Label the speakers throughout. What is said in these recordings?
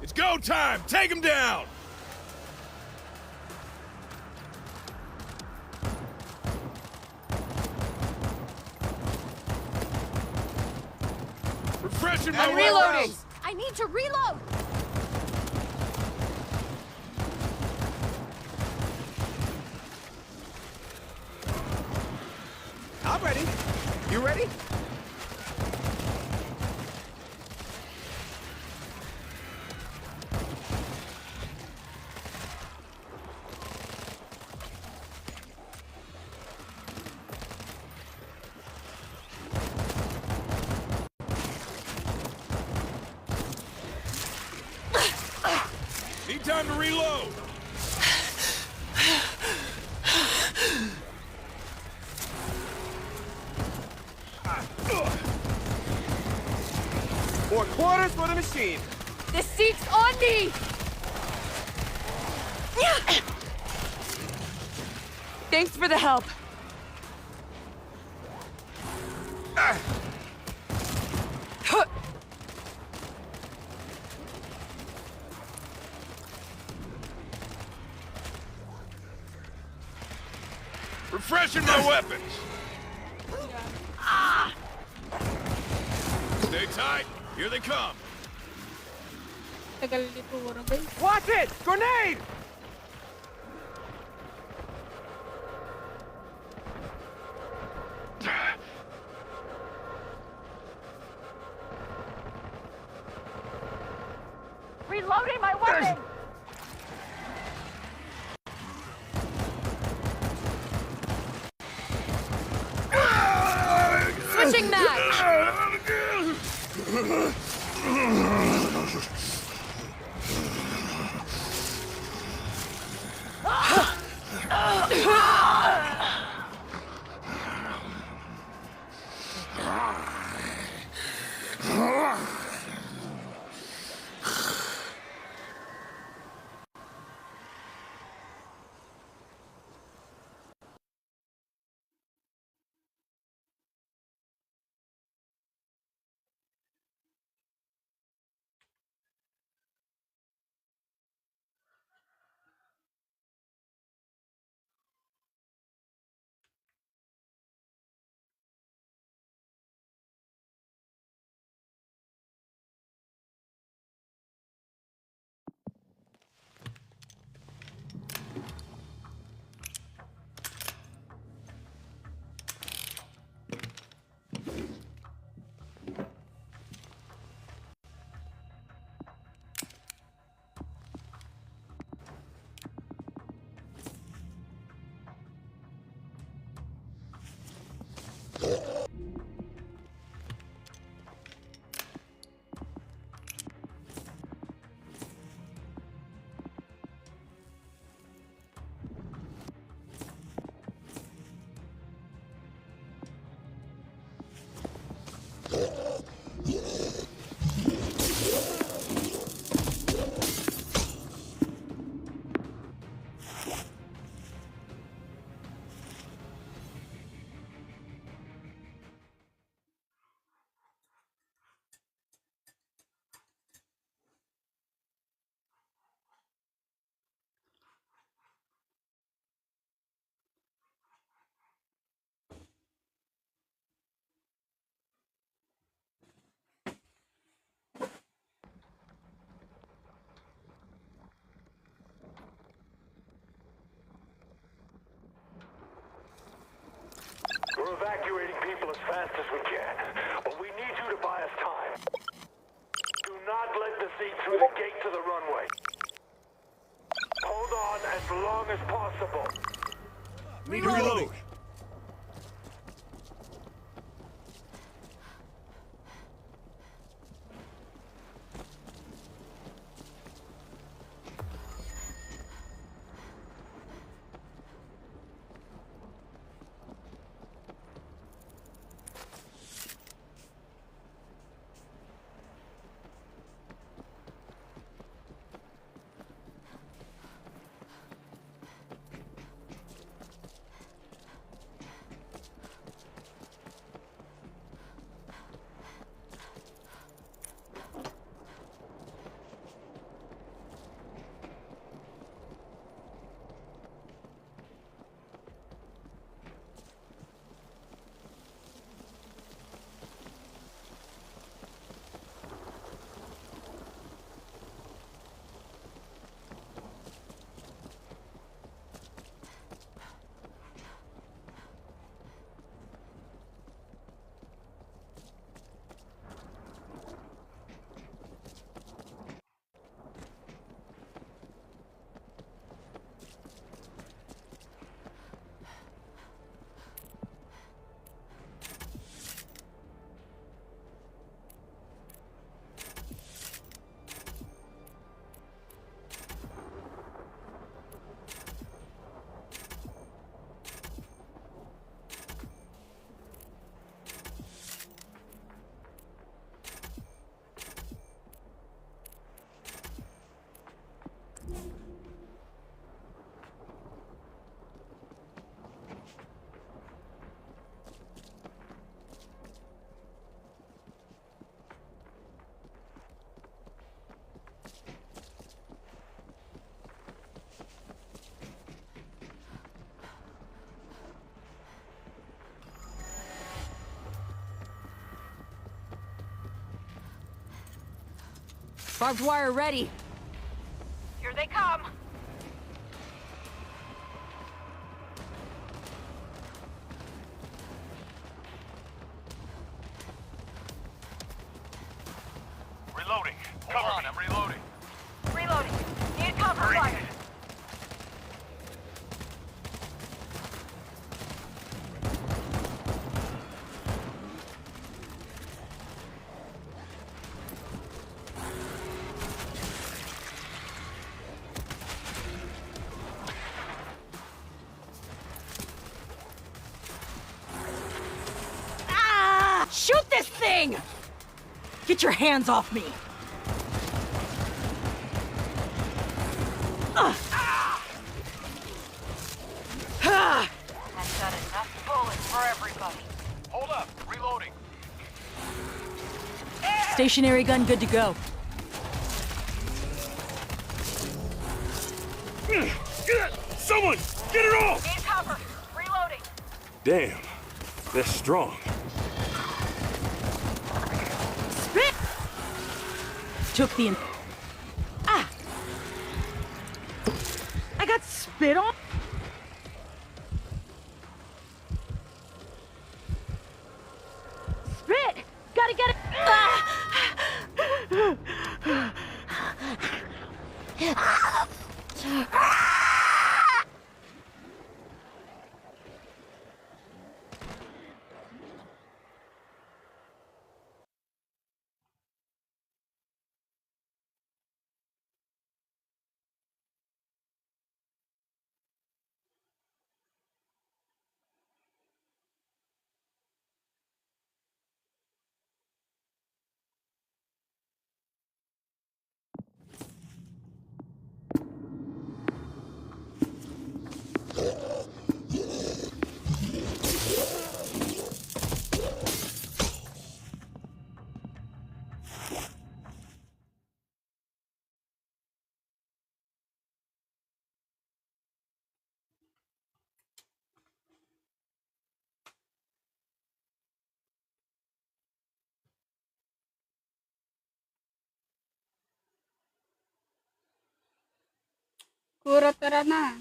Speaker 1: It's go time! Take him down! Refreshing my
Speaker 2: I'm reloading!
Speaker 1: weapons.
Speaker 2: I need to reload!
Speaker 3: I'm ready. You ready?
Speaker 1: Need time to reload.
Speaker 3: More quarters for the machine.
Speaker 2: The seat's on me! Thanks for the help.
Speaker 1: Refreshing my weapons. Stay tight. Here they come.
Speaker 4: Tagal nito, orang guys.
Speaker 3: Watch it! Grenade!
Speaker 2: Reloading my weapon! Switching mag!
Speaker 5: We're evacuating people as fast as we can, but we need you to buy us time. Do not let the seat through the gate to the runway. Hold on as long as possible.
Speaker 1: Need to reload.
Speaker 2: Barbed wire ready.
Speaker 4: Here they come.
Speaker 1: Reloading. Cover me. I'm reloading.
Speaker 4: Reloading. Need cover fire.
Speaker 2: Ah! Shoot this thing! Get your hands off me!
Speaker 4: I've got enough bullets for everybody.
Speaker 1: Hold up. Reloading.
Speaker 2: Stationary gun good to go.
Speaker 1: Someone! Get it off!
Speaker 4: Need cover. Reloading.
Speaker 1: Damn. They're strong.
Speaker 2: Spit! Took the... Ah! I got spit on? Spit! Gotta get it!
Speaker 6: Kuro, tara na.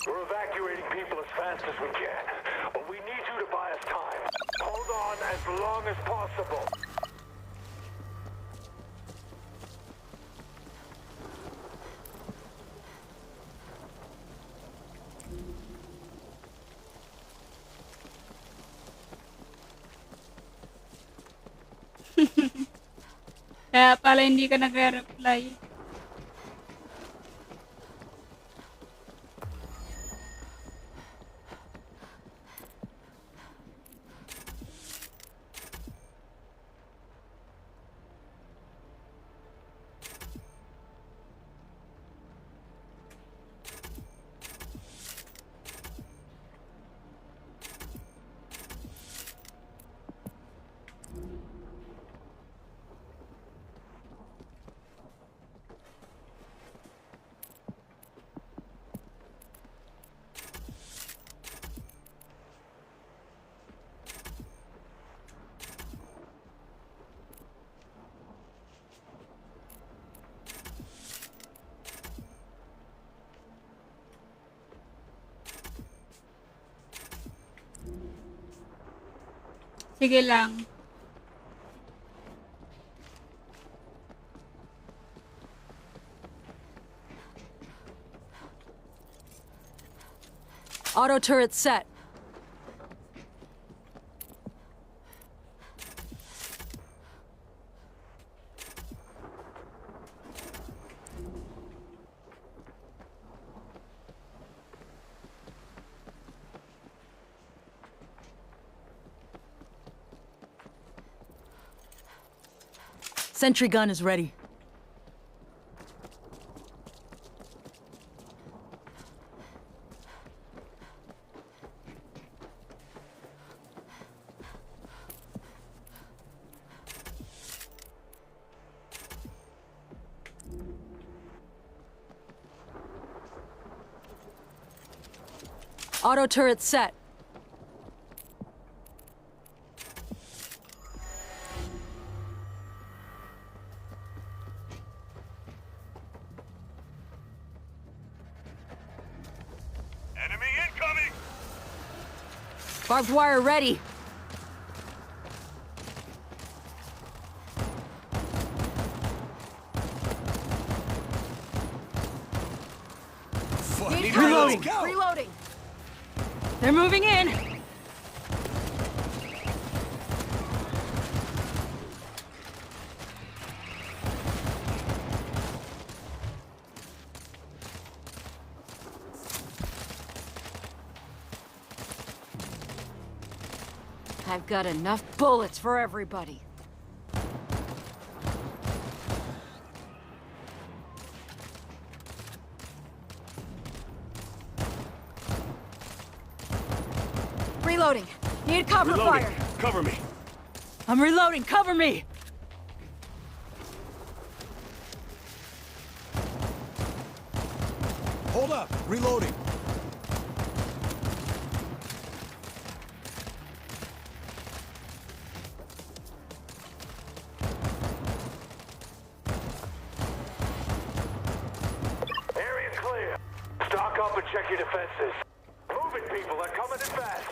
Speaker 5: We're evacuating people as fast as we can, but we need you to buy us time. Hold on as long as possible.
Speaker 6: Kaya pala hindi ka nagre-reply. Sige lang.
Speaker 2: Auto turret set. Sentry gun is ready. Auto turret set. Barbed wire ready.
Speaker 4: Need
Speaker 2: Reloading.
Speaker 4: cover. Reloading.
Speaker 2: They're moving in. I've got enough bullets for everybody. Reloading. Need cover
Speaker 1: Reloading.
Speaker 2: fire.
Speaker 1: Cover me.
Speaker 2: I'm reloading. Cover me.
Speaker 7: Hold up. Reloading.
Speaker 5: Area clear. Stock up and check your defenses. Move it, people. They're coming in fast.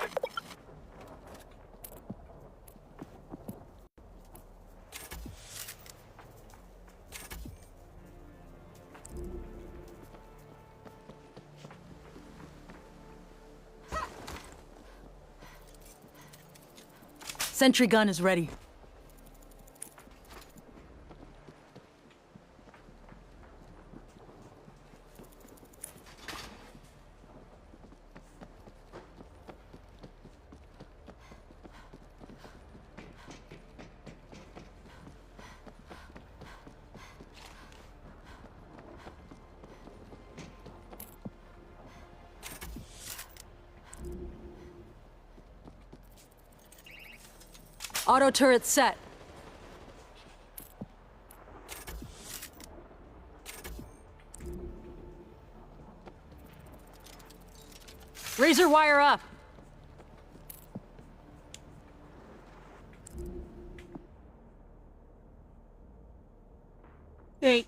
Speaker 2: Sentry gun is ready. Auto turret set. Razor wire up.
Speaker 6: Wait.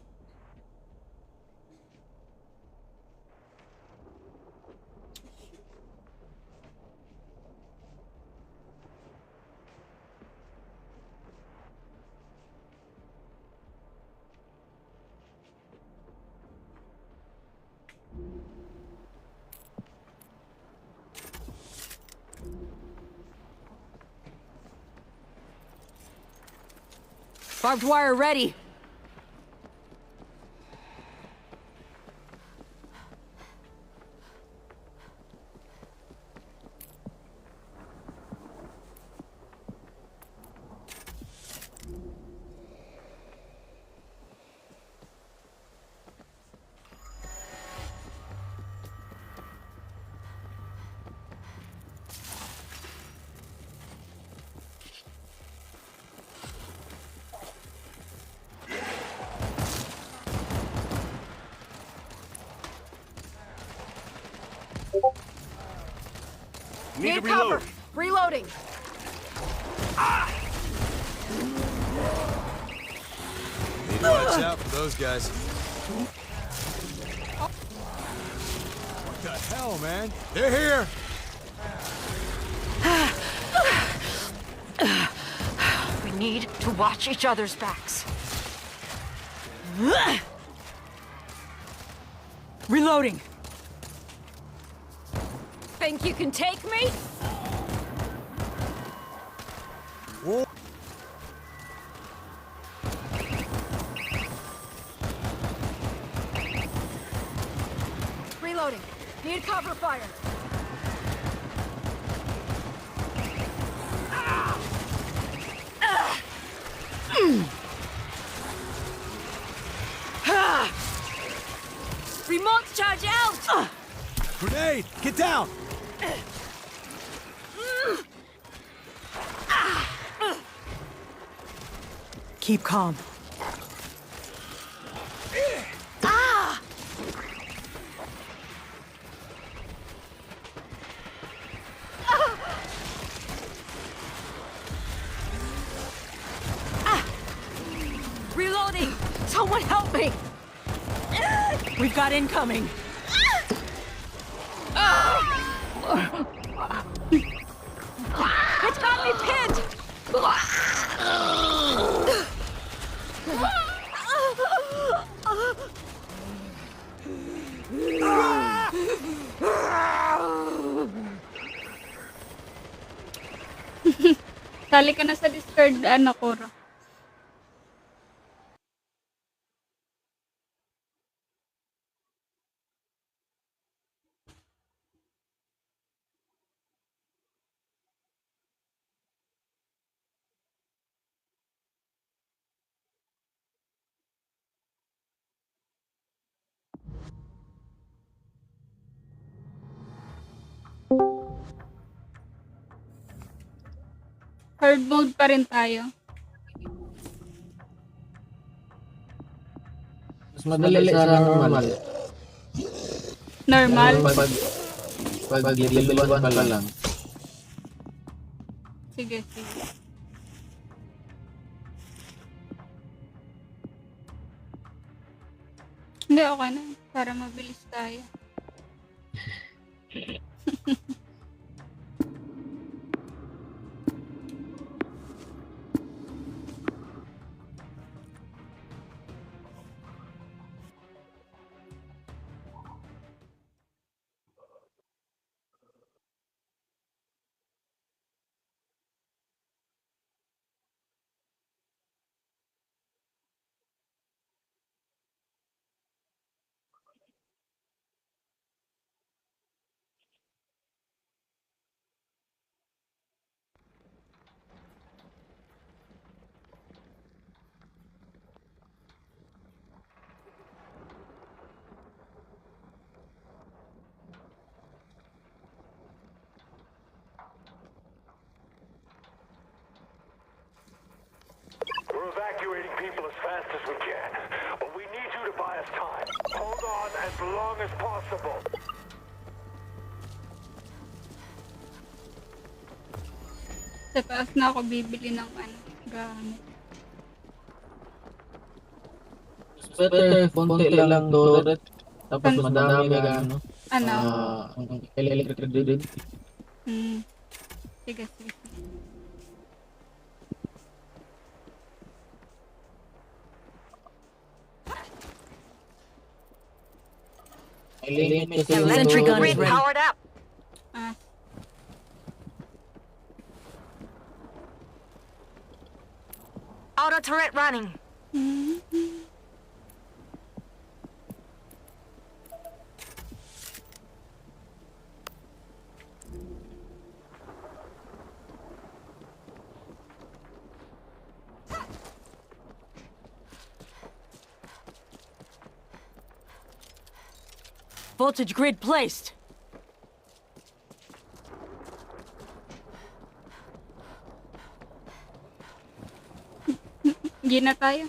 Speaker 2: Barbed wire ready.
Speaker 1: Need to
Speaker 4: Need cover.
Speaker 1: reload.
Speaker 4: Reloading.
Speaker 7: Need to watch out for those guys. What the hell, man? They're here!
Speaker 4: We need to watch each other's backs.
Speaker 2: Reloading.
Speaker 4: Think you can take me?
Speaker 7: Whoa.
Speaker 4: Reloading. Need cover fire.
Speaker 2: Remote charge out!
Speaker 7: Grenade! Get down!
Speaker 2: Keep calm. Reloading! Someone help me! We've got incoming.
Speaker 6: Sali ka na sa Discord, ano, Kuro. Hard mode pa rin tayo.
Speaker 8: Mas madali sa normal.
Speaker 6: Normal.
Speaker 8: Pag level 1 pa lang.
Speaker 6: Sige, sige. Hindi, okay na. Para mabilis tayo.
Speaker 5: We're evacuating people as fast as we can, but we need you to buy us time. Hold on as long as possible.
Speaker 6: Sa taas na ako bibili ng ano, gamit.
Speaker 8: Better, konti lang turret. Tapos madami ka, ano?
Speaker 6: Ano?
Speaker 8: Electric grid.
Speaker 6: Sige, sige, sige.
Speaker 4: Sentry gun is powered up.
Speaker 6: Ah,
Speaker 4: Auto turret running. Voltage grid placed.
Speaker 6: hindi na tayo.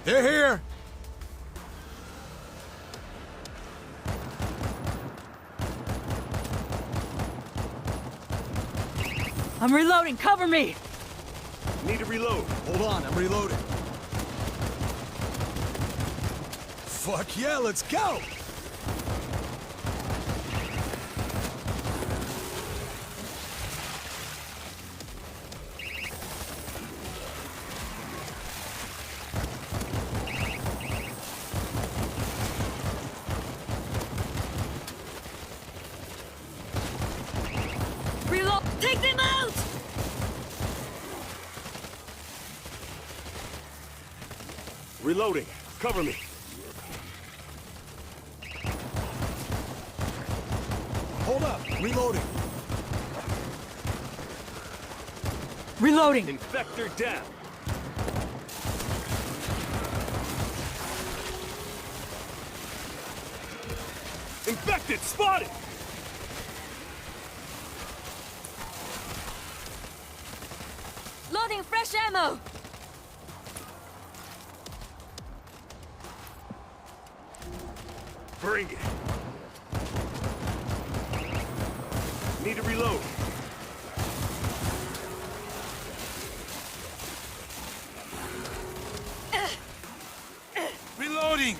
Speaker 7: They're here.
Speaker 4: I'm reloading. Cover me.
Speaker 1: Need to reload.
Speaker 7: Hold on, I'm reloading. Fuck yeah, let's go!
Speaker 4: Reload. Take them out.
Speaker 1: Reloading. Cover me.
Speaker 7: Hold up, reloading.
Speaker 4: Reloading.
Speaker 1: Infector down. Infected spotted!
Speaker 4: Loading fresh ammo.
Speaker 1: Bring it. Need to reload.
Speaker 7: Reloading!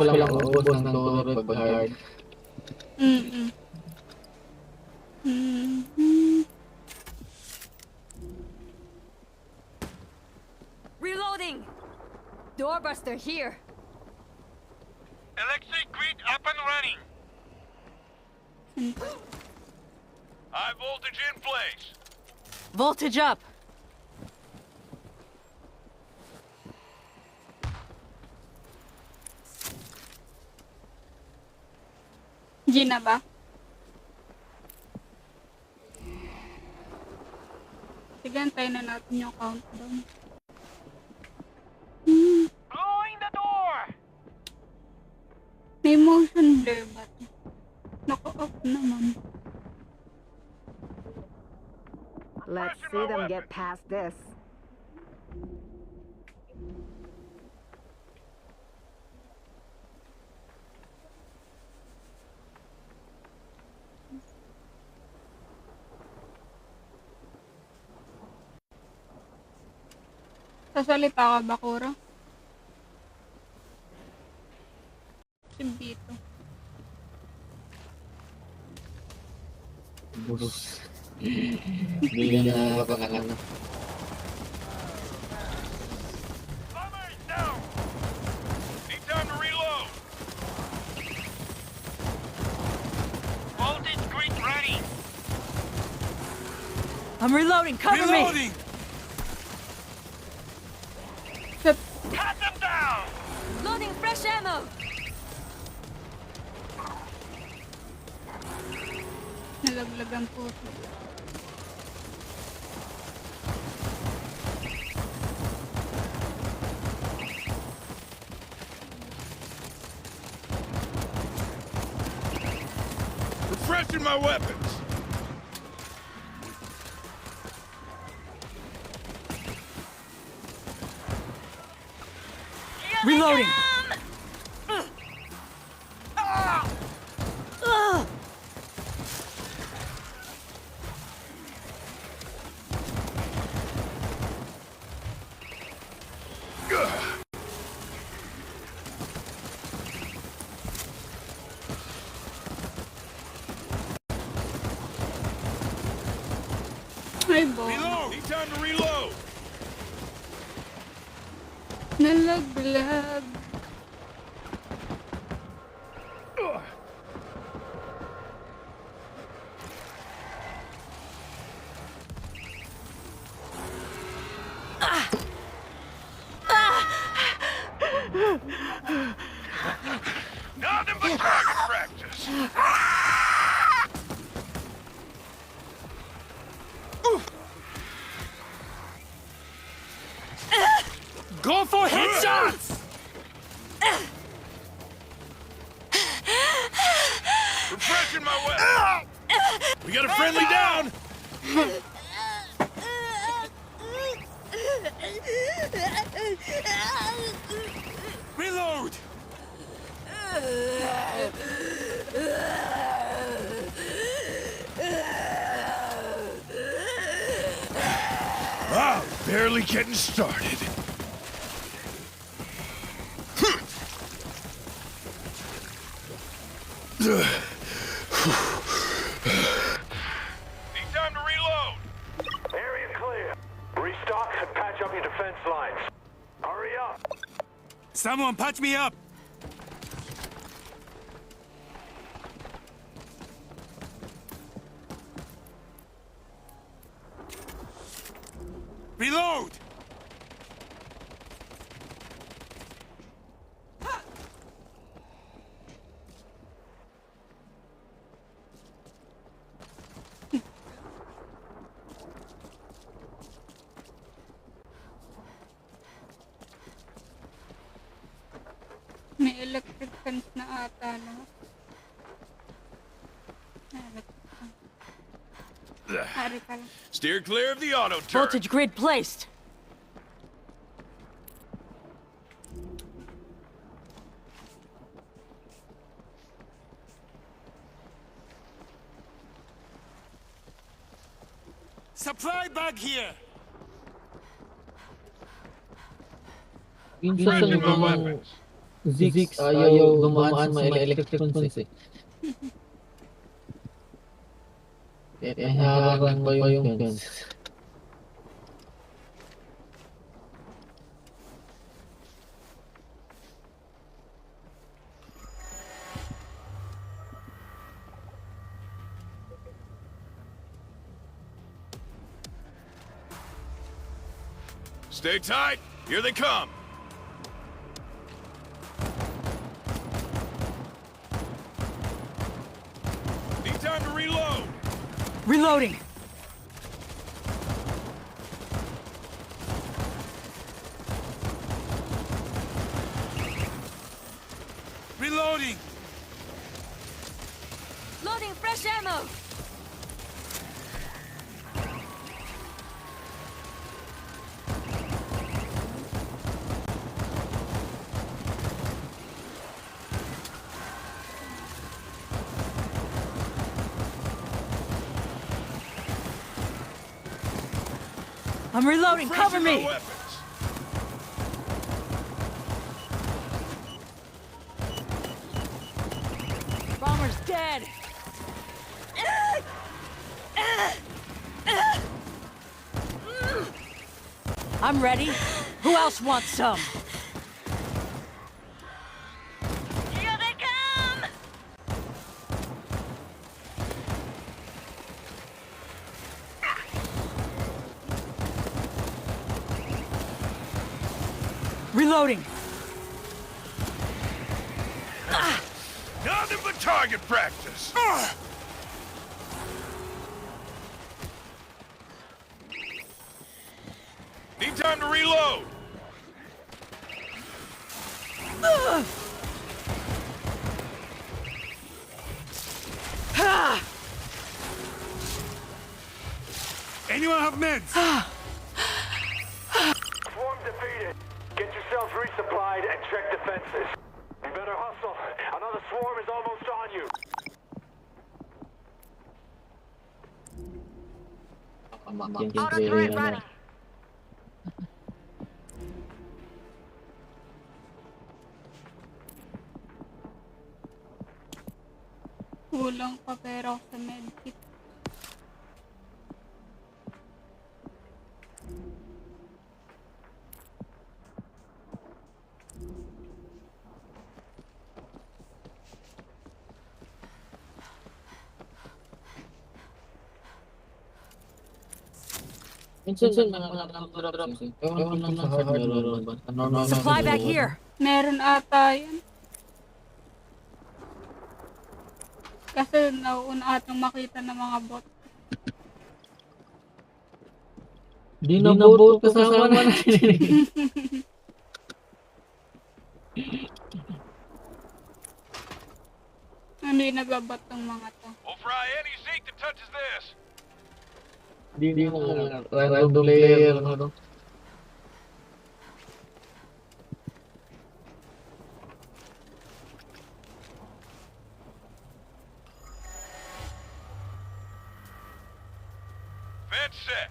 Speaker 8: ko lang ubos ng turret pag hard.
Speaker 6: Mm-mm. Mm-mm.
Speaker 4: Reloading! Doorbuster here.
Speaker 5: Electric grid up and running. High voltage in place.
Speaker 4: Voltage up.
Speaker 6: G na ba? Sige, antayin na natin yung countdown.
Speaker 5: Blowing the door.
Speaker 6: May motion blur ba? Naka-off naman.
Speaker 9: Let's see them get past this.
Speaker 6: Sasalita ka ba, Kura? Si Bito.
Speaker 8: Ubos. Hindi na mapakakana.
Speaker 5: Bombers down. Need time to reload. Voltage grid ready.
Speaker 4: I'm reloading. Cover me.
Speaker 1: Reloading!
Speaker 5: Cut them down.
Speaker 4: Loading fresh ammo.
Speaker 6: Nalaglag ang puso.
Speaker 1: Refreshing my weapons!
Speaker 4: Reloading.
Speaker 6: Ay, bo.
Speaker 1: Reload! Need time to reload!
Speaker 6: Nalaglag.
Speaker 5: Nothing but target practice.
Speaker 1: Go for headshots!
Speaker 5: Refreshing my weapon.
Speaker 1: We got a friendly down! Reload! Wow, barely getting started.
Speaker 5: Need time to reload. Area clear. Restock and patch up your defense lines. Hurry up.
Speaker 1: Someone patch me up! Reload!
Speaker 6: May electric fence na ata lahat. Ari ka lang.
Speaker 1: Steer clear of the auto turret.
Speaker 4: Voltage grid placed.
Speaker 1: Supply bag here!
Speaker 8: Minsan yung mga Zix, ayaw dumaan sa may electric fence eh. Harang pa yung fence.
Speaker 1: Stay tight. Here they come. Need time to reload.
Speaker 2: Reloading.
Speaker 1: Reloading.
Speaker 4: Loading fresh ammo.
Speaker 2: I'm reloading. Cover
Speaker 1: Refreshing
Speaker 2: me.
Speaker 1: my weapons.
Speaker 2: Bomber's dead. I'm ready. Who else wants some?
Speaker 4: Here they come!
Speaker 2: Reloading.
Speaker 1: Nothing but target practice. Need time to reload. Anyone have meds?
Speaker 5: Swarm defeated. Get yourselves resupplied and check defenses. You better hustle. Another swarm is almost on you.
Speaker 4: Auto turret running.
Speaker 6: Kulang pa pero sa medkit.
Speaker 8: Minsan mga drop eh. Ewan lang sa hardware ba?
Speaker 2: Supply back here.
Speaker 6: Meron ata yan. Kasi nauuna atang makita ng mga bot.
Speaker 8: Di na boat kasama natin.
Speaker 6: Hindi nagabot ng mga to.
Speaker 1: We'll fry any Zeke that touches this.
Speaker 8: Di na random player ano.
Speaker 1: Fence set.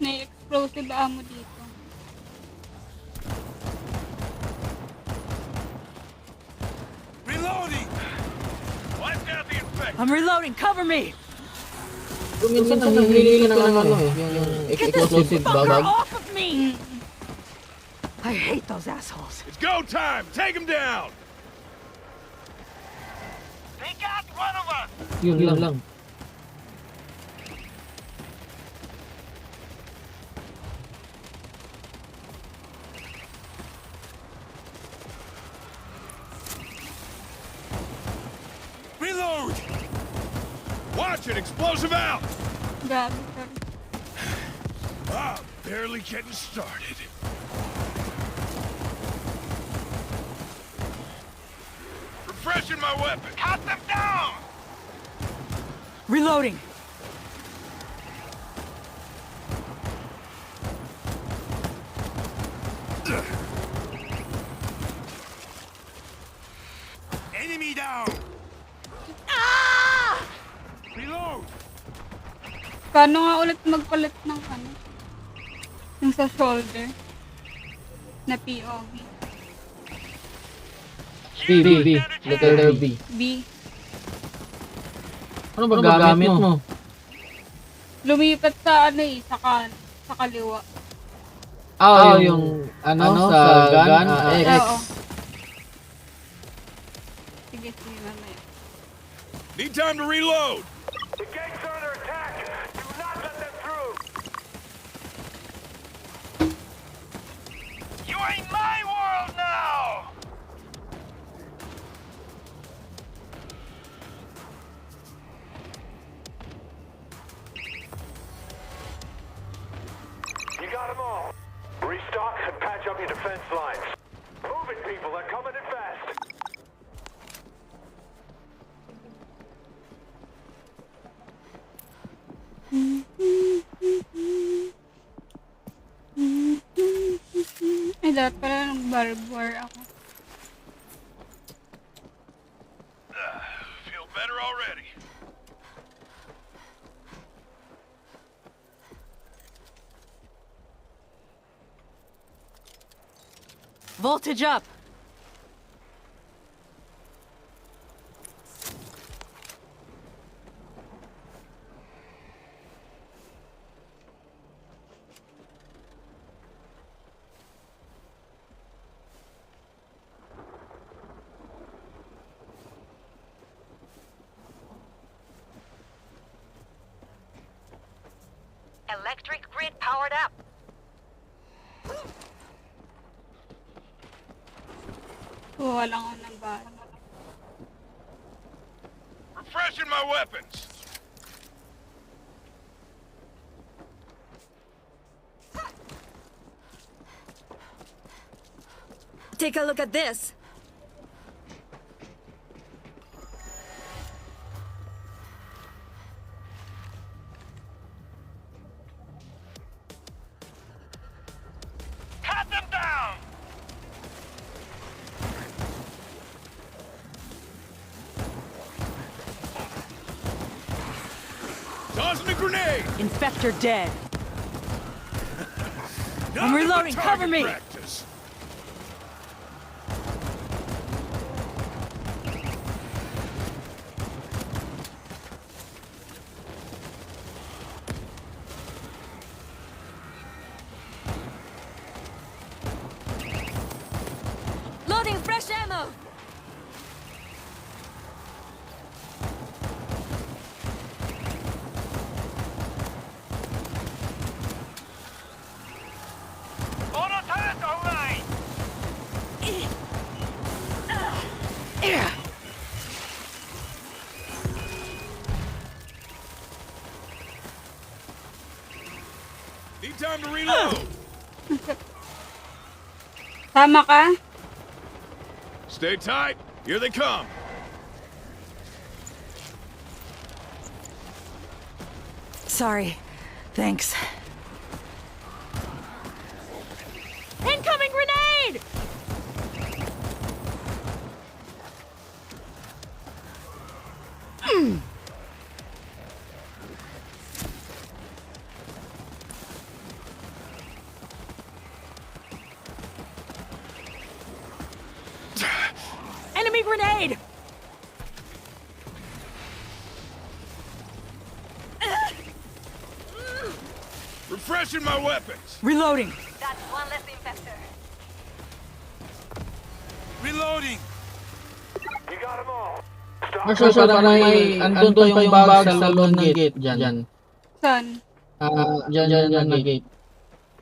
Speaker 6: May explosive ammo dito.
Speaker 1: Reloading. Wiped out the infected.
Speaker 2: I'm reloading. Cover me.
Speaker 8: Minsan nanghihili ka ng ano eh, yung
Speaker 2: Get this
Speaker 8: explosive
Speaker 2: fucker
Speaker 8: bag.
Speaker 2: off of me. I hate those assholes.
Speaker 1: It's go time. Take him down.
Speaker 5: They got one of us!
Speaker 8: Yun lang.
Speaker 1: Reload. Watch it. Explosive out.
Speaker 6: Grabe ka.
Speaker 1: Ah, barely getting started. Refreshing my weapon. Cut them down.
Speaker 2: Reloading.
Speaker 1: Enemy down. Reload.
Speaker 6: Paano nga ulit magpalit ng ano? sa shoulder. Na POV.
Speaker 8: B. Letter B.
Speaker 6: B.
Speaker 8: Ano ba gamit mo?
Speaker 6: Lumipat sa ano eh, sa kaliwa.
Speaker 8: Yung sa gun, X.
Speaker 6: Oo. Sige, mamaya.
Speaker 1: Need time to reload.
Speaker 5: The gates are under attack. Do not let them through.
Speaker 1: You ain't my world now.
Speaker 5: You got them all. Restock and patch up your defense lines. Move it, people. They're coming in fast.
Speaker 6: Ay, dapat pala nag-barbed wire ako.
Speaker 1: Feel better already.
Speaker 2: Voltage up.
Speaker 4: Electric grid powered up.
Speaker 6: Kuha lang ako ng bala.
Speaker 1: Refreshing my weapons.
Speaker 2: Take a look at this.
Speaker 1: Cut them down. Tossing a grenade.
Speaker 2: Infector dead.
Speaker 1: Nothing but
Speaker 2: reloading.
Speaker 1: target
Speaker 2: Cover me.
Speaker 1: practice.
Speaker 2: Loading fresh ammo.
Speaker 1: On attack, all right. Need time to reload.
Speaker 6: Tama ka?
Speaker 1: Stay tight. Here they come.
Speaker 2: Sorry. Thanks. Incoming grenade! Enemy grenade!
Speaker 1: Refreshing my weapons.
Speaker 2: Reloading.
Speaker 4: That's one less infector.
Speaker 1: Reloading.
Speaker 5: You got them all. Stop.
Speaker 8: Marshall, parang may, andun pa yung bag sa loob ng gate. Dyan.
Speaker 6: Saan?
Speaker 8: Dyan na gate.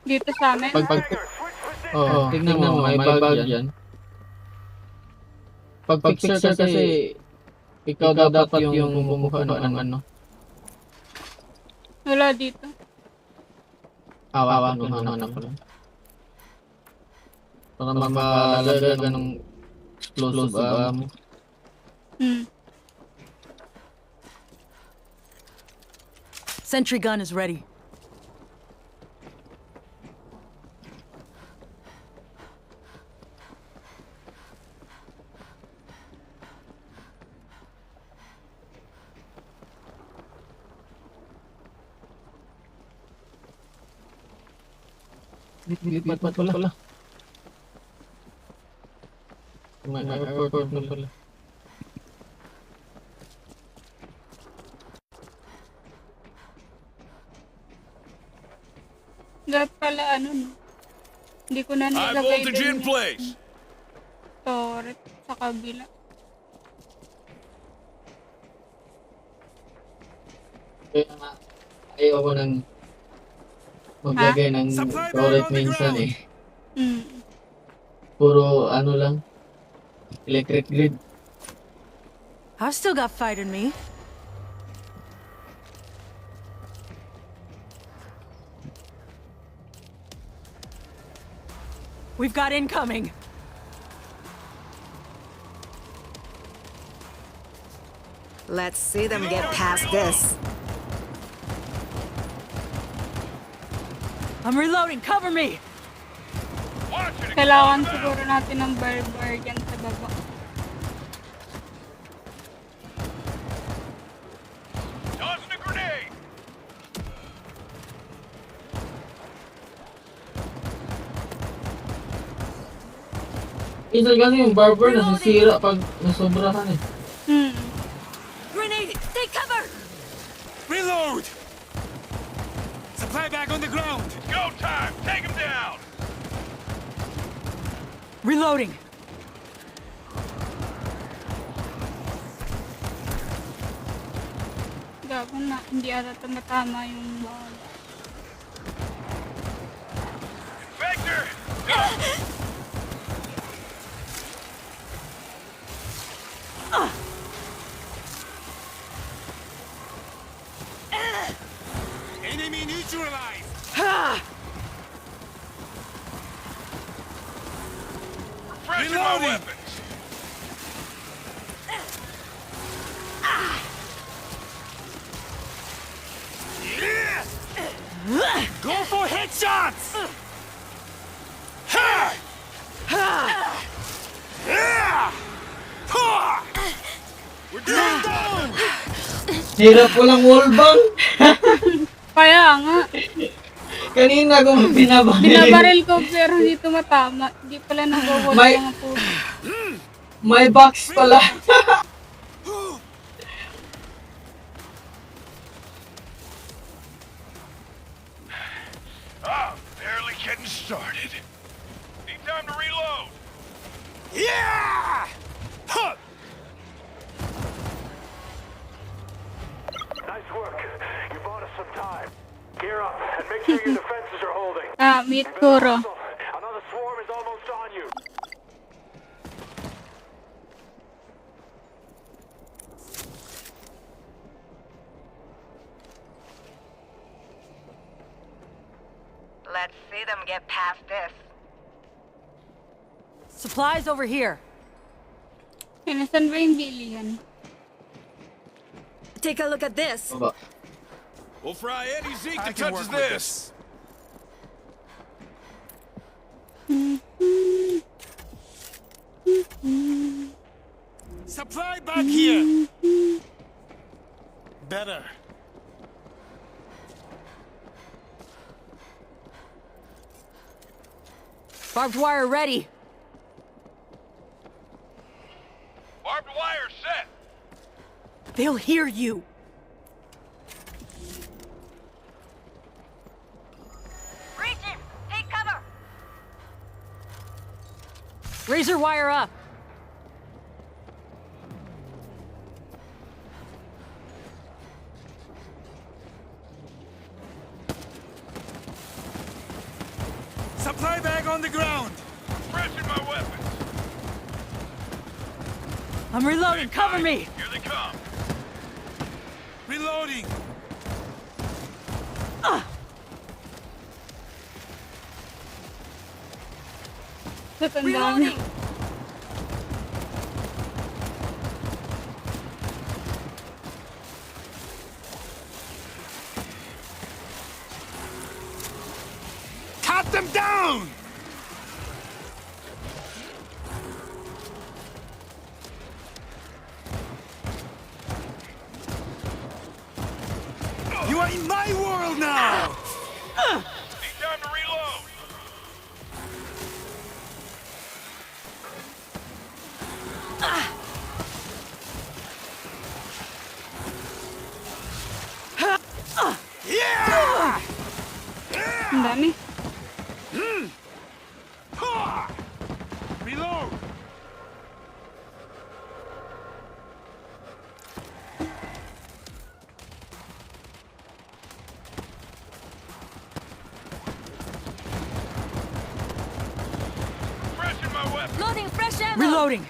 Speaker 6: Dito sa amin?
Speaker 5: Switch position.
Speaker 8: Tignan mo, may bag dyan. Pag fixer kasi, ikaw dapat yung kumuha ng ano.
Speaker 6: Wala dito.
Speaker 8: Awa, hanap ko lang. Para makalagay ka ng explosive ammo.
Speaker 2: Sentry gun is ready.
Speaker 8: Lipat pala. May airport na pala.
Speaker 6: Dapat pala ano no. Hindi ko na
Speaker 1: High
Speaker 6: nilagay
Speaker 1: voltage in
Speaker 6: dun yung
Speaker 1: place.
Speaker 6: turret sa kabila.
Speaker 8: Kaya nga, ayaw ko nang maglagay ng
Speaker 3: Supply bag
Speaker 8: turret
Speaker 3: on the
Speaker 8: minsan
Speaker 3: ground.
Speaker 8: Puro ano lang, electric grid.
Speaker 4: I've still got fight in me. We've got incoming.
Speaker 9: Let's see them get past this.
Speaker 4: I'm reloading. Cover me.
Speaker 1: Watch it.
Speaker 6: Kailangan siguro natin ng barbar dyan sa baba.
Speaker 1: Tossing a grenade.
Speaker 8: Minsan kasi yung barber nasisira pag nasobrahan eh.
Speaker 4: Grenade. Take cover.
Speaker 3: Reload! Supply bag on the ground!
Speaker 1: Go time. Take him down.
Speaker 4: Reloading.
Speaker 6: Gago na, hindi ata tumatama yung ball.
Speaker 1: Vector.
Speaker 3: Enemy neutralized!
Speaker 1: Refreshing my
Speaker 3: Reloading.
Speaker 1: weapons.
Speaker 3: Go for headshots! Ha! Yeah! Ha! We're down!
Speaker 8: Hirap ko lang wallbang.
Speaker 6: Kaya nga,
Speaker 8: Kanina kung binabaril.
Speaker 6: binabaril ko pero hindi tumatama. Hindi pala nag-wall
Speaker 8: May-
Speaker 6: mga po.
Speaker 8: May box pala.
Speaker 1: Ah, barely getting started. Need time to reload.
Speaker 3: Yeah! Huh!
Speaker 5: Nice work. You bought us some time. Gear up and make sure your defenses are holding.
Speaker 6: Meet Kuro.
Speaker 5: Another swarm is almost on you.
Speaker 9: Let's see them get past this.
Speaker 4: Supplies over here.
Speaker 6: Nasaan ba yung bilihan?
Speaker 4: Take a look at this.
Speaker 8: Baba.
Speaker 1: We'll fry any Zeke
Speaker 3: I
Speaker 1: that
Speaker 3: can
Speaker 1: touches
Speaker 3: work with
Speaker 1: this.
Speaker 3: Supply back here! Better.
Speaker 4: Barbed wire ready.
Speaker 1: Barbed wire set.
Speaker 4: They'll hear you.
Speaker 2: Breaching! Take cover!
Speaker 4: Razor wire up.
Speaker 3: Supply bag on the ground!
Speaker 1: Refreshing my weapons.
Speaker 4: I'm reloading. Cover me.
Speaker 1: Here they come.
Speaker 3: Reloading!
Speaker 6: Natandaan niya.
Speaker 3: Cut them down! You are in my world now!
Speaker 1: Need time to reload. weapon.
Speaker 2: Loading fresh ammo! Reloading!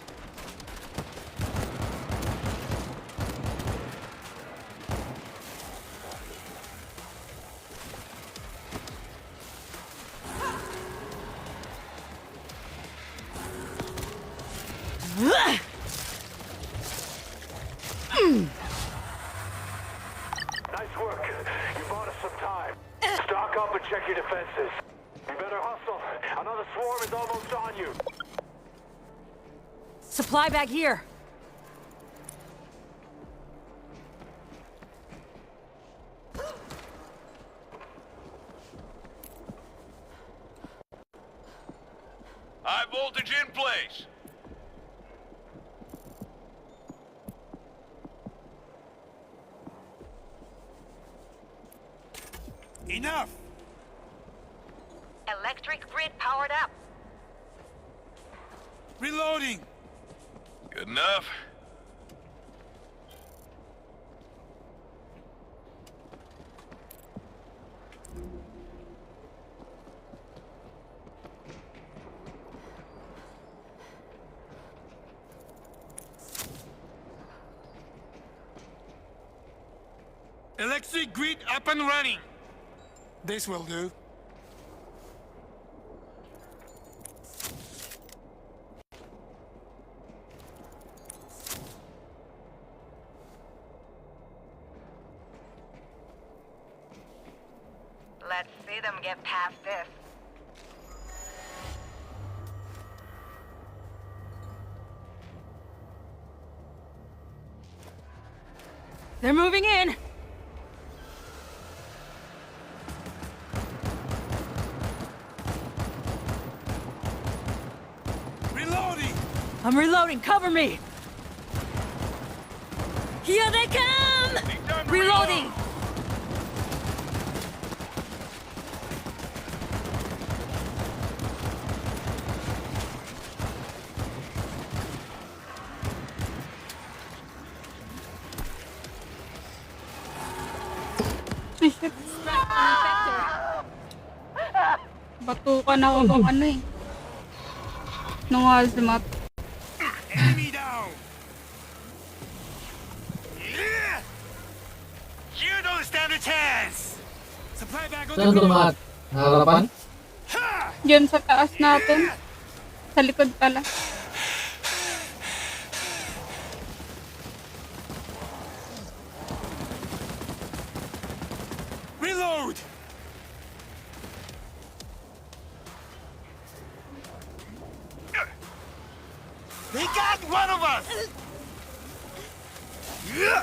Speaker 5: Nice work. You bought us some time. Stock up and check your defenses. You better hustle. Another swarm is almost on you.
Speaker 2: Supply bag here!
Speaker 1: High voltage in place.
Speaker 3: Enough!
Speaker 4: Electric grid powered up.
Speaker 3: Reloading!
Speaker 1: Good enough.
Speaker 3: Electric grid up and running. This will do.
Speaker 9: Let's see them get past this.
Speaker 2: They're moving in!
Speaker 3: Reloading!
Speaker 2: I'm reloading, cover me! Here they come!
Speaker 1: Need time to
Speaker 2: Reloading!
Speaker 1: reload.
Speaker 6: Ay, shit. Batukan ako ng ano eh. Nung hazmat.
Speaker 3: Enemy down! Yeah! You don't stand a chance! Supply bag on the
Speaker 8: Saan
Speaker 3: ground!
Speaker 8: dumaan? Harapan?
Speaker 3: Ha!
Speaker 6: Diyan sa taas natin. Sa likod pala.
Speaker 3: Reload! They got one of us! Yeah!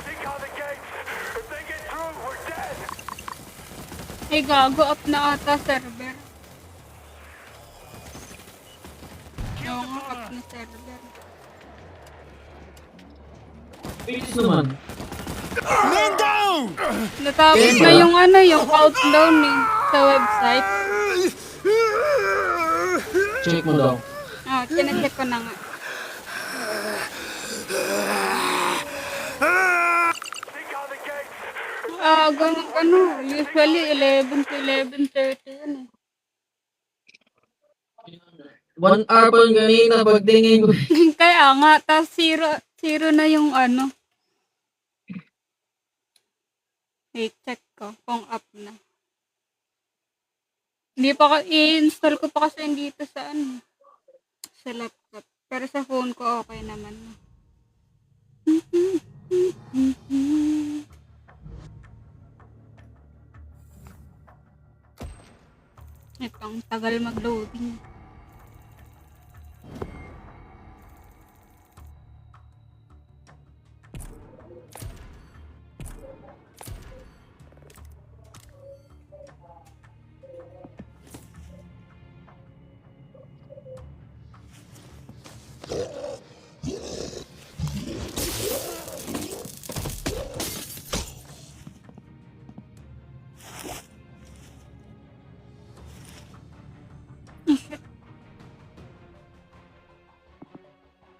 Speaker 5: Take out the gates. If they get through, we're dead.
Speaker 6: Ay, gago. Up na ata server. Oo nga, up na server.
Speaker 8: Bilis naman.
Speaker 3: Man down!
Speaker 6: Natapos na yung ano, yung countdown eh. Sa website.
Speaker 8: Check mo daw.
Speaker 6: Ah, chinecheck ko na nga.
Speaker 5: Take out the gates.
Speaker 6: Ah, ganun, ano. Usually, 11 to 11:30 yan eh.
Speaker 8: 1 hour pa yung ganina pagtingin ko.
Speaker 6: Kaya nga, tas zero na yung ano. Wait, check ko kung up na. Hindi pa i-install ko pa kasi dito sa ano, sa laptop. Pero sa phone ko okay naman. Ito, ang tagal mag-loading.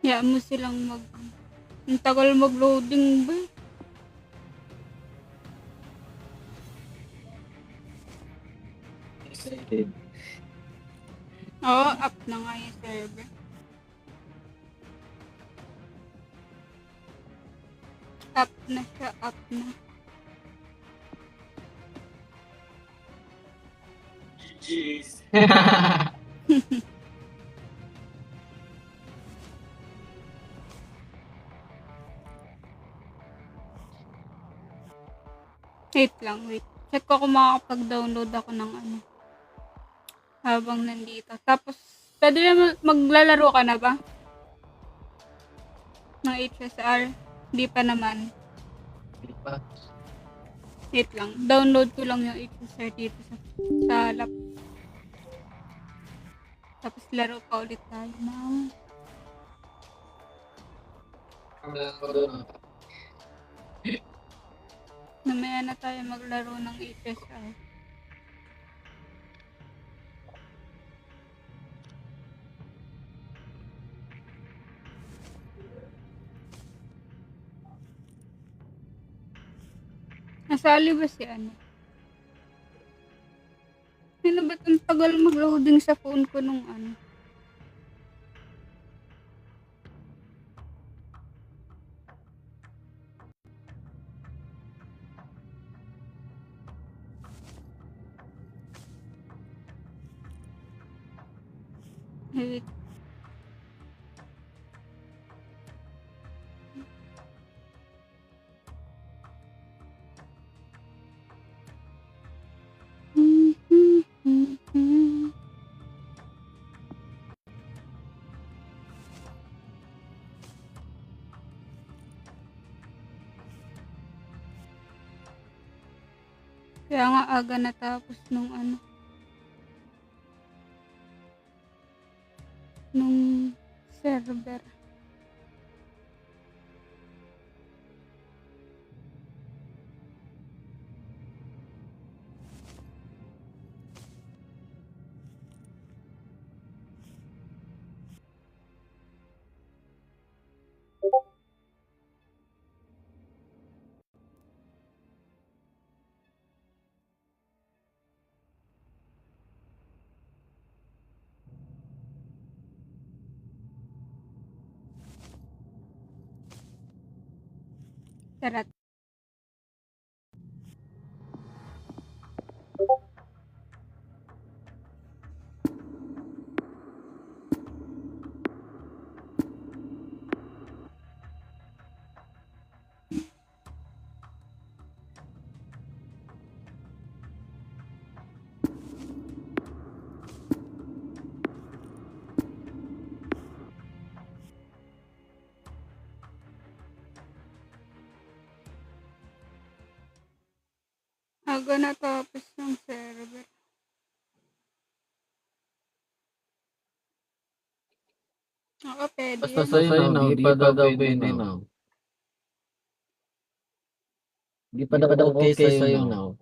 Speaker 6: Kaya mo silang ang tagal mag-loading ba?
Speaker 8: Excited.
Speaker 6: Oo, up na nga yung server. Up na siya, up na.
Speaker 8: Jeez.
Speaker 6: Wait lang, wait. Check ko kung makakapag-download ako ng ano. Habang nandito. Tapos, pwede na maglalaro ka na ba? Ng HSR? Hindi pa naman.
Speaker 8: Di ba?
Speaker 6: Wait lang. Download ko lang yung HSR dito sa lap. Tapos laro pa ulit tayo na. Namaya na tayo maglaro ng HSR. Nasali ba si ano? Ano ba't ang tagal mag-loading sa phone ko nung ano? Wait. Kaya nga aga natapos nung ano. Nung server. Tarat. Aga natapos ng server. Oo, pwede
Speaker 8: Basta
Speaker 6: yan.
Speaker 8: sa'yo now, di pa daw pwede now. Di pa daw okay sa'yo now.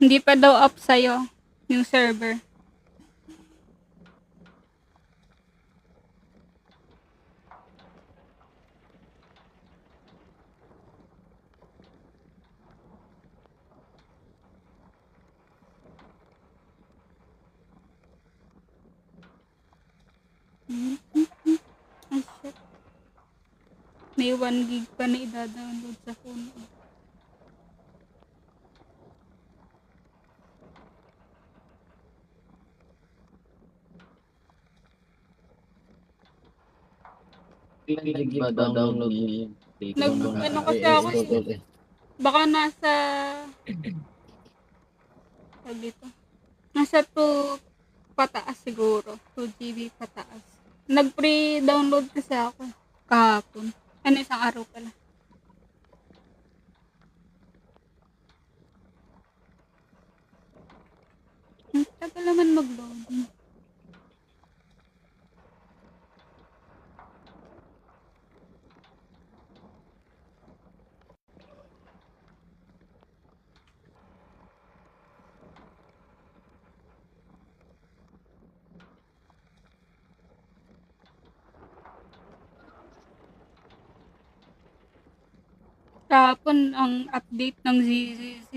Speaker 6: Hindi pa daw up sa'yo yung server. Ay, shit. May 1 gig pa na i-download sa phone ko.
Speaker 8: Ilang gig ba download niya?
Speaker 6: Ano kasi ako baka nasa tawag dito. Nasa 2 pataas siguro. 2 GB pataas. Nag-pre-download kasi ako kahapon. Ano, isang araw pala. Tagal naman mag-load. Kahapon ang update ng ZZZ.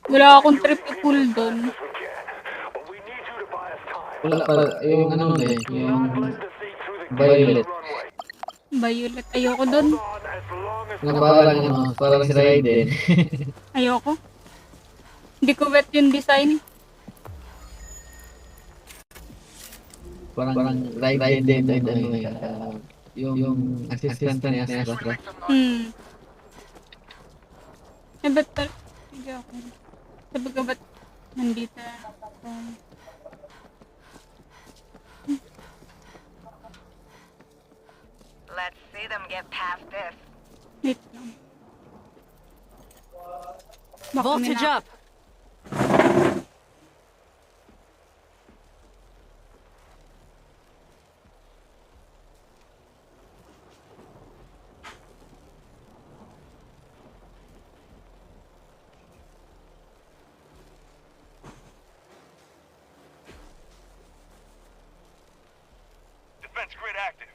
Speaker 6: Wala akong trip i-pull doon.
Speaker 5: But we need you to buy us time.
Speaker 8: Wala pa, yung ano eh, yung
Speaker 5: Let the seat through the
Speaker 8: violet.
Speaker 5: runway.
Speaker 6: Violet, ayoko doon.
Speaker 5: On as long as
Speaker 8: Na parang ano, parang si Raiden.
Speaker 6: Ayoko. Hindi ko wet yung design.
Speaker 8: parang Raiden din ano eh. Yung assistant ni Astra.
Speaker 6: Eh, ba't sige ako. Sabi ko ba't nandito ako?
Speaker 9: Let's see them get past this.
Speaker 6: Wait lang. Baka
Speaker 2: Voltage
Speaker 6: mina-
Speaker 2: up.
Speaker 1: Defense grid active.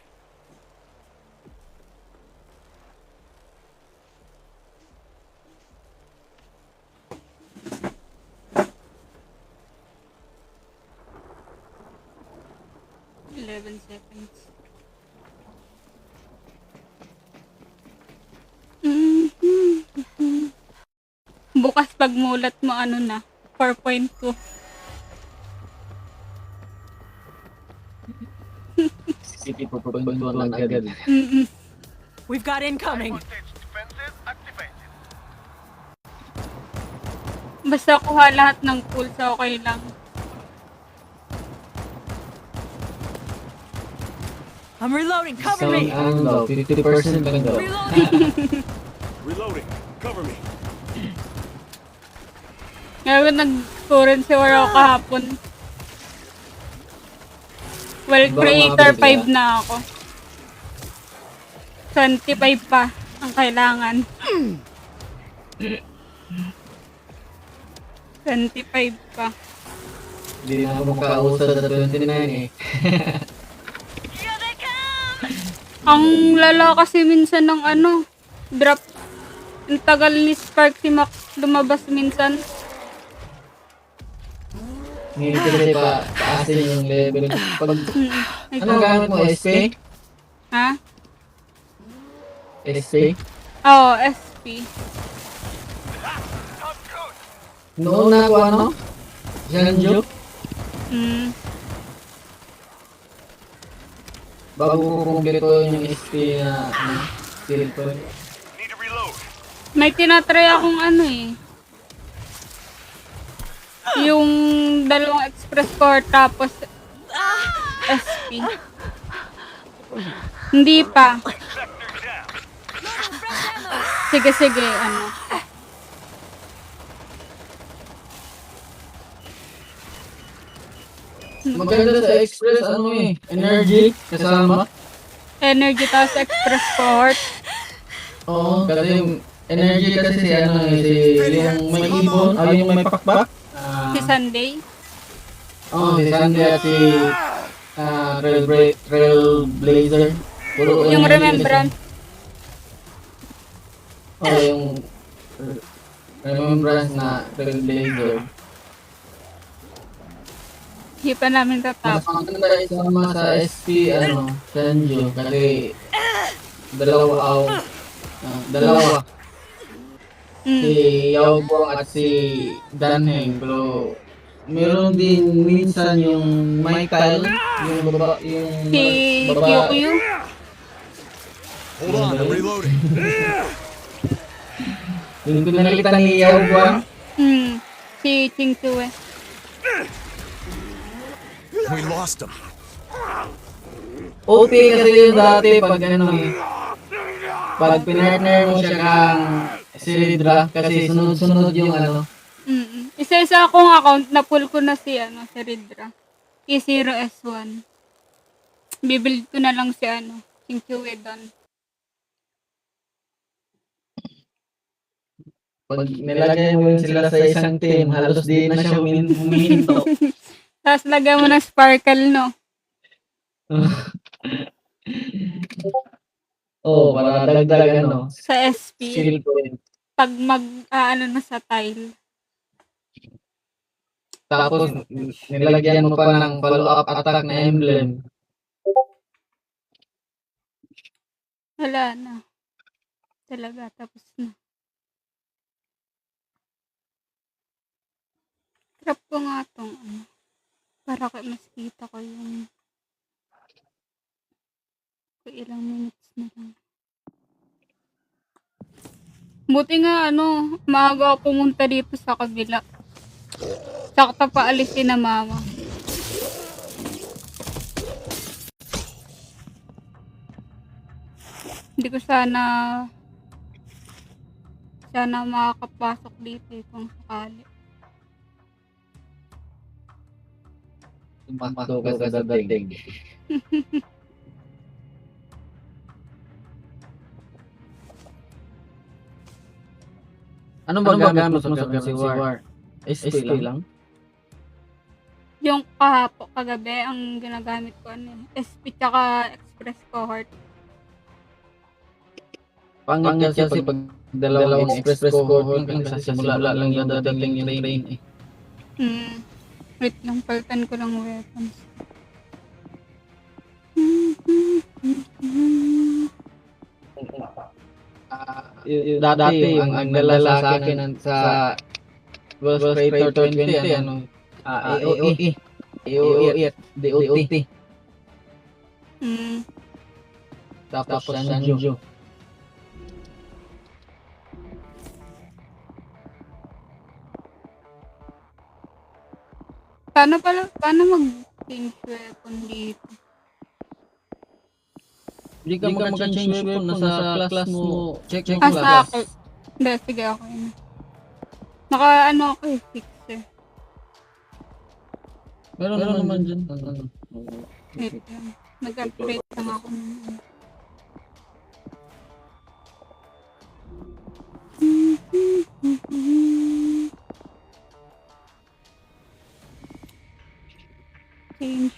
Speaker 6: Eleven seconds. Bukas pagmulat mo ano na, 4.2.
Speaker 8: City po pupuntuan agad.
Speaker 2: We've got incoming.
Speaker 1: Voltage defenses activated.
Speaker 6: Basta kuha lahat ng pools, okay lang.
Speaker 2: I'm reloading. Cover
Speaker 8: Sound
Speaker 2: me.
Speaker 8: ano daw, 50% lang daw.
Speaker 2: Reloading.
Speaker 7: Reloading. Cover me.
Speaker 6: Ngayon nag-current si Waro kahapon. Well,
Speaker 8: Baka
Speaker 6: creator
Speaker 8: makabili
Speaker 6: 5 na ako. 25 pa ang kailangan. 25 pa.
Speaker 8: Hindi na ako makausad sa 29 eh.
Speaker 6: Ang lala kasi minsan ng ano, drop. Ang tagal ni Spark si Max lumabas minsan.
Speaker 8: Ngayon kasi pa, taasin yung level. Pag, ano gamit mo, SP?
Speaker 6: Ha?
Speaker 8: SP?
Speaker 6: Oo, SP.
Speaker 8: Noon na ako ano? Janjo? Bago ko kumpleto yung SP na silver.
Speaker 1: Need to reload.
Speaker 6: May tinatry akong ano eh. Yung dalawang express core tapos SP. Hindi pa.
Speaker 1: Sector down.
Speaker 6: Sige, ano.
Speaker 8: Maganda sa express ano eh, energy kasama.
Speaker 6: Energy tapos express core.
Speaker 8: Oo, kasi yung energy kasi si ano eh, si yung may ibon, yung may pakpak.
Speaker 6: Si Sunday.
Speaker 8: Oo, si Sandy at si Trailblazer. Puro
Speaker 6: Yung
Speaker 8: energy
Speaker 6: remembrance.
Speaker 8: kasi. Oo, yung remembrance na Trailblazer.
Speaker 6: Hindi pa namin
Speaker 8: Mas
Speaker 6: tatapos.
Speaker 8: maganda isama sa SP, ano, Sanjo, kasi dalawa. Si Yao Guang at si Danheng, pero meron din minsan yung Michael, yung
Speaker 6: Si
Speaker 8: baba,
Speaker 6: QQ.
Speaker 7: Hold on, I'm reloading.
Speaker 8: yung pinalitan ni Yao Guang.
Speaker 6: Si Ching Chue.
Speaker 7: We lost him.
Speaker 8: OP kasi yun dati pag ano eh. pag pinartner mo siya kang si Ridra, kasi sunod-sunod yung ano.
Speaker 6: Isa-isa akong account, na-pull ko na si, si Ridra. E0S1. Bibuild ko na lang si, yung Wedon.
Speaker 8: Pag nilagay mo yun sila sa isang team, halos di na siya humihinto.
Speaker 6: Tapos lagyan mo ng sparkle, no?
Speaker 8: Oh, para dagdag
Speaker 6: Sa SP.
Speaker 8: skill point.
Speaker 6: Pag na sa tile.
Speaker 8: Tapos nilagyan mo pa ng follow-up attack na emblem.
Speaker 6: Wala na. Talaga, tapos na. Trap ko nga tong, para mas kita ko yung ilang minutes na lang. Buti nga, maaga ako pumunta dito sa kabila. Sakta pa alisin na mama. Hindi ko sana makakapasok dito kung sakali.
Speaker 8: Tumakbo ka sa dating. Ano ba gamit mo sa currency war? SP lang?
Speaker 6: Yung kagabi, ang ginagamit ko, SP tsaka Express Cohort.
Speaker 8: Pangit kasi pag dalawang express cohort lang sa simula lang yung dadating yung train eh.
Speaker 6: Wait lang, palitan ko lang weapons.
Speaker 8: Dati yung ang nagdala sa akin sa Ghost Creator 20 AOE at DOT. Tapos Sanjo.
Speaker 6: Paano mag-change weapon dito?
Speaker 8: Hindi ka mag-change weapon, nasa class mo. Check
Speaker 6: Sa
Speaker 8: class.
Speaker 6: akin. Hindi, sige ako yun. Ako fixer.
Speaker 8: Meron naman dyan.
Speaker 6: Wait lang. Nag-upgrade lang ako nun. Change.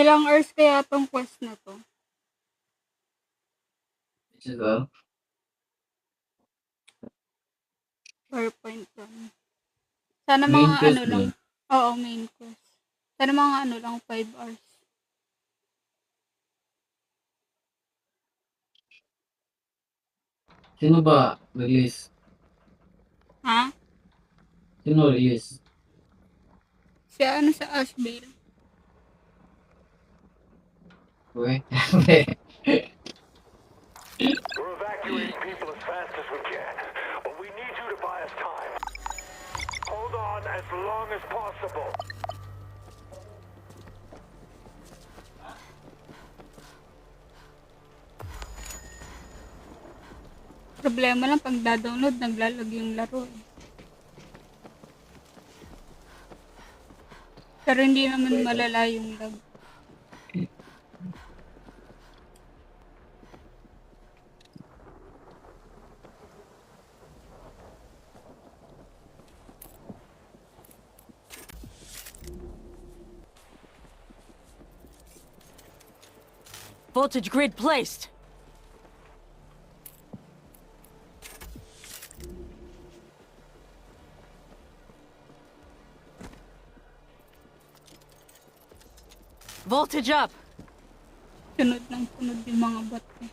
Speaker 6: Ilang hours kaya tong quest na to?
Speaker 8: Ito?
Speaker 6: PowerPoint lang. Sana
Speaker 8: Main
Speaker 6: mga
Speaker 8: quest
Speaker 6: lang.
Speaker 8: yun.
Speaker 6: Oo, main quest. Sana mga lang, 5 hours.
Speaker 8: Sino ba release?
Speaker 6: Ha?
Speaker 8: Sino release?
Speaker 6: Sa Ashville.
Speaker 5: We're evacuating people as fast as we can, but we need you to buy us time. Hold on as long as possible.
Speaker 6: Problema lang pag da-download, naglalag yung laro. Pero hindi naman malala yung lag.
Speaker 2: Voltage grid placed. Voltage up.
Speaker 6: Sunod ng sunod yung mga bot eh.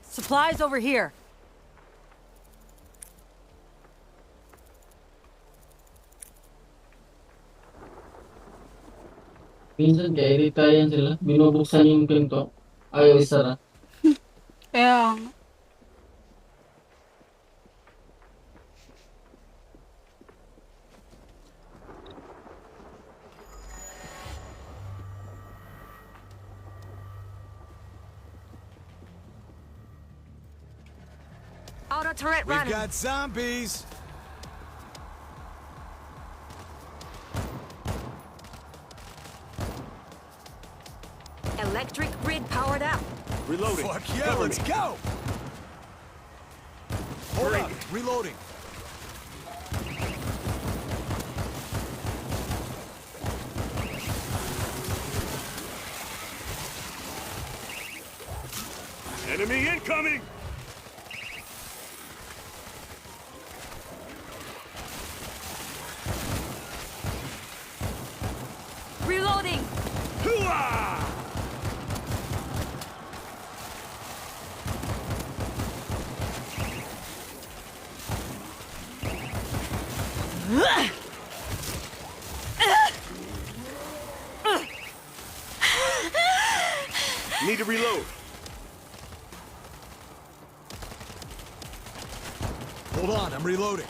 Speaker 2: Supplies over here.
Speaker 8: Minsan kaya iritayan sila. Binubuksan yung pinto. Ayaw isara.
Speaker 6: Kaya nga.
Speaker 4: Auto turret
Speaker 7: We've
Speaker 4: running.
Speaker 7: got zombies.
Speaker 4: Electric grid powered up.
Speaker 1: Reloading.
Speaker 7: Fuck yeah,
Speaker 1: Cover
Speaker 7: let's
Speaker 1: me.
Speaker 7: go. Hold
Speaker 1: Bring
Speaker 7: up,
Speaker 1: it.
Speaker 7: reloading.
Speaker 1: Enemy incoming!
Speaker 2: Reloading.
Speaker 1: Hooah! Need to reload.
Speaker 7: Hold on, I'm reloading.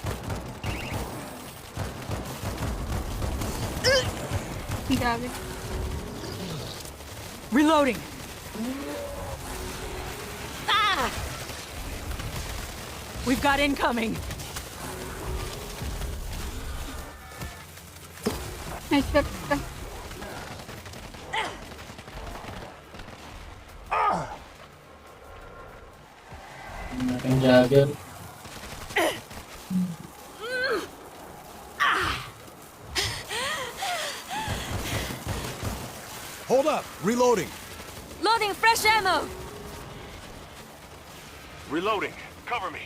Speaker 6: Grabe.
Speaker 2: Reloading. Ah! We've got incoming.
Speaker 6: May shot ka.
Speaker 8: Ang jagger.
Speaker 7: Hold up, reloading.
Speaker 2: Loading fresh ammo.
Speaker 1: Reloading. Cover me.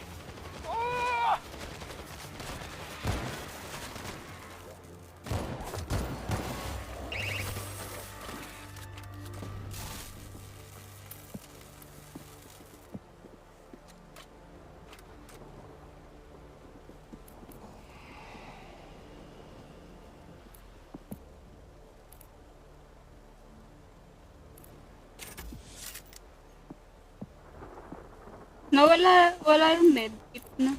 Speaker 6: Wala yung medkit na.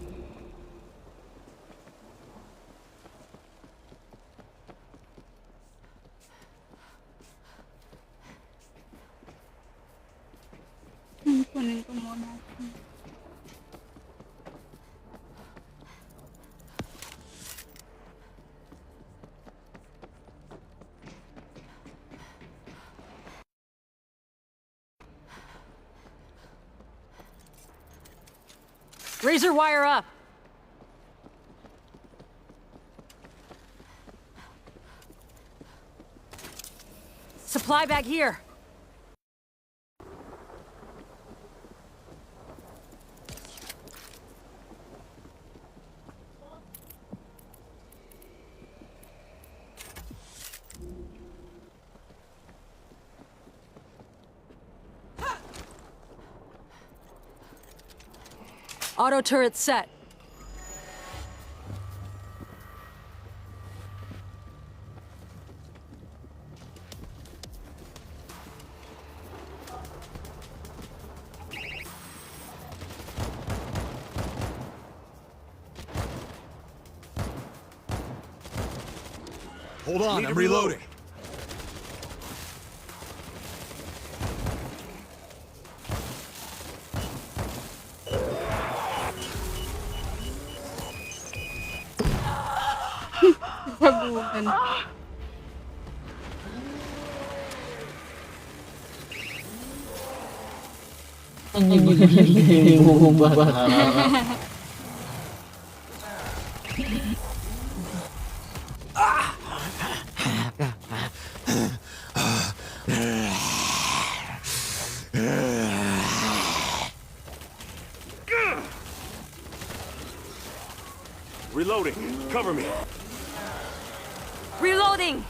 Speaker 6: Kunin ko muna.
Speaker 2: Razor wire up. Supply bag here. Auto turret set.
Speaker 7: Hold on,
Speaker 1: Need
Speaker 7: I'm
Speaker 1: to reload.
Speaker 7: reloading.
Speaker 6: Sabugan.
Speaker 8: Ano yung bumaba?
Speaker 1: Reloading. Cover me.
Speaker 2: Reloading!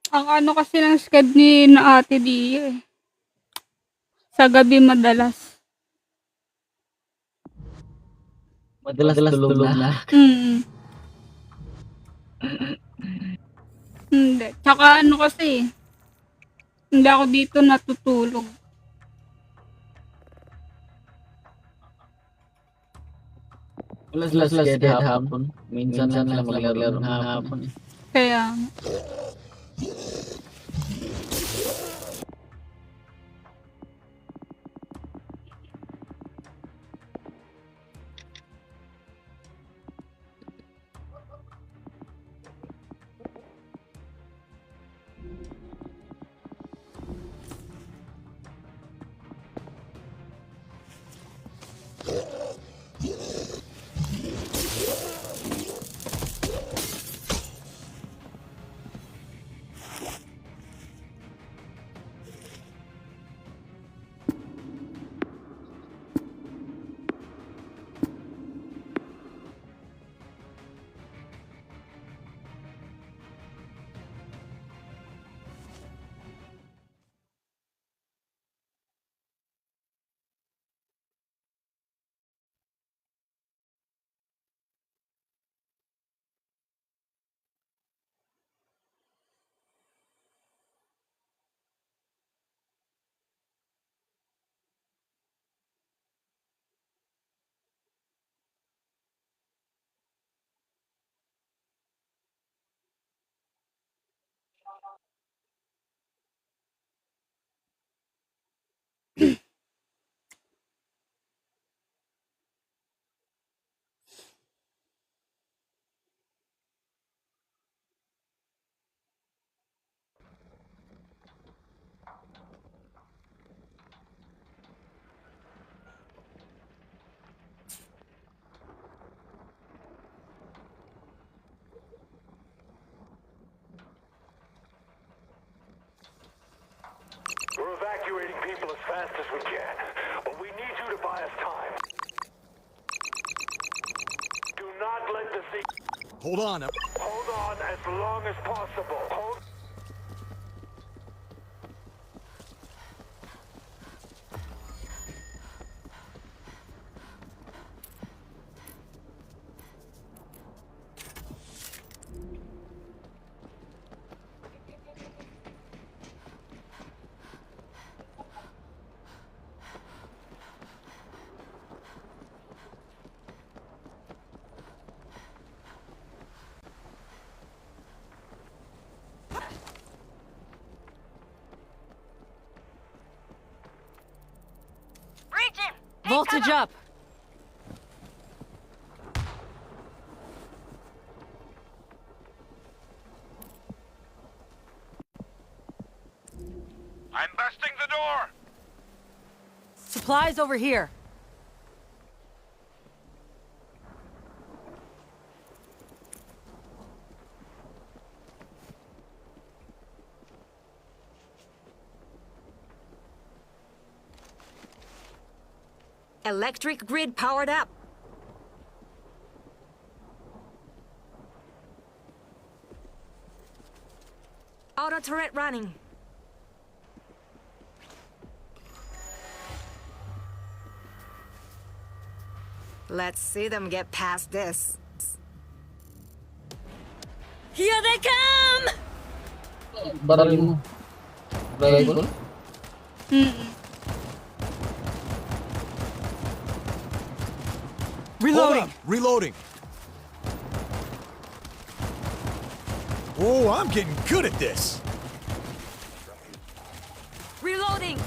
Speaker 6: Ang ano kasi ng schedule ni na ate Dio eh. Sa gabi madalas.
Speaker 8: Madalas tulog na.
Speaker 6: Mm. Hindi. Tsaka ano kasi, hindi ako dito natutulog.
Speaker 8: Plus hapon. Minsan lang sila maglaro ng hapon.
Speaker 6: Kaya,
Speaker 5: We're evacuating people as fast as we can, but we need you to buy us time. Do not let the sea...
Speaker 7: Hold on.
Speaker 5: Hold on as long as possible. Hold...
Speaker 2: Voltage up!
Speaker 1: I'm busting the door.
Speaker 2: Supplies over here.
Speaker 9: Electric grid powered up. Auto turret running. Let's see them get past this.
Speaker 2: Here they come!
Speaker 8: Baralin mo. Rifle?
Speaker 6: Mm.
Speaker 7: Reloading. Reloading. Oh, I'm getting good at this.
Speaker 4: Reloading!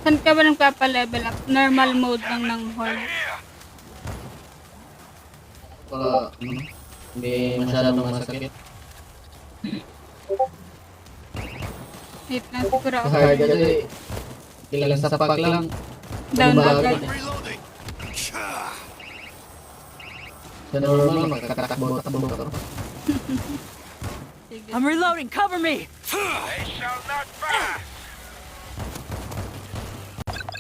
Speaker 6: Saan ka ba nagpapa-level up? Normal mode lang ng horde.
Speaker 8: Para, hindi masyadong masakit.
Speaker 6: Wait lang, siguro
Speaker 8: Sa
Speaker 6: ako.
Speaker 8: hard kasi, ilang sapak lang.
Speaker 6: Down
Speaker 8: Bumaba
Speaker 6: agad.
Speaker 8: ka.
Speaker 1: Reloading.
Speaker 8: Sa normal, magkakatakbo-takbo ka.
Speaker 2: I'm reloading. Cover me.
Speaker 1: They shall not pass.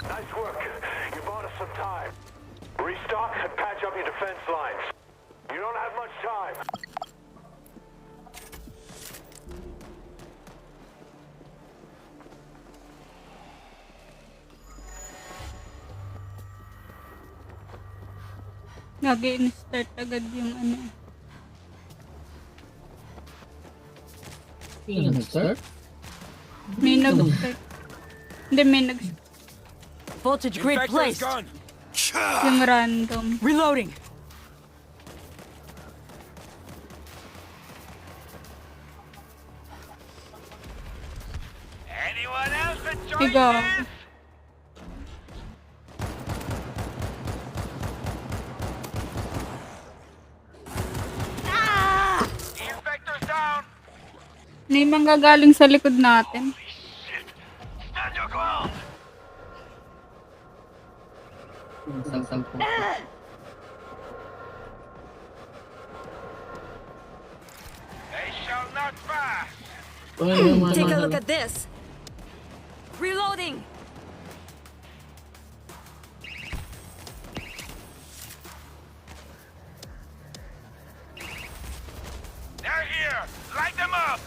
Speaker 5: Nice work. You bought us some time. Restock and patch up your defense lines. You don't have much time.
Speaker 6: Nag-i-start agad yung ano.
Speaker 8: Sino nag-start?
Speaker 6: May nag-start. Hindi, may nag-start.
Speaker 2: Voltage grid
Speaker 1: Infector's
Speaker 2: placed.
Speaker 1: gone.
Speaker 6: Yung random.
Speaker 2: Reloading.
Speaker 1: Anyone else enjoying
Speaker 6: Ikaw.
Speaker 1: this? Infector's down.
Speaker 6: May manggagaling sa likod natin.
Speaker 1: Stand your ground.
Speaker 8: Sampo.
Speaker 1: They shall not pass.
Speaker 4: Take a look at this. Reloading!
Speaker 1: They're here. Light them up.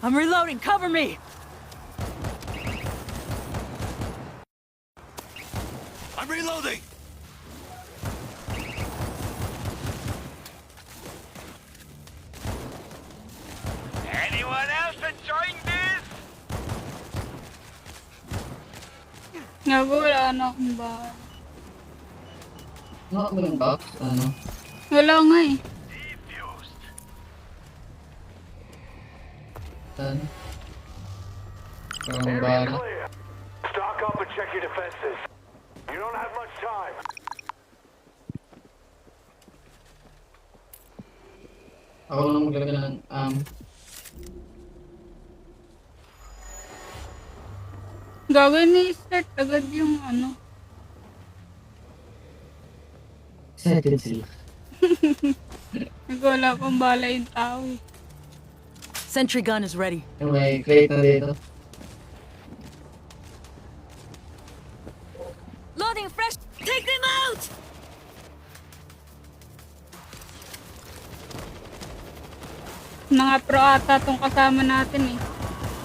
Speaker 2: I'm reloading. Cover me.
Speaker 1: I'm reloading. Anyone else enjoying this?
Speaker 6: Gago, wala na akong bahay.
Speaker 8: Ano ba yung box? Ano?
Speaker 6: Wala nga eh.
Speaker 1: Defused.
Speaker 8: Saan? Parang
Speaker 5: Area
Speaker 8: bala.
Speaker 5: clear. Stock up and check your defenses. You don't have much time.
Speaker 8: Ako lang maglagay ng
Speaker 6: Gagawin na i-start agad yung ano.
Speaker 8: excited sila.
Speaker 6: Wala pang bala yung tao eh.
Speaker 2: Sentry gun is ready.
Speaker 8: Yung may crate na dito.
Speaker 4: Loading fresh! Take them out!
Speaker 6: Mga pro ata tong kasama natin eh.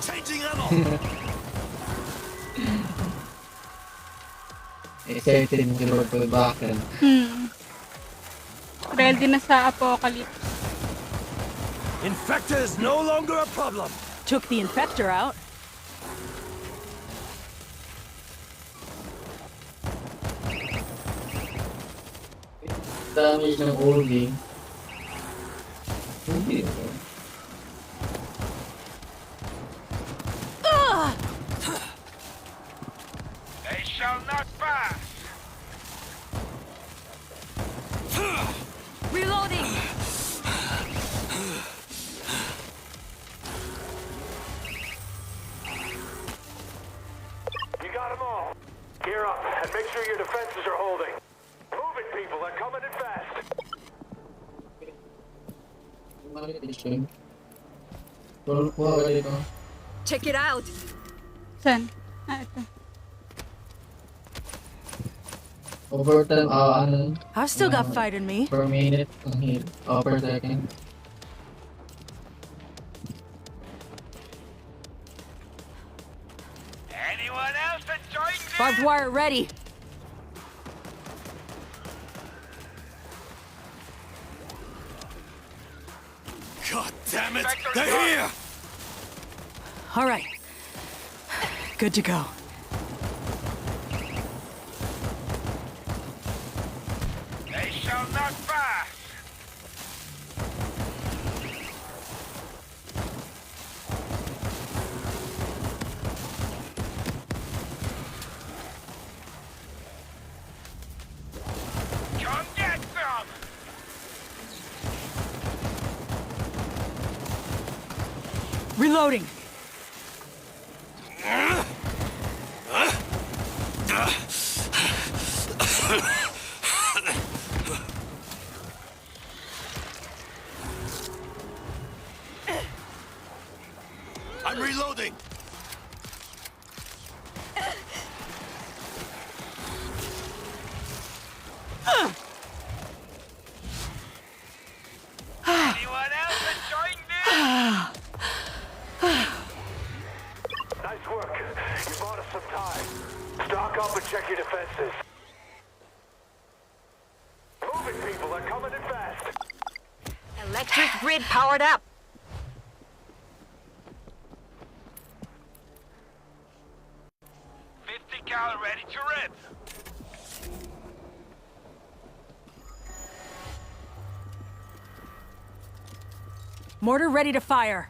Speaker 1: Changing ammo.
Speaker 8: Excited mo sila magpagbakan.
Speaker 6: Ready na sa apocalypse.
Speaker 1: Infector is no longer a problem.
Speaker 2: Took the infector out.
Speaker 8: Damage ng oldie. Hindi.
Speaker 1: They shall not pass.
Speaker 4: Reloading!
Speaker 5: You got them all. Gear up and make sure your defenses are holding. Move it, people. They're coming in fast.
Speaker 8: Tulog po ako dito.
Speaker 4: Check it out!
Speaker 6: Saan? Ah, ito.
Speaker 8: Overtime, ano,
Speaker 4: I've still got
Speaker 8: yung
Speaker 4: fight in me.
Speaker 8: per minute ang heal, per second.
Speaker 1: Anyone else enjoying this?
Speaker 4: Barbed wire ready.
Speaker 3: God damn it!
Speaker 1: Inspector
Speaker 3: They're
Speaker 1: Scott.
Speaker 3: here!
Speaker 4: All right. Good to go.
Speaker 1: They shall not pass. Come get some.
Speaker 4: Reloading.
Speaker 3: I'm reloading!
Speaker 1: Anyone else enjoying this?
Speaker 5: Nice work. You bought us some time. Stock up and check your defenses. Moving people, they're coming in fast.
Speaker 4: Electric grid powered up.
Speaker 1: Cal ready to rip.
Speaker 4: Mortar ready to fire.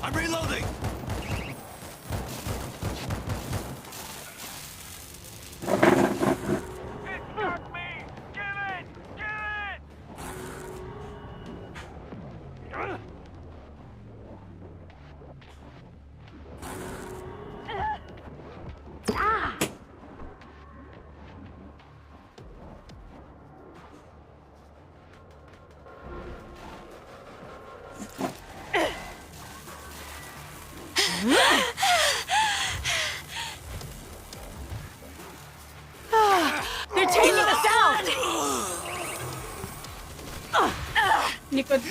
Speaker 3: I'm reloading!
Speaker 1: It's got me! Kill it! Kill it!
Speaker 4: They're taking us out!
Speaker 6: Likod.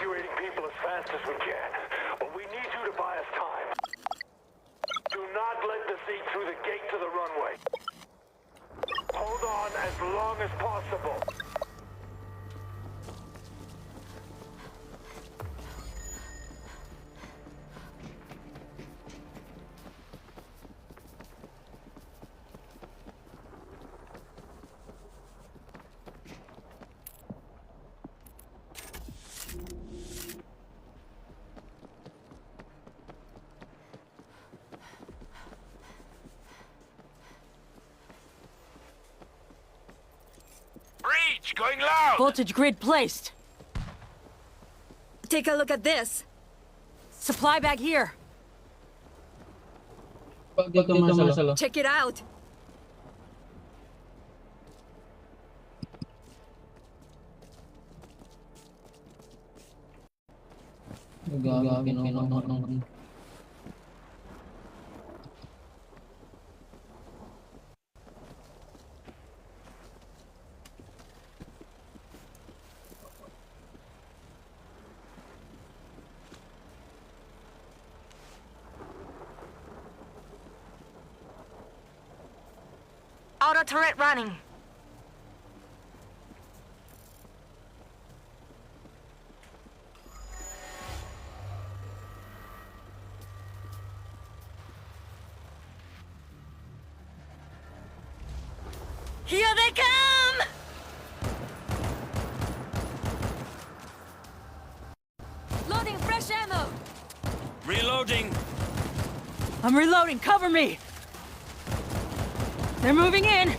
Speaker 5: evacuating people as fast as we can, but we need you to buy us time. Do not let the seat through the gate to the runway. Hold on as long as possible.
Speaker 1: Breach going loud!
Speaker 2: Voltage grid placed.
Speaker 4: Take a look at this.
Speaker 2: Supply bag here.
Speaker 8: Pag dito masalo.
Speaker 4: Check it out.
Speaker 8: Gagawin.
Speaker 4: Auto turret running. Here they come! Loading fresh ammo.
Speaker 3: Reloading.
Speaker 2: I'm reloading. Cover me. They're moving in.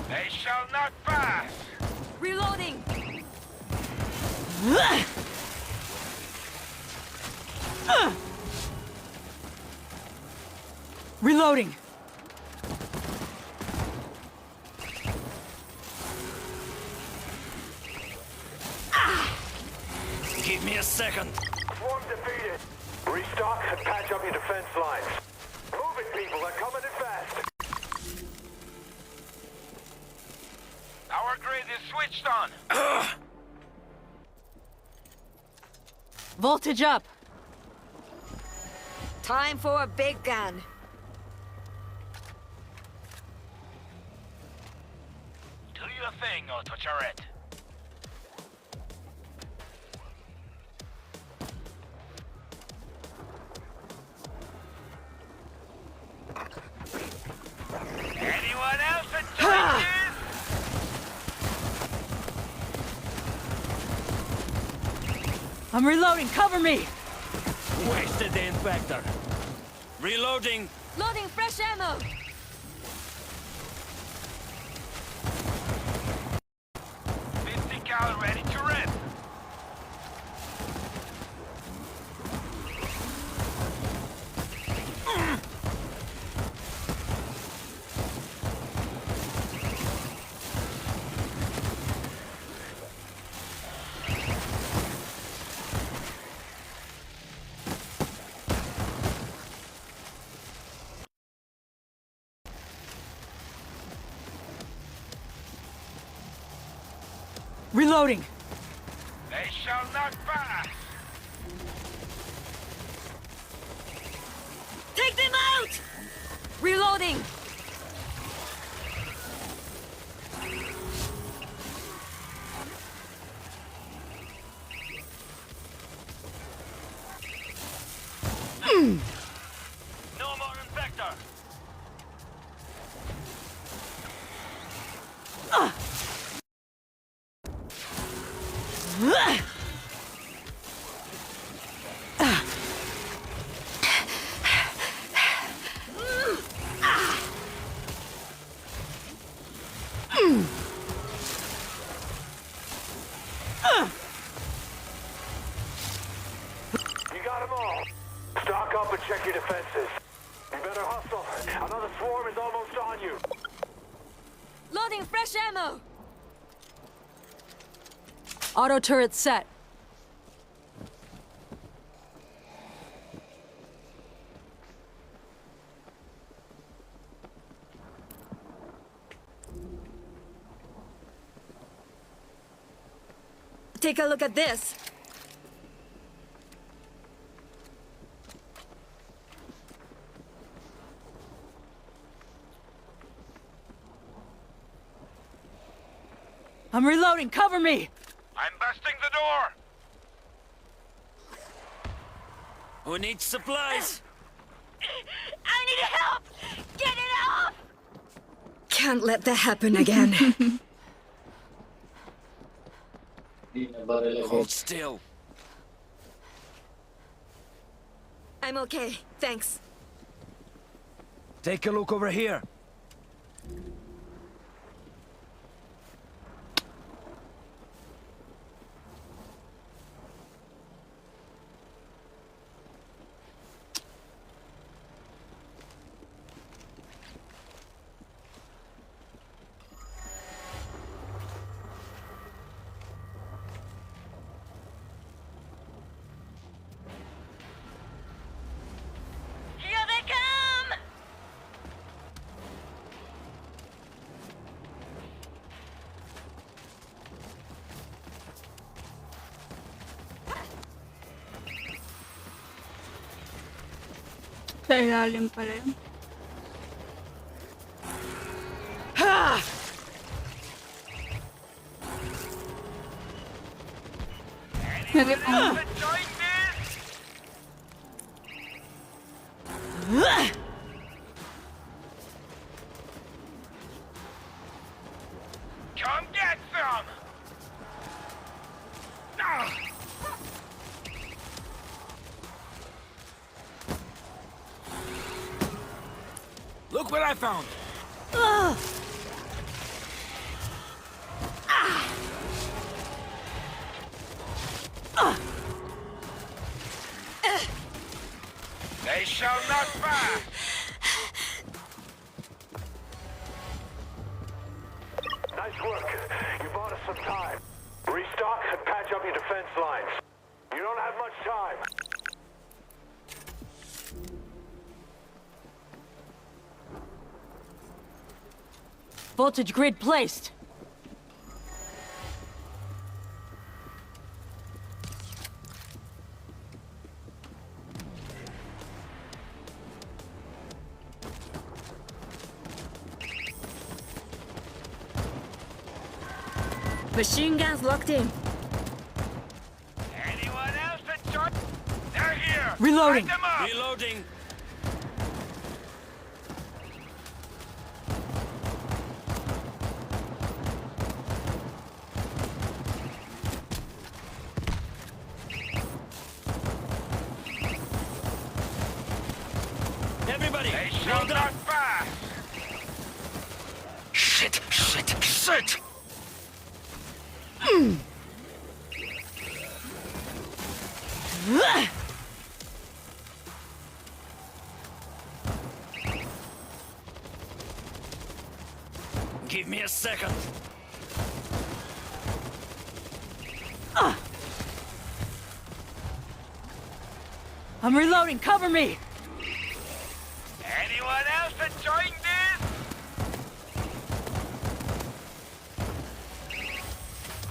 Speaker 1: They shall not pass!
Speaker 4: Reloading.
Speaker 2: Reloading.
Speaker 3: Give me a second.
Speaker 5: Swarm defeated. Restock and patch up your defense lines. Move it, people. They're coming in fast.
Speaker 1: Our grid is switched on.
Speaker 2: Voltage up.
Speaker 4: Time for a big gun.
Speaker 1: Do your thing, Auto Turret. Anyone else enjoying this?
Speaker 2: I'm reloading. Cover me.
Speaker 3: Wasted the infector. Reloading.
Speaker 4: Loading fresh ammo.
Speaker 1: 50 cal ready to rip.
Speaker 2: Reloading.
Speaker 1: They shall not pass.
Speaker 4: Take them out! Reloading.
Speaker 3: No more infector.
Speaker 5: You got them all. Stock up and check your defense
Speaker 2: fresh ammo! Auto turret set. Take a look at this. I'm reloading. Cover me!
Speaker 1: I'm busting the door!
Speaker 3: Who needs supplies?
Speaker 2: I need help! Get it out! Can't let that happen again.
Speaker 8: Di na baril agad.
Speaker 3: Hold still.
Speaker 2: I'm okay, thanks.
Speaker 3: Take a look over here.
Speaker 2: Here they come!
Speaker 6: Sa ilalim pala yun. Nagip ang...
Speaker 1: Enjoying this? Come get some! Ah!
Speaker 3: Look what I found.
Speaker 1: They shall not pass!
Speaker 5: Nice work. You bought us some time. Restock and patch up your defense lines. You don't have much time.
Speaker 2: Voltage grid placed. Machine guns locked in.
Speaker 1: Anyone else enjoy? They're here!
Speaker 2: Reloading.
Speaker 1: Light them up!
Speaker 3: Reloading. Everybody,
Speaker 1: They shall
Speaker 3: load
Speaker 1: not
Speaker 3: up.
Speaker 1: pass!
Speaker 3: Shit, shit, shit. Give me a second.
Speaker 2: I'm reloading. Cover me!
Speaker 1: Anyone else enjoying this?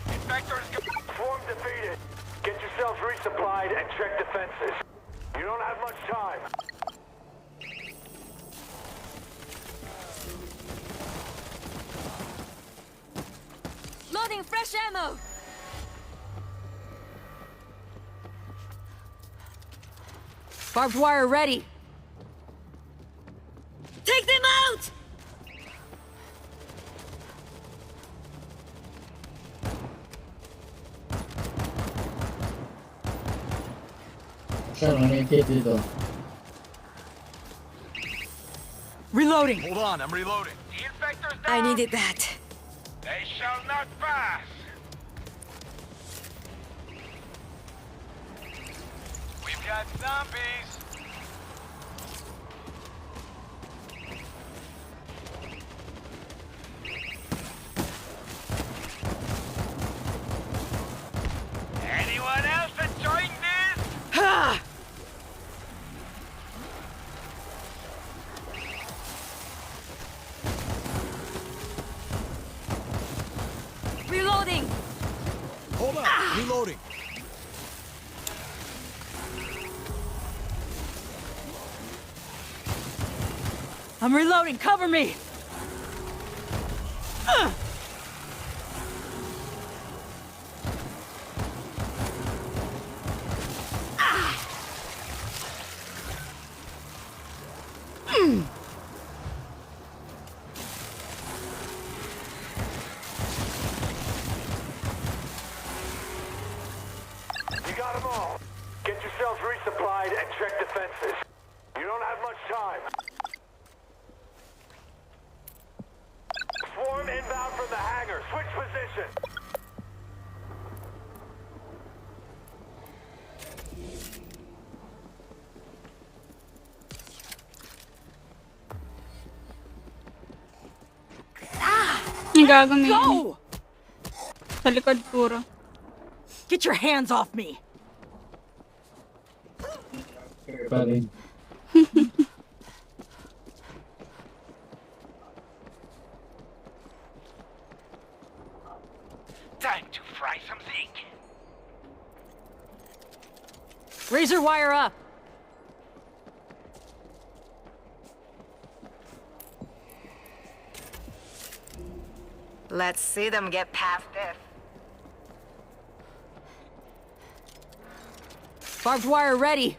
Speaker 1: Infectors,
Speaker 5: Swarm defeated. Get yourselves resupplied and check defenses. You don't have much time.
Speaker 2: Loading fresh ammo! Barbed wire ready. Take them out!
Speaker 8: Siya, may kit dito.
Speaker 2: Reloading.
Speaker 1: hold on, I'm reloading. The infectors down!
Speaker 2: I needed that.
Speaker 1: They shall not pass! We've got zombies!
Speaker 2: Reloading!
Speaker 7: Hold up. Reloading.
Speaker 4: I'm reloading. Cover me.
Speaker 5: You got them all. Get yourselves resupplied and check defenses. You don't have much time. Swarm inbound from the hangar. Switch position.
Speaker 6: Ang gagawin.
Speaker 4: Go!
Speaker 6: Sa likod puro.
Speaker 4: Get your hands off me.
Speaker 8: Pa rin.
Speaker 1: Time to fry something.
Speaker 4: Razor wire up.
Speaker 9: Let's see them get past this.
Speaker 4: Barbed wire ready.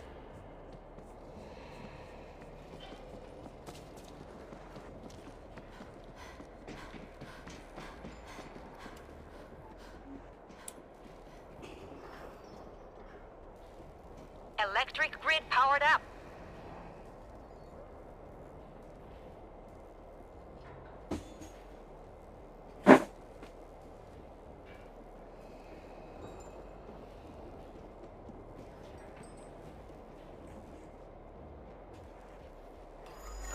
Speaker 9: Electric grid powered up.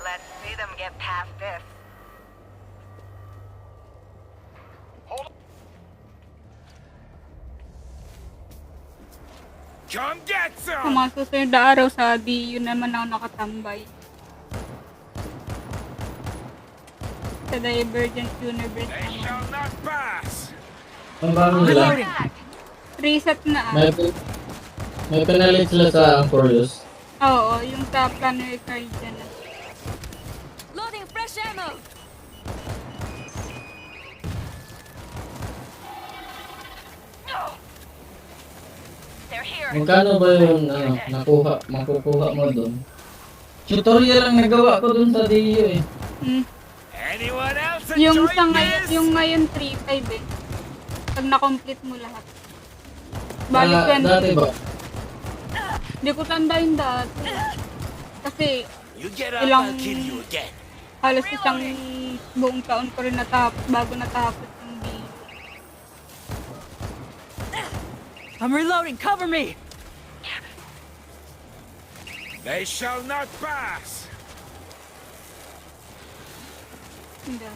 Speaker 9: Let's see them get past this.
Speaker 1: Come get some!
Speaker 6: Kung mga susunod na araw sa DU naman ako nakatambay. Sa Divergent Universe
Speaker 1: They
Speaker 6: naman.
Speaker 1: shall not pass!
Speaker 8: Ang bago nila.
Speaker 6: Reset na
Speaker 8: May pinalit sila sa Anchorus.
Speaker 6: Oo, yung sa Planner card dyan na.
Speaker 2: Loading fresh ammo!
Speaker 9: They're here.
Speaker 8: Magkano ba yung makukuha mo doon? Tutorial lang nagawa ko doon sa DU eh.
Speaker 1: Anyone else
Speaker 6: Yung
Speaker 1: enjoying
Speaker 6: sa ngayon,
Speaker 1: this?
Speaker 6: yung ngayon 3.5 eh. Pag na-complete mo lahat. Balik yan.
Speaker 8: Dati ba?
Speaker 6: Hindi ko tandain dati. Kasi
Speaker 1: You get up,
Speaker 6: ilang
Speaker 1: I'll kill you again.
Speaker 6: halos isang buong taon ko rin bago natapos yung DU.
Speaker 4: I'm reloading. Cover me.
Speaker 1: They shall not pass!
Speaker 6: Hindi.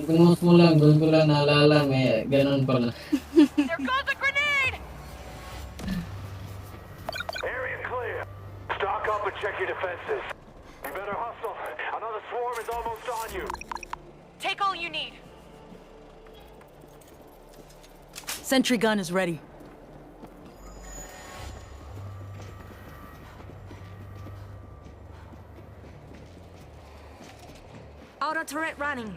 Speaker 8: Gumus mo lang, doon ko lang naalala, may ganun pala.
Speaker 9: There goes a grenade!
Speaker 5: Area clear. Stock up and check your defenses. You better hustle. Another swarm is almost on you.
Speaker 9: Take all you need.
Speaker 4: Sentry gun is ready.
Speaker 2: Auto turret running.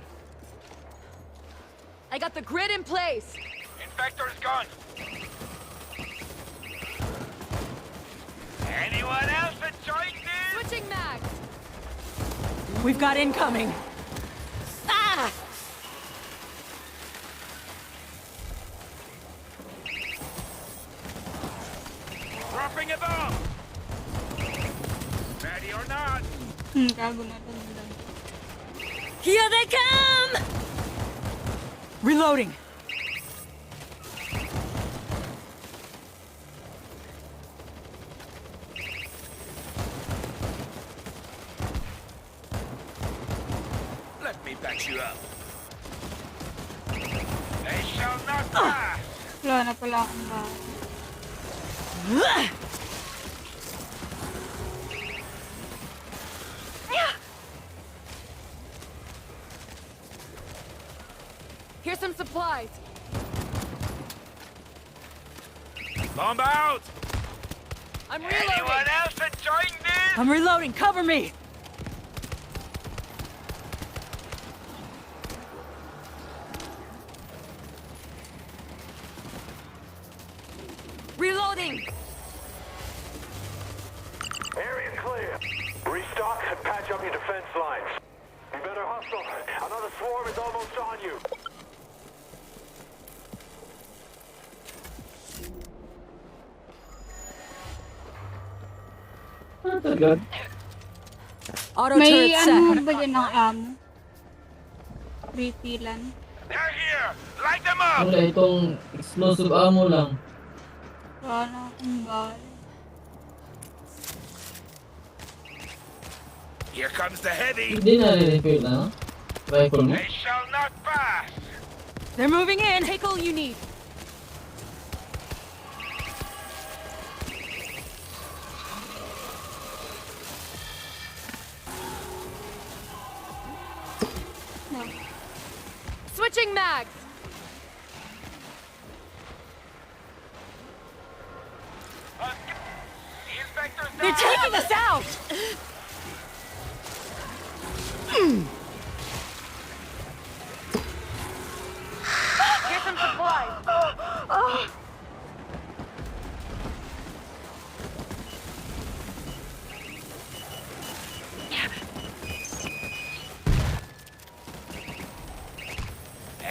Speaker 2: I got the grid in place.
Speaker 1: Infector's gone. Anyone else enjoying this?
Speaker 2: Switching mags.
Speaker 4: We've got incoming.
Speaker 2: Ah!
Speaker 1: Dropping a bomb! Ready or not?
Speaker 6: Gago na ito.
Speaker 2: Here they come!
Speaker 4: Reloading.
Speaker 1: Let me back you up. They shall not pass!
Speaker 6: Wala na pala akong bahay.
Speaker 4: Here's some supplies.
Speaker 1: Bomb out!
Speaker 4: I'm
Speaker 1: Anyone
Speaker 4: reloading.
Speaker 1: else enjoying this?
Speaker 4: I'm reloading. Cover me. Reloading.
Speaker 5: Area clear. Restock and patch up your defense lines. You better hustle. Another swarm is almost on you.
Speaker 8: Agad.
Speaker 4: Auto
Speaker 6: May
Speaker 4: turret
Speaker 6: ano
Speaker 4: set.
Speaker 6: ba dyan ng amo? Refillan.
Speaker 1: They're here! Light them up!
Speaker 8: Wala itong explosive ammo lang.
Speaker 6: Wala akong bala.
Speaker 1: Here comes the heady!
Speaker 8: Hindi na re-refill na. Rifle mo.
Speaker 1: They shall not pass!
Speaker 4: They're moving in. Take all you need.
Speaker 6: No.
Speaker 4: Switching mags.
Speaker 1: The inspector's
Speaker 4: They're
Speaker 1: down!
Speaker 4: taking us out. Here's some supplies.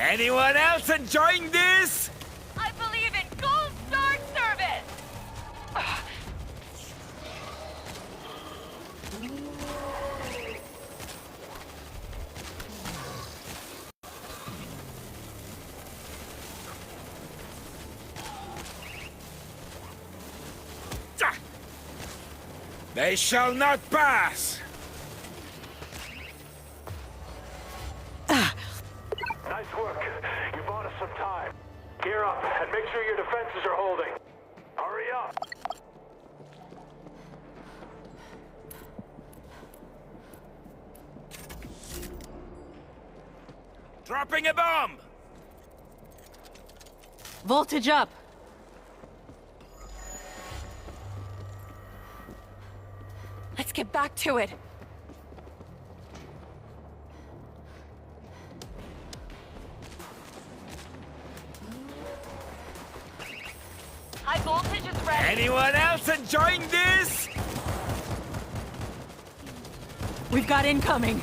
Speaker 1: Anyone else enjoying this?
Speaker 4: I believe in Gold Star service.
Speaker 1: They shall not pass!
Speaker 5: Nice work. You bought us some time. Gear up and make sure your defenses are holding. Hurry up.
Speaker 1: Dropping a bomb!
Speaker 4: Voltage up. Let's get back to it. High voltage is ready.
Speaker 1: Anyone else enjoying this?
Speaker 4: We've got incoming.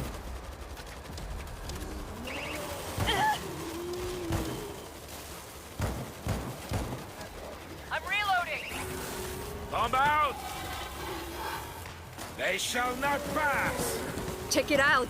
Speaker 4: I'm reloading.
Speaker 1: Bomb out! They shall not pass!
Speaker 2: Check it out.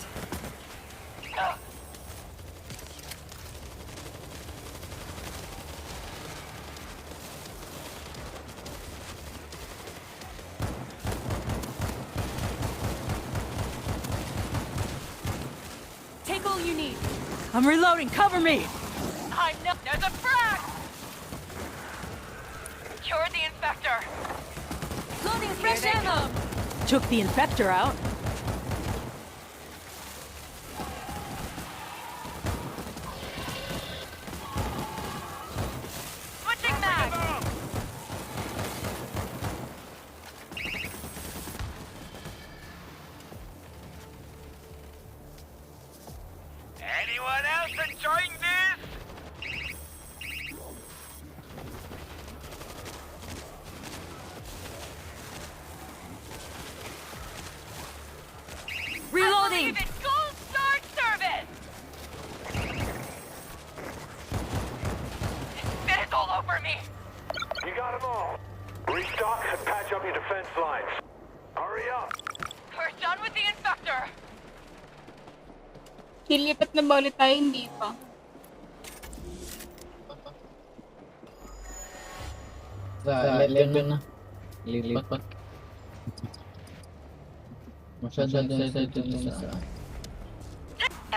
Speaker 4: Take all you need. I'm reloading. Cover me. I know. There's a frag. You're the infector. Loading fresh ammo. Took the infector out. Switching mag.
Speaker 1: Bomb! Anyone else enjoying this?
Speaker 4: Reloading.
Speaker 2: Gold Star service.
Speaker 4: Spit is all over me.
Speaker 5: You got them all. Restock and patch up your defense lines. Hurry up.
Speaker 4: We're done with the infector.
Speaker 6: Nilipat na ba ulit tayo? Hindi pa.
Speaker 8: Sa 11 na. Lilipat. Masyadong excited na sa...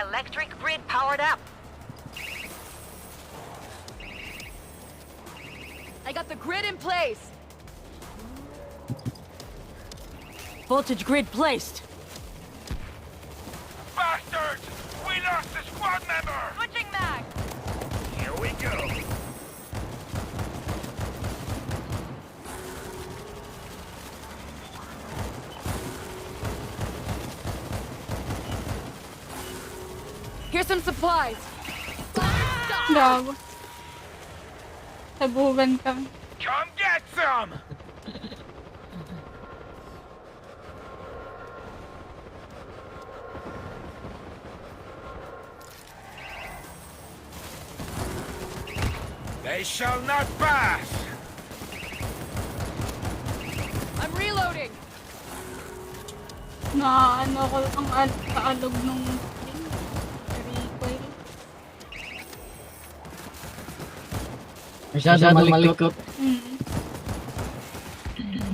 Speaker 9: Electric grid powered up.
Speaker 4: I got the grid in place. Voltage grid placed.
Speaker 1: Bastards! We lost a squad member!
Speaker 4: Switching mag.
Speaker 1: we go.
Speaker 4: Here's some supplies.
Speaker 6: Gago. Sabugan kami.
Speaker 1: Come get some! They shall not pass!
Speaker 4: I'm reloading.
Speaker 6: Na ano ko ang kaalog nung recoil.
Speaker 8: Masyado malikot.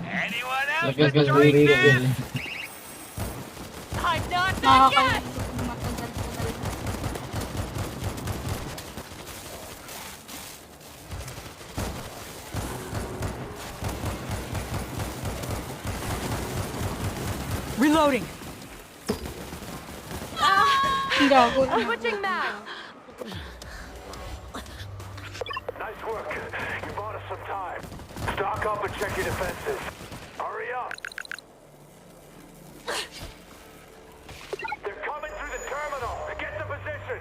Speaker 1: Anyone else
Speaker 8: Lagas
Speaker 1: enjoying
Speaker 8: baby.
Speaker 1: this?
Speaker 4: I'm not done yet.
Speaker 6: Nakakalikot ng matagal-tagal.
Speaker 4: Reloading.
Speaker 6: Gago.
Speaker 4: Switching mag.
Speaker 5: Nice work. You bought us some time. Stock up and check your defenses. Hurry up. They're coming through the terminal. Get to position.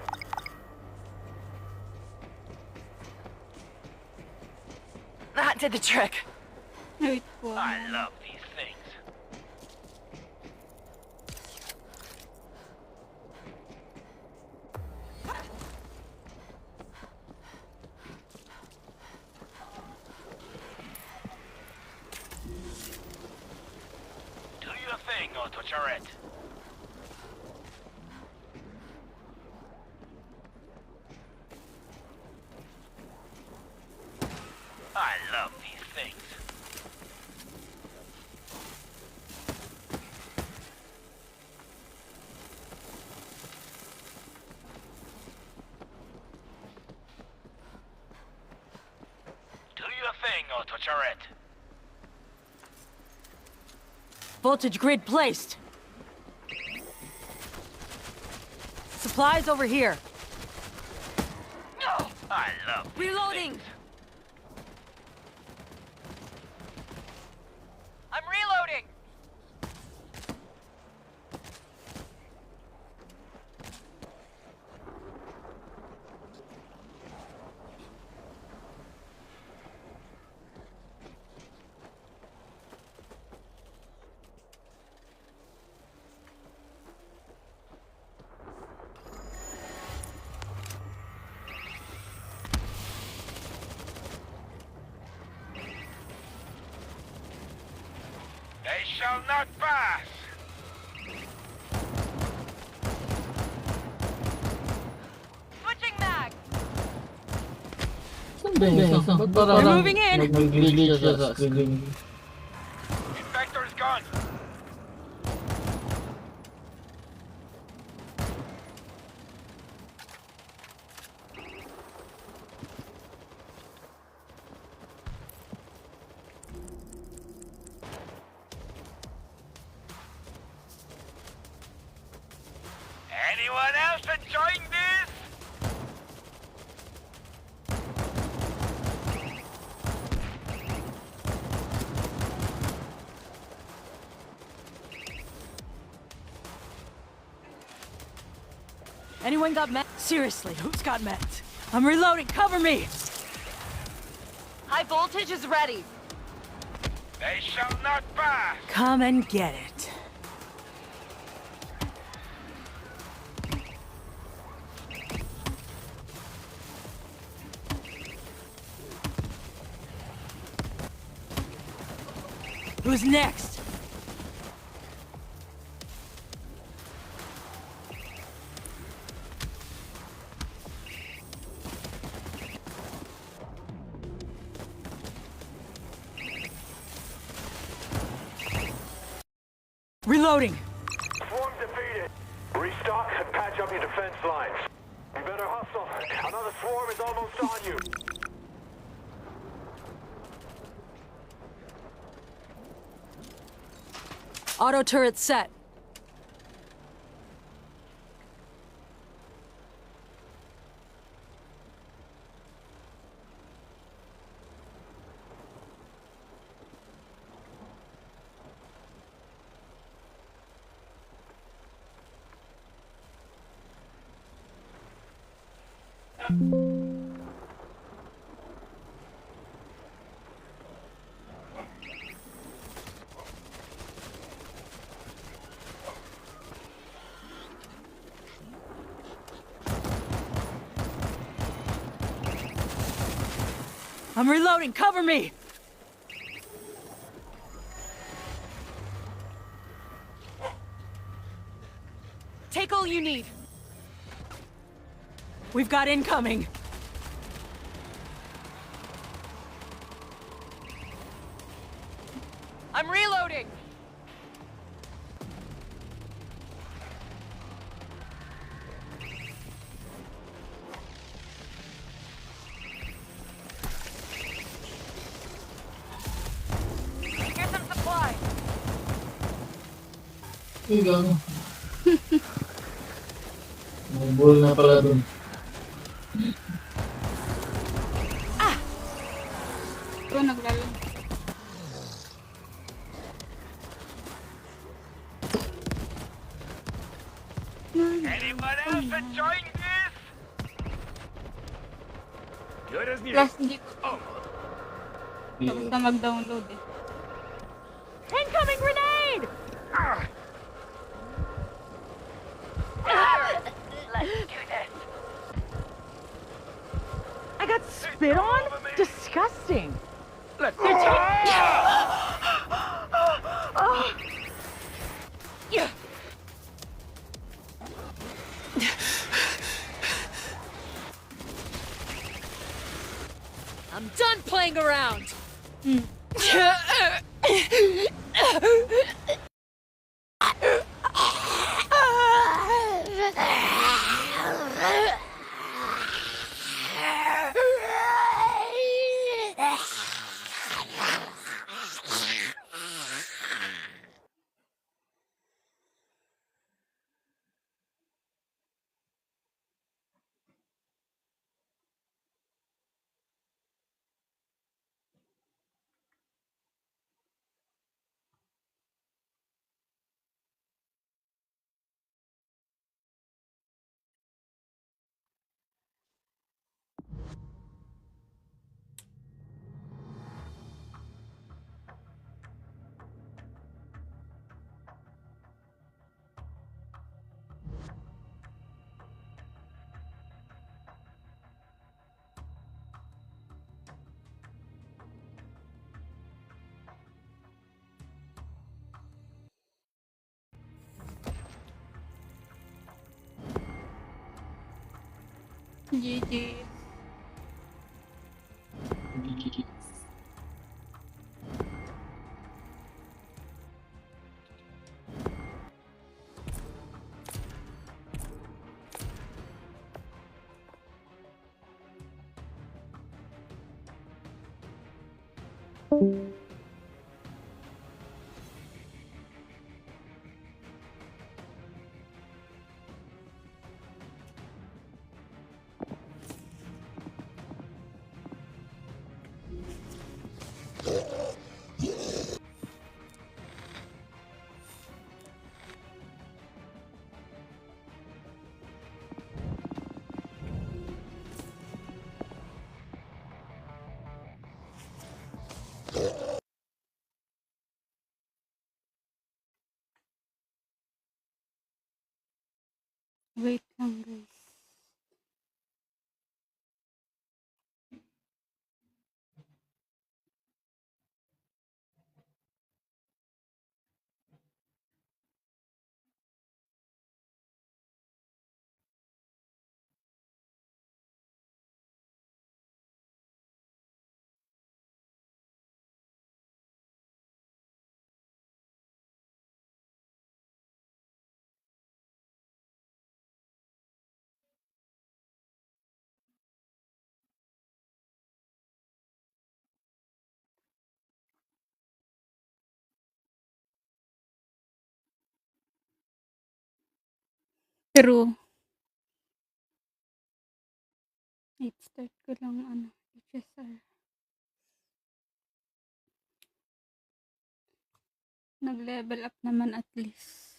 Speaker 4: That did the trick.
Speaker 6: Wait po.
Speaker 1: I love these things. Do your thing, Otto Charette. I love these things. Do your thing, Otto Charette.
Speaker 4: Voltage grid placed. Supplies over here.
Speaker 1: I love these
Speaker 4: Reloading.
Speaker 1: things.
Speaker 4: I'm reloading.
Speaker 1: They shall not pass!
Speaker 4: Switching mag.
Speaker 8: Saan ba yung isa? Ba't parang
Speaker 4: They're moving in.
Speaker 8: nag-glitch siya sa screen?
Speaker 1: Infector's gone! Anyone else enjoying this?
Speaker 4: Anyone got met? Seriously, who's got met? I'm reloading. Cover me. High voltage is ready.
Speaker 1: They shall not pass!
Speaker 4: Come and get it. Who's next? Reloading.
Speaker 5: Swarm defeated. Restock and patch up your defense lines. You better hustle. Another swarm is almost on you.
Speaker 4: Auto turret set. I'm reloading. Cover me! Take all you need. We've got incoming. I'm reloading. Here's some supplies.
Speaker 8: Uy, gago. May bull na pala dun.
Speaker 6: Ito, naglalang.
Speaker 1: Anyone else enjoying this? Good as new.
Speaker 6: Plus, hindi ko
Speaker 1: Oh,
Speaker 6: tapos na mag-download eh.
Speaker 4: Incoming grenade!
Speaker 1: let's do this.
Speaker 4: I got spit on? Disgusting.
Speaker 1: Let's
Speaker 4: Yeah. I'm done playing around.
Speaker 6: GG. Wait lang guys. True. Wait, start ko lang HSR. Nag-level up naman at least.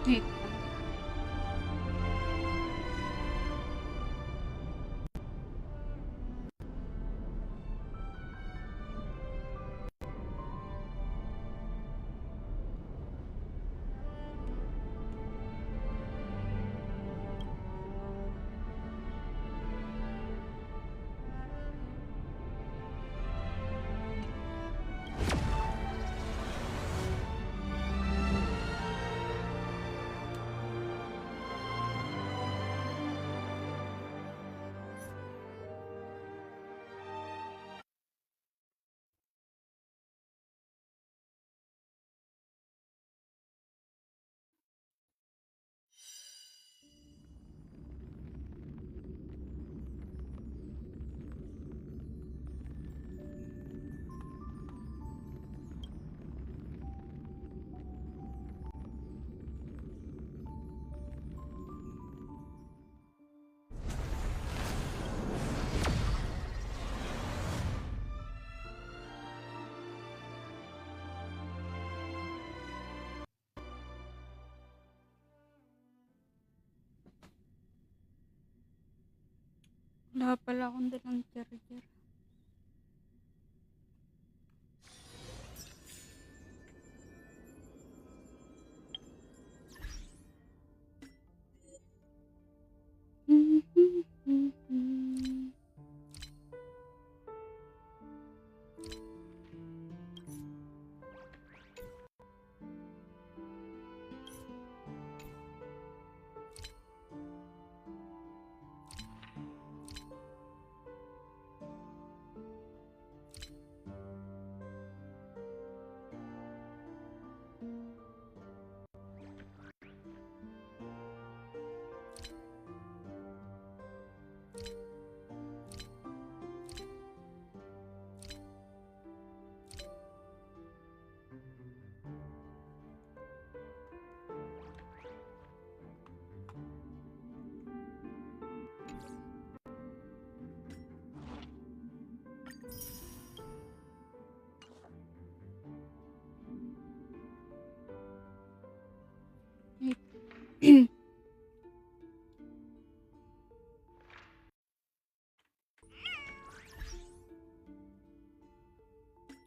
Speaker 6: Wait. Wala pala akong dalang charger.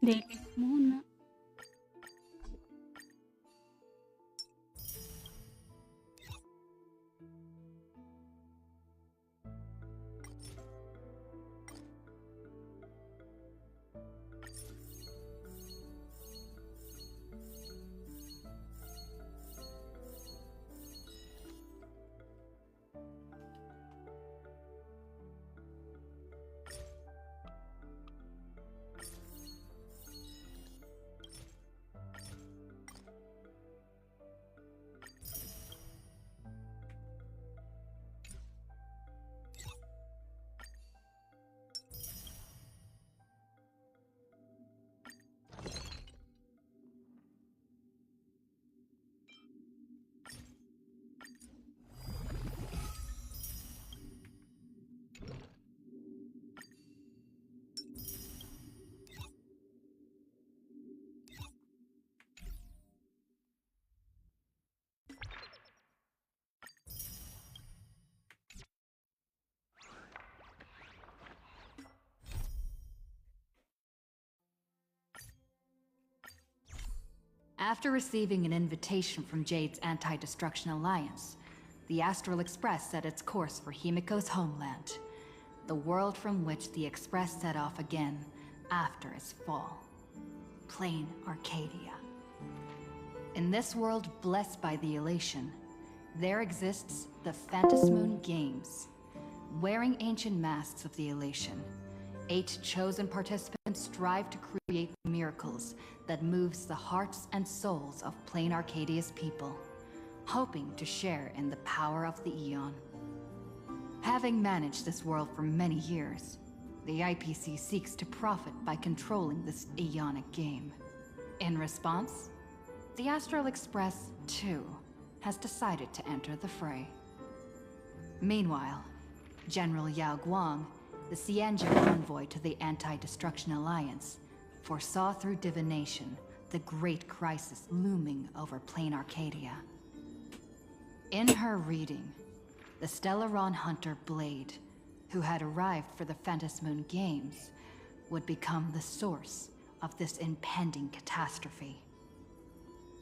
Speaker 6: Delete muna.
Speaker 10: After receiving an invitation from Jade's Anti-Destruction Alliance, the Astral Express set its course for Himiko's homeland, the world from which the Express set off again after its fall. Plain Arcadia. In this world blessed by the Elation, there exists the Phantasmoon Games. Wearing ancient masks of the Elation, 8 chosen participants strive to create miracles that moves the hearts and souls of Plain Arcadia's people, hoping to share in the power of the Aeon. Having managed this world for many years, the IPC seeks to profit by controlling this Aeonic game. In response, the Astral Express, too, has decided to enter the fray. Meanwhile, General Yao Guang, the Xianzhou envoy to the Anti-Destruction Alliance, foresaw through divination the great crisis looming over Plain Arcadia. In her reading, the Stellaron hunter Blade, who had arrived for the Phantasmoon Games, would become the source of this impending catastrophe.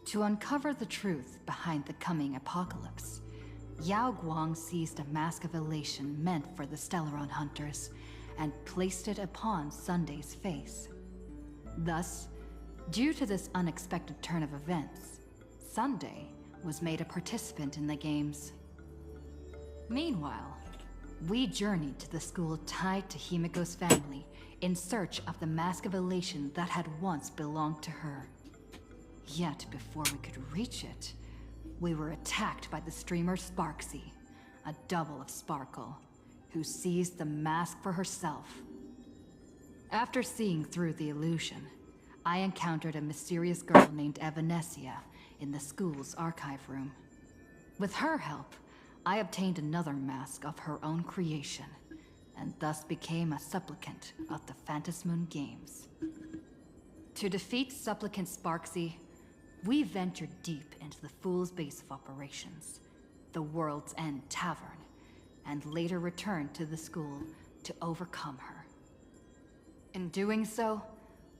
Speaker 10: To uncover the truth behind the coming apocalypse, Yao Guang seized a mask of elation meant for the Stellaron hunters and placed it upon Sunday's face. Thus, due to this unexpected turn of events, Sunday was made a participant in the games. Meanwhile, we journeyed to the school tied to Himiko's family in search of the mask of elation that had once belonged to her. Yet before we could reach it, we were attacked by the streamer Sparksy, a double of Sparkle, who seized the mask for herself. After seeing through the illusion, I encountered a mysterious girl named Evanesia in the school's archive room. With her help, I obtained another mask of her own creation, and thus became a supplicant of the Phantasmoon Games. To defeat supplicant Sparksy, we ventured deep into the Fool's base of operations, the World's End Tavern, and later returned to the school to overcome her. In doing so,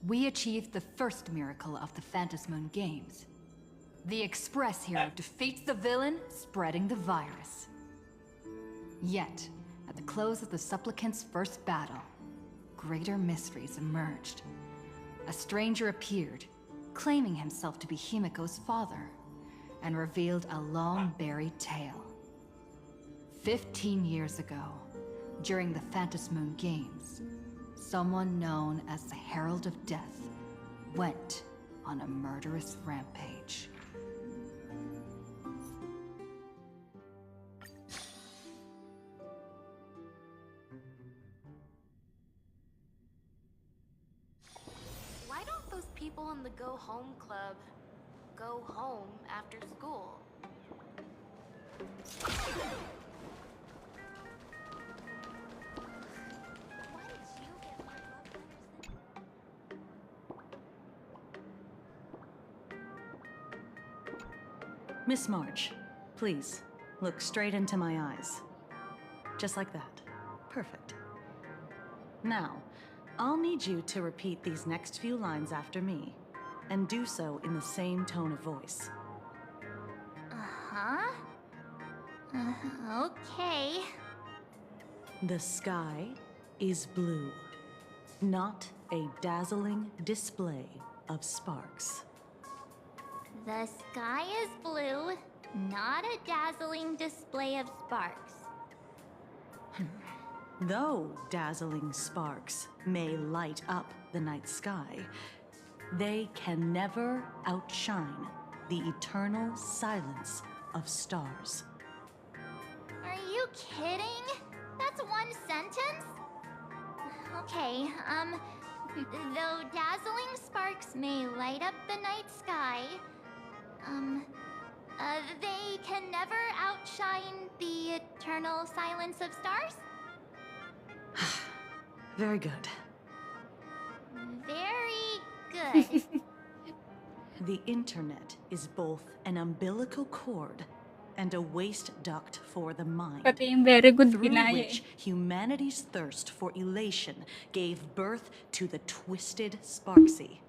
Speaker 10: we achieved the first miracle of the Phantasmoon Games. The Express hero defeats the villain, spreading the virus. Yet, at the close of the supplicant's first battle, greater mysteries emerged. A stranger appeared, claiming himself to be Himiko's father, and revealed a long-buried tale. 15 years ago, during the Phantasmoon Games, someone known as the Herald of Death went on a murderous rampage.
Speaker 2: Why don't those people in the Go Home Club go home after school?
Speaker 4: Miss March, please, look straight into my eyes. Just like that. Perfect. Now, I'll need you to repeat these next few lines after me, and do so in the same tone of voice.
Speaker 2: Uh-huh. Okay.
Speaker 4: The sky is blue, not a dazzling display of sparks.
Speaker 2: The sky is blue, not a dazzling display of sparks.
Speaker 4: Though dazzling sparks may light up the night sky, they can never outshine the eternal silence of stars.
Speaker 2: Are you kidding? That's one sentence? Okay, though dazzling sparks may light up the night sky, they can never outshine the eternal silence of stars?
Speaker 4: Very good.
Speaker 2: Very good.
Speaker 4: The internet is both an umbilical cord and a waste duct for the mind,
Speaker 6: Pati yung very good
Speaker 4: through
Speaker 6: ginaya
Speaker 4: which humanity's thirst for elation gave birth to the twisted Sparksy.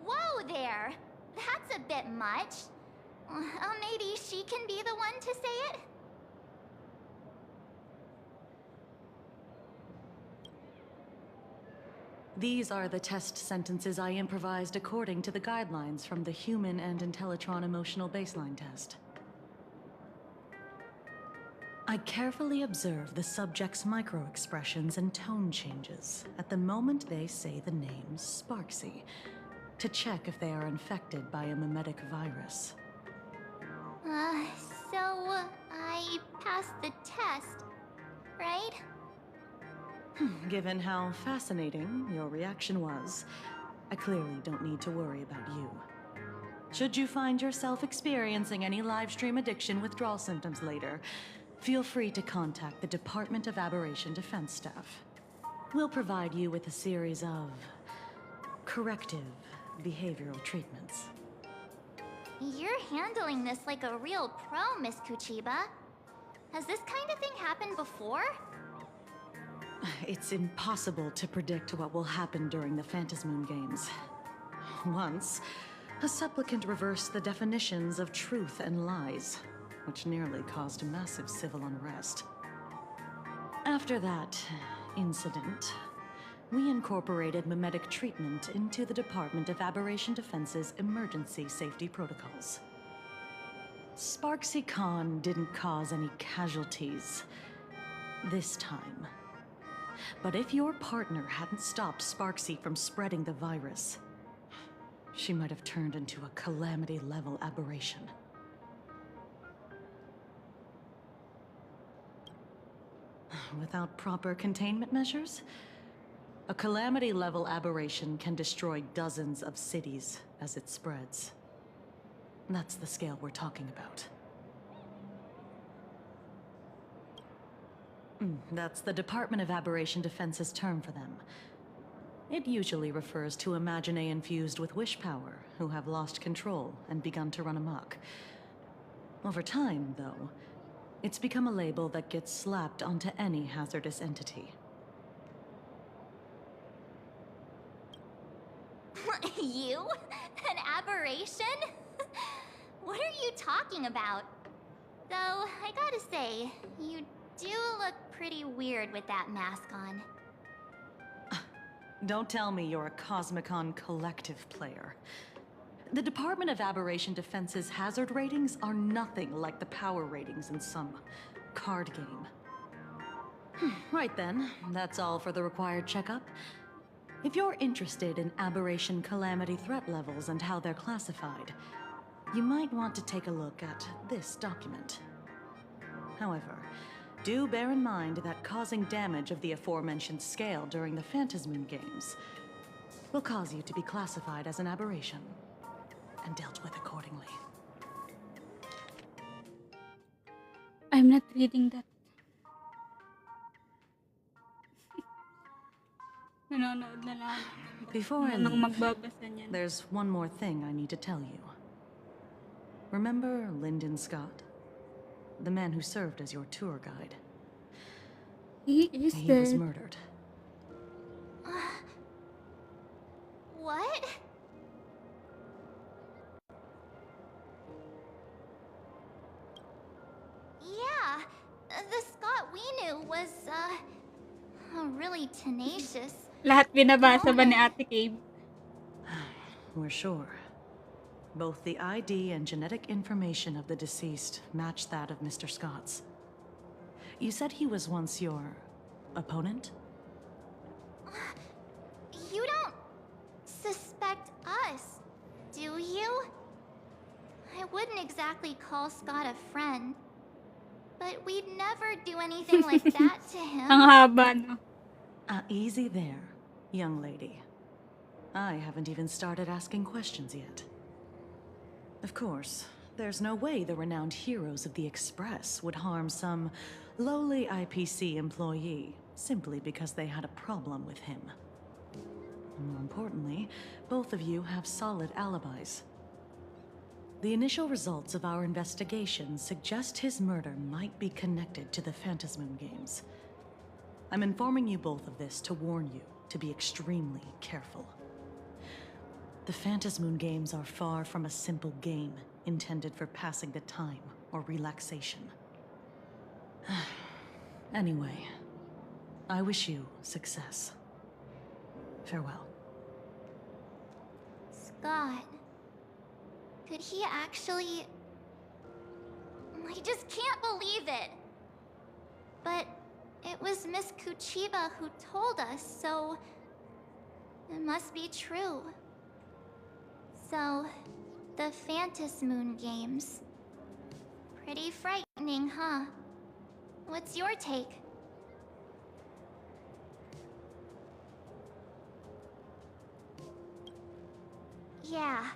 Speaker 2: Whoa there! That's a bit much. Maybe she can be the one to say it?
Speaker 4: These are the test sentences I improvised according to the guidelines from the Human and Intellitron Emotional Baseline Test. I carefully observe the subject's micro-expressions and tone changes at the moment they say the name Sparksy, to check if they are infected by a mimetic virus.
Speaker 2: So I passed the test, right?
Speaker 4: Given how fascinating your reaction was, I clearly don't need to worry about you. Should you find yourself experiencing any livestream addiction withdrawal symptoms later, feel free to contact the Department of Aberration Defense staff. We'll provide you with a series of corrective behavioral treatments.
Speaker 2: You're handling this like a real pro, Miss Kuchiba. Has this kind of thing happened before?
Speaker 4: It's impossible to predict what will happen during the Phantasmoon Games. Once, a supplicant reversed the definitions of truth and lies, which nearly caused massive civil unrest. After that incident, we incorporated mimetic treatment into the Department of Aberration Defense's emergency safety protocols. Sparksy Khan didn't cause any casualties this time. But if your partner hadn't stopped Sparksy from spreading the virus, she might have turned into a calamity-level aberration. Without proper containment measures, a calamity-level aberration can destroy dozens of cities as it spreads. That's the scale we're talking about. That's the Department of Aberration Defense's term for them. It usually refers to Imaginae infused with wish power who have lost control and begun to run amok. Over time, though, it's become a label that gets slapped onto any hazardous entity.
Speaker 2: You? An aberration? What are you talking about? Though, I gotta say, you do look pretty weird with that mask on.
Speaker 4: Don't tell me you're a Cosmicon collective player. The Department of Aberration Defense's hazard ratings are nothing like the power ratings in some card game. Right then, that's all for the required checkup. If you're interested in aberration calamity threat levels and how they're classified, you might want to take a look at this document. However, do bear in mind that causing damage of the aforementioned scale during the Phantasmoon Games will cause you to be classified as an aberration and dealt with accordingly.
Speaker 6: I'm not reading that. Nanonood na lang.
Speaker 4: Before I
Speaker 6: Nang
Speaker 4: leave,
Speaker 6: magbabasa niyan.
Speaker 4: there's one more thing I need to tell you. Remember Lyndon Scott? The man who served as your tour guide.
Speaker 6: He is
Speaker 4: He
Speaker 6: dead.
Speaker 4: was murdered.
Speaker 2: What? Yeah, the Scott we knew was, really tenacious.
Speaker 6: Lahat binabasa ba ni Ate Cave?
Speaker 4: We're sure. Both the ID and genetic information of the deceased match that of Mr. Scott's. You said he was once your opponent?
Speaker 2: You don't suspect us, do you? I wouldn't exactly call Scott a friend, but we'd never do anything like that to him.
Speaker 6: Ang haba, no?
Speaker 4: Easy there, young lady. I haven't even started asking questions yet. Of course, there's no way the renowned heroes of the Express would harm some lowly IPC employee simply because they had a problem with him. More importantly, both of you have solid alibis. The initial results of our investigation suggest his murder might be connected to the Phantasmoon Games. I'm informing you both of this to warn you to be extremely careful. The Phantasmoon Games are far from a simple game intended for passing the time or relaxation. Anyway, I wish you success. Farewell.
Speaker 2: Scott. Could he actually... I just can't believe it. But it was Miss Kuchiba who told us, so... it must be true. So, the Phantasmoon Games. Pretty frightening, huh? What's your take? Yeah.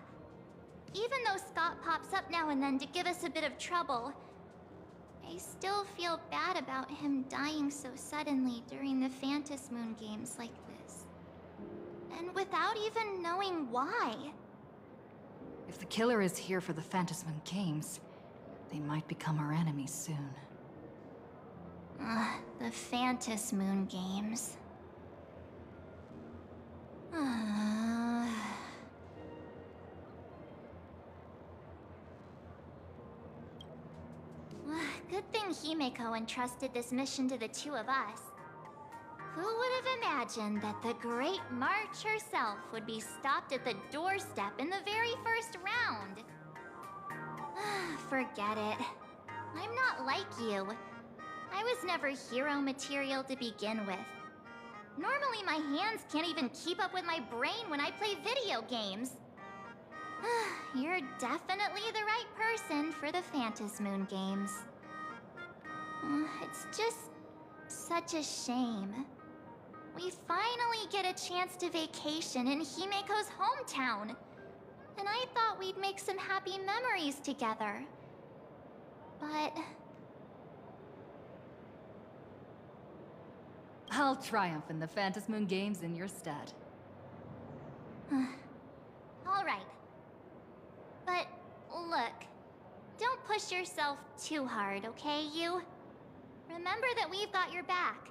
Speaker 2: Even though Scott pops up now and then to give us a bit of trouble, I still feel bad about him dying so suddenly during the Phantasmoon Games like this. And without even knowing why.
Speaker 10: If If the killer is here for the Phantasm Games, they might become our enemies soon.
Speaker 2: The Phantasmoon Games. Good thing Himeko entrusted this mission to the two of us. Who would have imagined that the Great March herself would be stopped at the doorstep in the very first round? Forget it. I'm not like you. I was never hero material to begin with. Normally my hands can't even keep up with my brain when I play video games. You're definitely the right person for the Phantasmoon Games. It's just such a shame. We finally get a chance to vacation in Himeko's hometown. And I thought we'd make some happy memories together. But...
Speaker 10: I'll triumph in the Phantasmoon Games in your stead.
Speaker 2: Alright. But, look. Don't push yourself too hard, okay, you? Remember that we've got your back.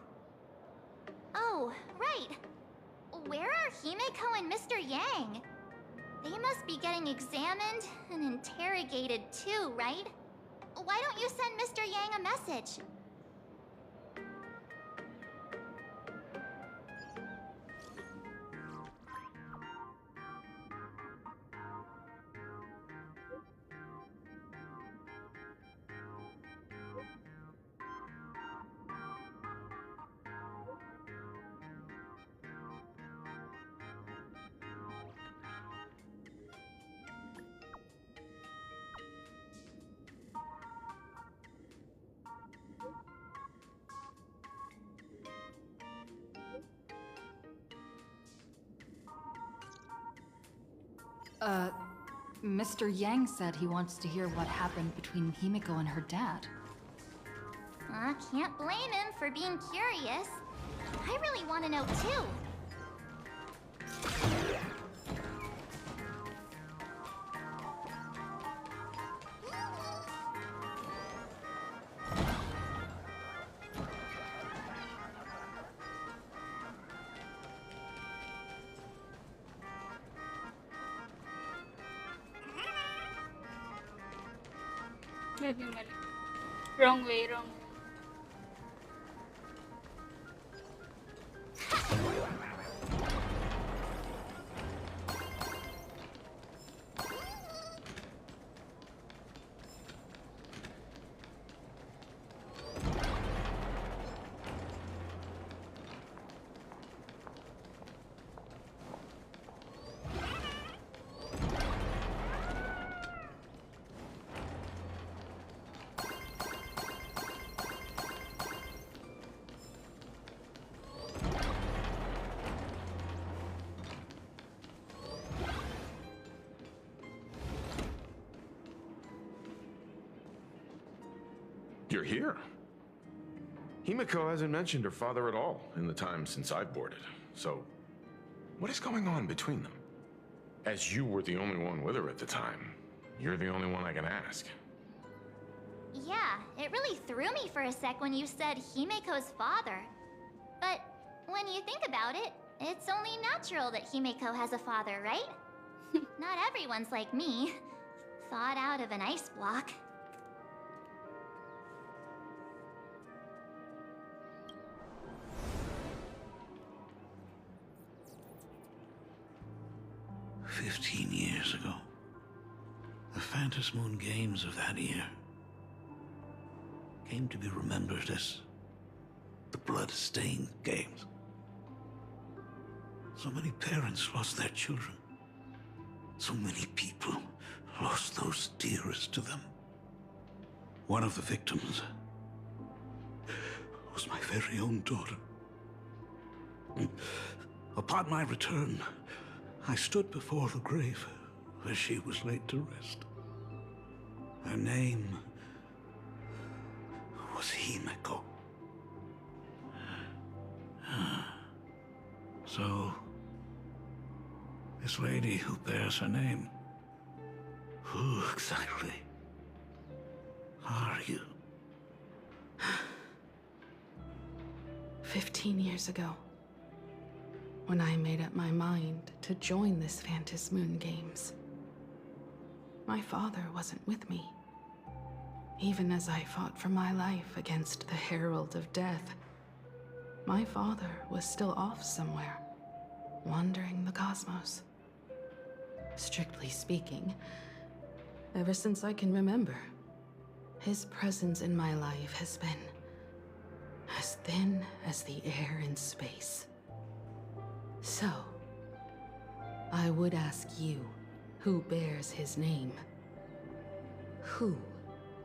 Speaker 2: Oh, right. Where are Himeko and Mr. Yang? They must be getting examined and interrogated too, right? Why don't you send Mr. Yang a message?
Speaker 10: Mr. Yang said he wants to hear what happened between Himeko and her dad.
Speaker 2: I can't blame him for being curious. I really want to know too.
Speaker 6: Maybe mali. Wrong way, wrong.
Speaker 11: You're here. Himeko hasn't mentioned her father at all in the time since I've boarded. So, what is going on between them? As you were the only one with her at the time, you're the only one I can ask.
Speaker 2: Yeah, it really threw me for a sec when you said Himeko's father. But when you think about it, it's only natural that Himeko has a father, right? Not everyone's like me, thawed out of an ice block.
Speaker 12: Years ago, the Phantasmoon Games of that year came to be remembered as the Blood-Stained Games. So many parents lost their children. So many people lost those dearest to them. One of the victims was my very own daughter. Upon my return, I stood before the grave where she was laid to rest. Her name was Himeko. So, this lady who bears her name exactly are you?
Speaker 13: 15 years ago, when I made up my mind to join this Phantom Moon Games, my father wasn't with me. Even as I fought for my life against the Herald of Death, my father was still off somewhere, wandering the cosmos. Strictly speaking, ever since I can remember, his presence in my life has been as thin as the air in space. So, I would ask you, who bears his name, who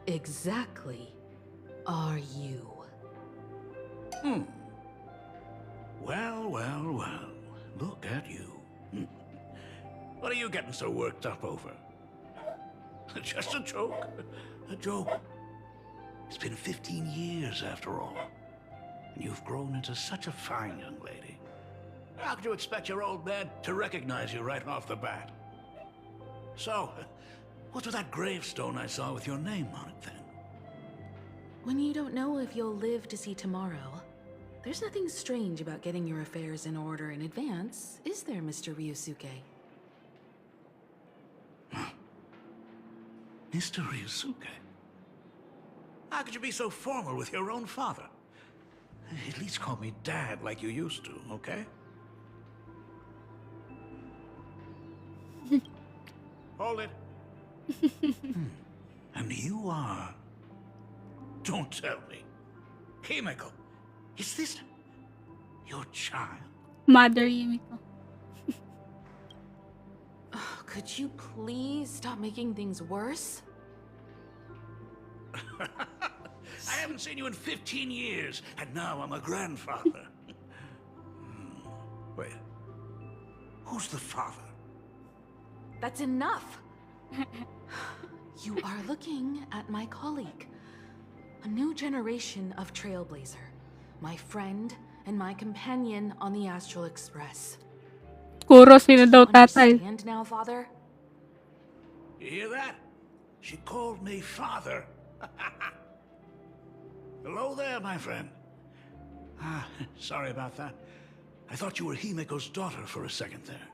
Speaker 13: exactly are you?
Speaker 12: Well. Look at you. What are you getting so worked up over? Just a joke. A joke. It's been 15 years after all. And you've grown into such a fine young lady. How could you expect your old man to recognize you right off the bat? So, what's with that gravestone I saw with your name on it then?
Speaker 13: When you don't know if you'll live to see tomorrow, there's nothing strange about getting your affairs in order in advance, is there, Mr. Ryusuke?
Speaker 12: Mr. Ryusuke? How could you be so formal with your own father? At least call me Dad like you used to, okay? Hold it. And you are... Don't tell me. Himiko, is this your child?
Speaker 6: Mother Yumiko.
Speaker 13: Oh, could you please stop making things worse?
Speaker 12: I haven't seen you in 15 years, and now I'm a grandfather. Wait. Who's the father?
Speaker 13: That's enough! You are looking at my colleague. A new generation of Trailblazer. My friend and my companion on the Astral Express.
Speaker 6: Kuro, sino daw tatay?
Speaker 13: Understand now, Father?
Speaker 12: You hear that? She called me father. Hello there, my friend. Sorry about that. I thought you were Himiko's daughter for a second there.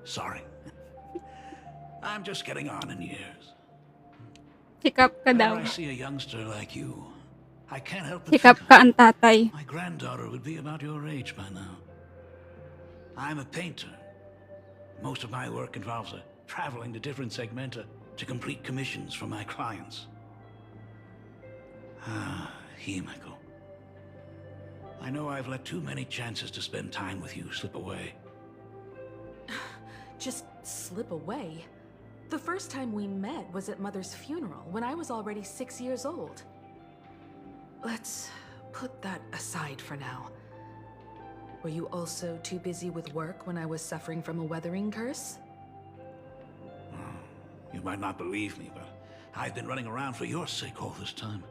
Speaker 12: Sorry. I'm just getting on in years.
Speaker 6: Sikap ka
Speaker 12: Whenever
Speaker 6: daw.
Speaker 12: I see a youngster like you, I can't help but
Speaker 6: Sikap
Speaker 12: think
Speaker 6: ka ang tatay.
Speaker 12: my granddaughter would be about your age by now. I'm a painter. Most of my work involves traveling to different segmenta to complete commissions for my clients. Himiko. I know I've let too many chances to spend time with you slip away.
Speaker 13: Just slip away? The first time we met was at Mother's funeral, when I was already 6 years old. Let's put that aside for now. Were you also too busy with work when I was suffering from a weathering curse?
Speaker 12: You might not believe me, but I've been running around for your sake all this time.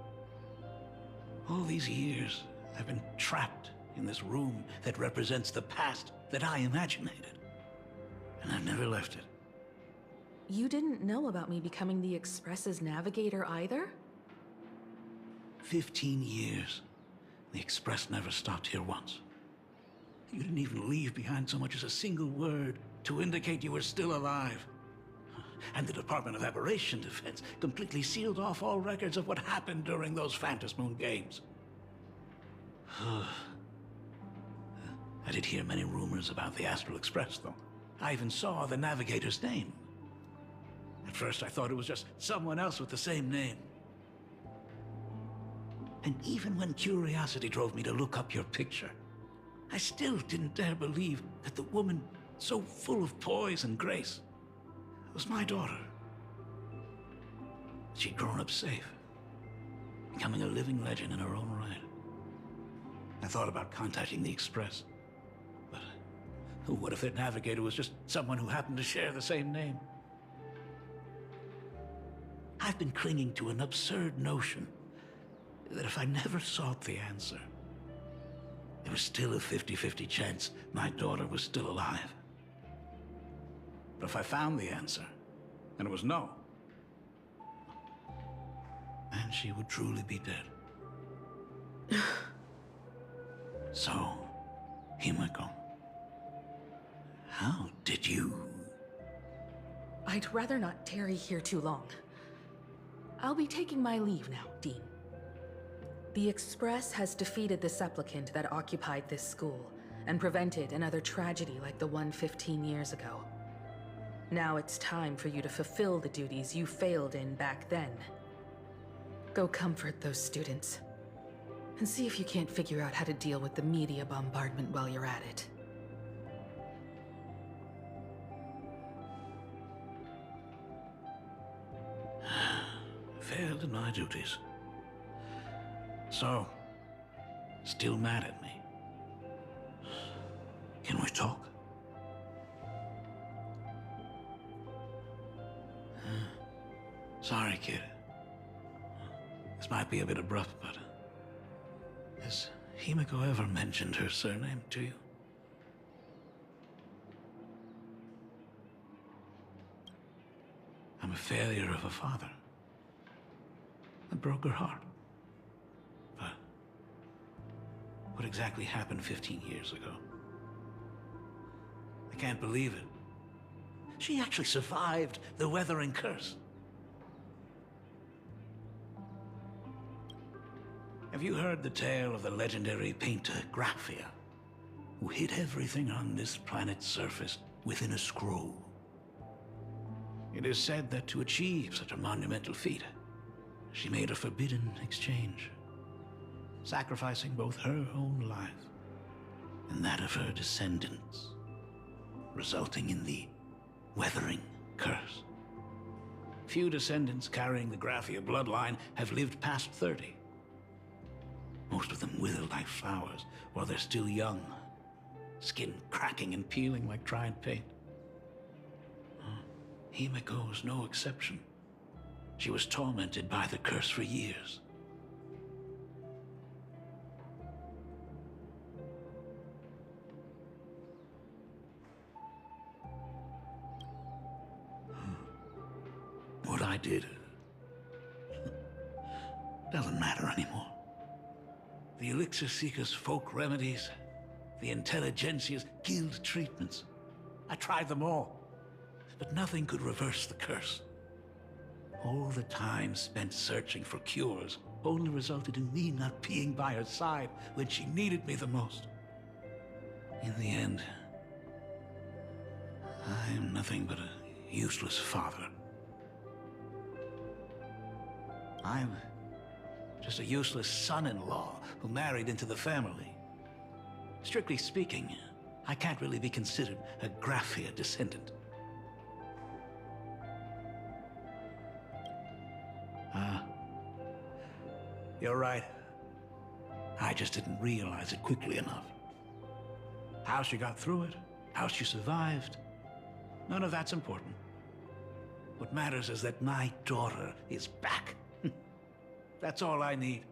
Speaker 12: All these years, I've been trapped in this room that represents the past that I imaginated. And I've never left it.
Speaker 13: You didn't know about me becoming the Express's navigator either?
Speaker 12: 15 years. The Express never stopped here once. You didn't even leave behind so much as a single word to indicate you were still alive. And the Department of Aberration Defense completely sealed off all records of what happened during those Phantom Moon Games. I did hear many rumors about the Astral Express, though. I even saw the navigator's name. At first, I thought it was just someone else with the same name. And even when curiosity drove me to look up your picture, I still didn't dare believe that the woman so full of poise and grace was my daughter. She'd grown up safe, becoming a living legend in her own right. I thought about contacting the Express, but what if their navigator was just someone who happened to share the same name? I've been clinging to an absurd notion that if I never sought the answer, there was still a 50-50 chance my daughter was still alive. But if I found the answer, and it was no, then she would truly be dead. So, Himiko, how did you...
Speaker 14: I'd rather not tarry here too long. I'll be taking my leave now, Dean. The Express has defeated the supplicant that occupied this school and prevented another tragedy like the one 15 years ago. Now it's time for you to fulfill the duties you failed in back then. Go comfort those students, and see if you can't figure out how to deal with the media bombardment while you're at it.
Speaker 12: Failed in my duties. So, still mad at me. Can we talk? Sorry, kid. This might be a bit abrupt, but... has Himiko ever mentioned her surname to you? I'm a failure of a father. I broke her heart. But what exactly happened 15 years ago? I can't believe it. She actually survived the weathering curse. Have you heard the tale of the legendary painter Graphia, who hid everything on this planet's surface within a scroll? It is said that to achieve such a monumental feat, she made a forbidden exchange, sacrificing both her own life and that of her descendants, resulting in the weathering curse. Few descendants carrying the Graphia bloodline have lived past 30. Most of them wither like flowers while they're still young, skin cracking and peeling like dried paint. Himiko was no exception. She was tormented by the curse for years. What I did doesn't matter anymore. The Elixir Seekers' folk remedies, the Intelligentsia's guild treatments. I tried them all, but nothing could reverse the curse. All the time spent searching for cures only resulted in me not being by her side when she needed me the most. In the end, I am nothing but a useless father. I'm just a useless son-in-law who married into the family. Strictly speaking, I can't really be considered a Graphia descendant. You're right. I just didn't realize it quickly enough. How she got through it, how she survived, none of that's important. What matters is that my daughter is back. That's all I need.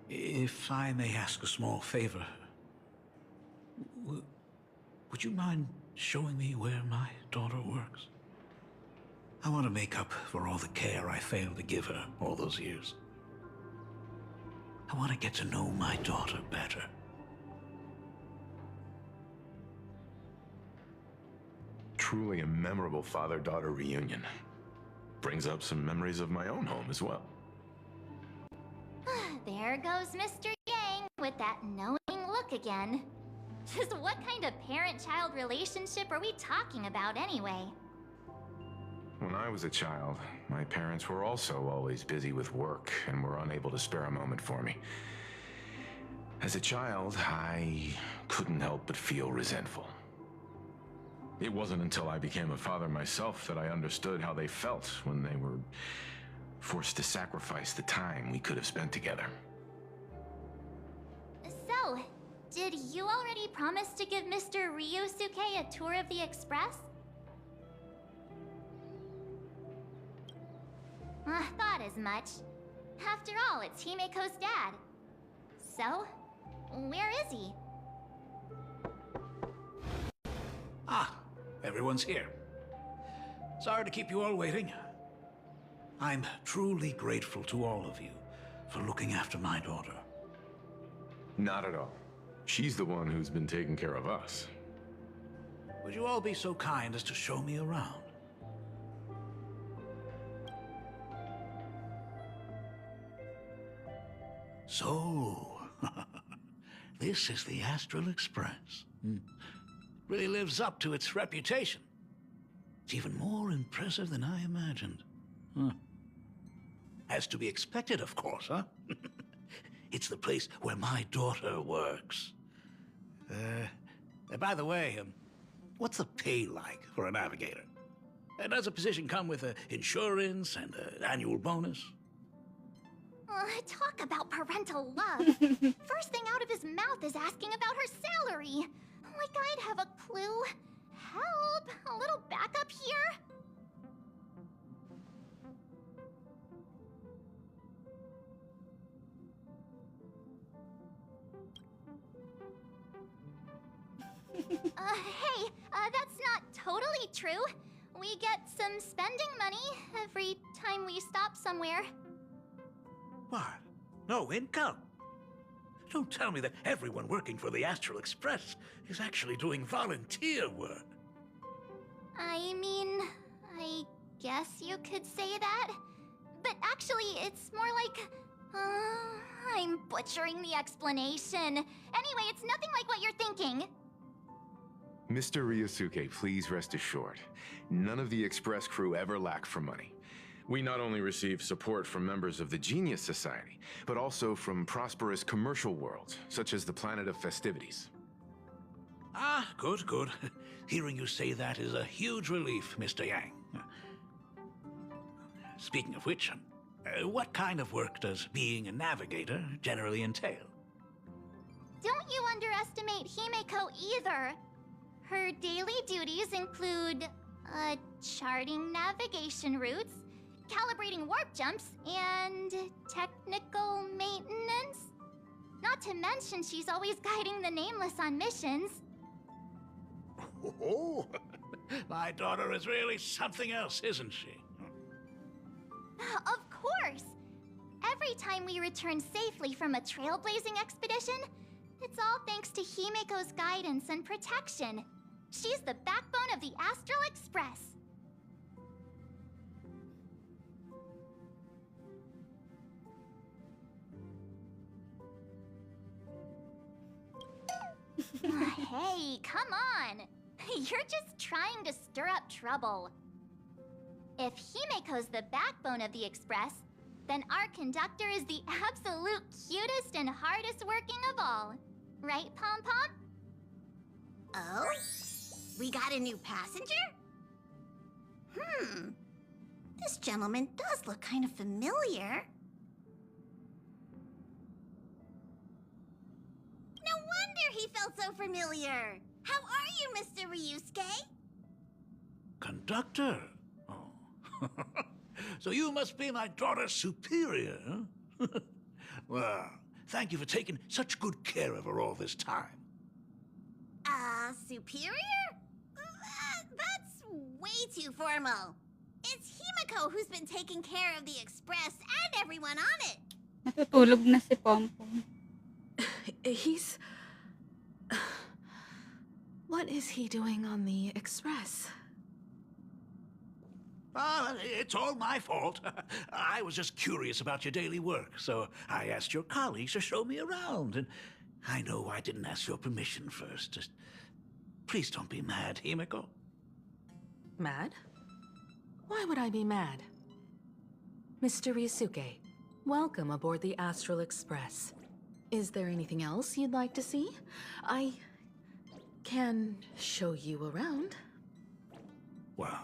Speaker 12: If I may ask a small favor, would you mind showing me where my daughter works? I want to make up for all the care I failed to give her all those years. I want to get to know my daughter better.
Speaker 11: Truly a memorable father-daughter reunion. Brings up some memories of my own home as well.
Speaker 2: There goes Mr. Yang with that knowing look again. Just what kind of parent-child relationship are we talking about anyway?
Speaker 11: When I was a child, my parents were also always busy with work and were unable to spare a moment for me. As a child, I couldn't help but feel resentful. It wasn't until I became a father myself that I understood how they felt when they were forced to sacrifice the time we could have spent together.
Speaker 2: So, did you already promise to give Mr. Ryusuke a tour of the Express? Thought as much. After all, it's Himiko's dad. So, Where is he?
Speaker 12: Ah, everyone's here. Sorry to keep you all waiting. I'm truly grateful to all of you for looking after my daughter.
Speaker 11: Not at all. She's the one who's been taking care of us.
Speaker 12: Would you all be so kind as to show me around? So, this is the Astral Express. Really lives up to its reputation. It's even more impressive than I imagined. As to be expected, of course, huh? It's the place where my daughter works. By the way, what's the pay like for a navigator? Does a position come with insurance and an annual bonus?
Speaker 2: Talk about parental love. First thing out of his mouth is asking about her salary. Like I'd have a clue. Help! A little backup here? Hey, that's not totally true. We get some spending money every time we stop somewhere.
Speaker 12: What? No income? Don't tell me that everyone working for the Astral Express is actually doing volunteer work.
Speaker 2: I mean, I guess you could say that. But actually, it's more like... I'm butchering the explanation. Anyway, it's nothing like what you're thinking.
Speaker 11: Mr. Ryosuke, please rest assured. None of the Express crew ever lack for money. We not only receive support from members of the Genius Society, but also from prosperous commercial worlds, such as the Planet of Festivities.
Speaker 12: Ah, good, good. Hearing you say that is a huge relief, Mr. Yang. Speaking of which, what kind of work does being a navigator generally entail?
Speaker 2: Don't you underestimate Himeko either. Her daily duties include, charting navigation routes, calibrating warp jumps, and technical maintenance. Not to mention she's always guiding the Nameless on missions.
Speaker 12: Oh, my daughter is really something else, isn't she?
Speaker 2: Of course! Every time we return safely from a trailblazing expedition, it's all thanks to Himeko's guidance and protection. She's the backbone of the Astral Express. Hey, come on! You're just trying to stir up trouble. If Himeko's the backbone of the Express, then our conductor is the absolute cutest and hardest working of all. Right, Pom Pom?
Speaker 15: Oh? We got a new passenger? This gentleman does look kind of familiar. No wonder he felt so familiar. How are you, Mr. Ryusuke?
Speaker 12: Conductor? Oh. So you must be my daughter's superior, huh? Well, thank you for taking such good care of her all this time.
Speaker 15: Superior? That's way too formal. It's Himeko who's been taking care of the Express and everyone on it.
Speaker 6: Natutulog na si Pompom.
Speaker 13: He's... What is he doing on the Express?
Speaker 12: It's all my fault. I was just curious about your daily work, so I asked your colleagues to show me around. And I know I didn't ask your permission first. Just please don't be mad, Himeko.
Speaker 13: Mad? Why would I be mad? Mr. Ryusuke, welcome aboard the Astral Express. Is there anything else you'd like to see? I can show you around.
Speaker 12: Well,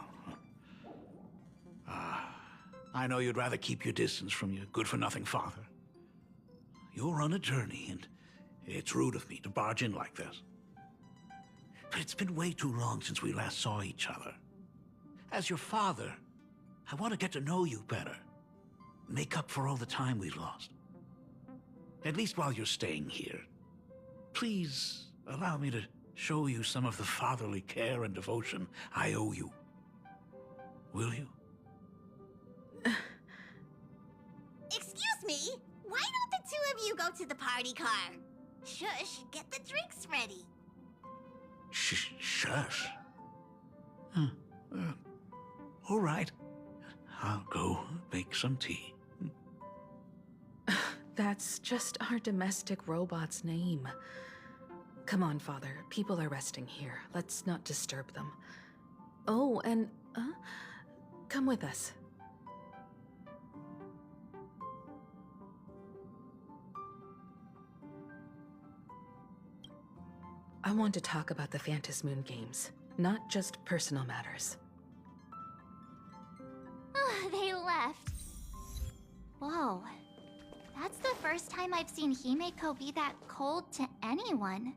Speaker 12: I know you'd rather keep your distance from your good-for-nothing father. You're on a journey, and it's rude of me to barge in like this. But it's been way too long since we last saw each other. As your father, I want to get to know you better. Make up for all the time we've lost. At least while you're staying here. please allow me to show you some of the fatherly care and devotion I owe you. Will you?
Speaker 15: Excuse me? Why don't the two of you go to the party car? Shush, get the drinks ready.
Speaker 12: Shush. All right. I'll go make some tea.
Speaker 14: That's just our domestic robot's name. Come on, Father. People are resting here. Let's not disturb them. Oh, and, come with us. I want to talk about the Phantom Moon Games, not just personal matters.
Speaker 2: They left. Whoa. That's the first time I've seen Himeko be that cold to anyone.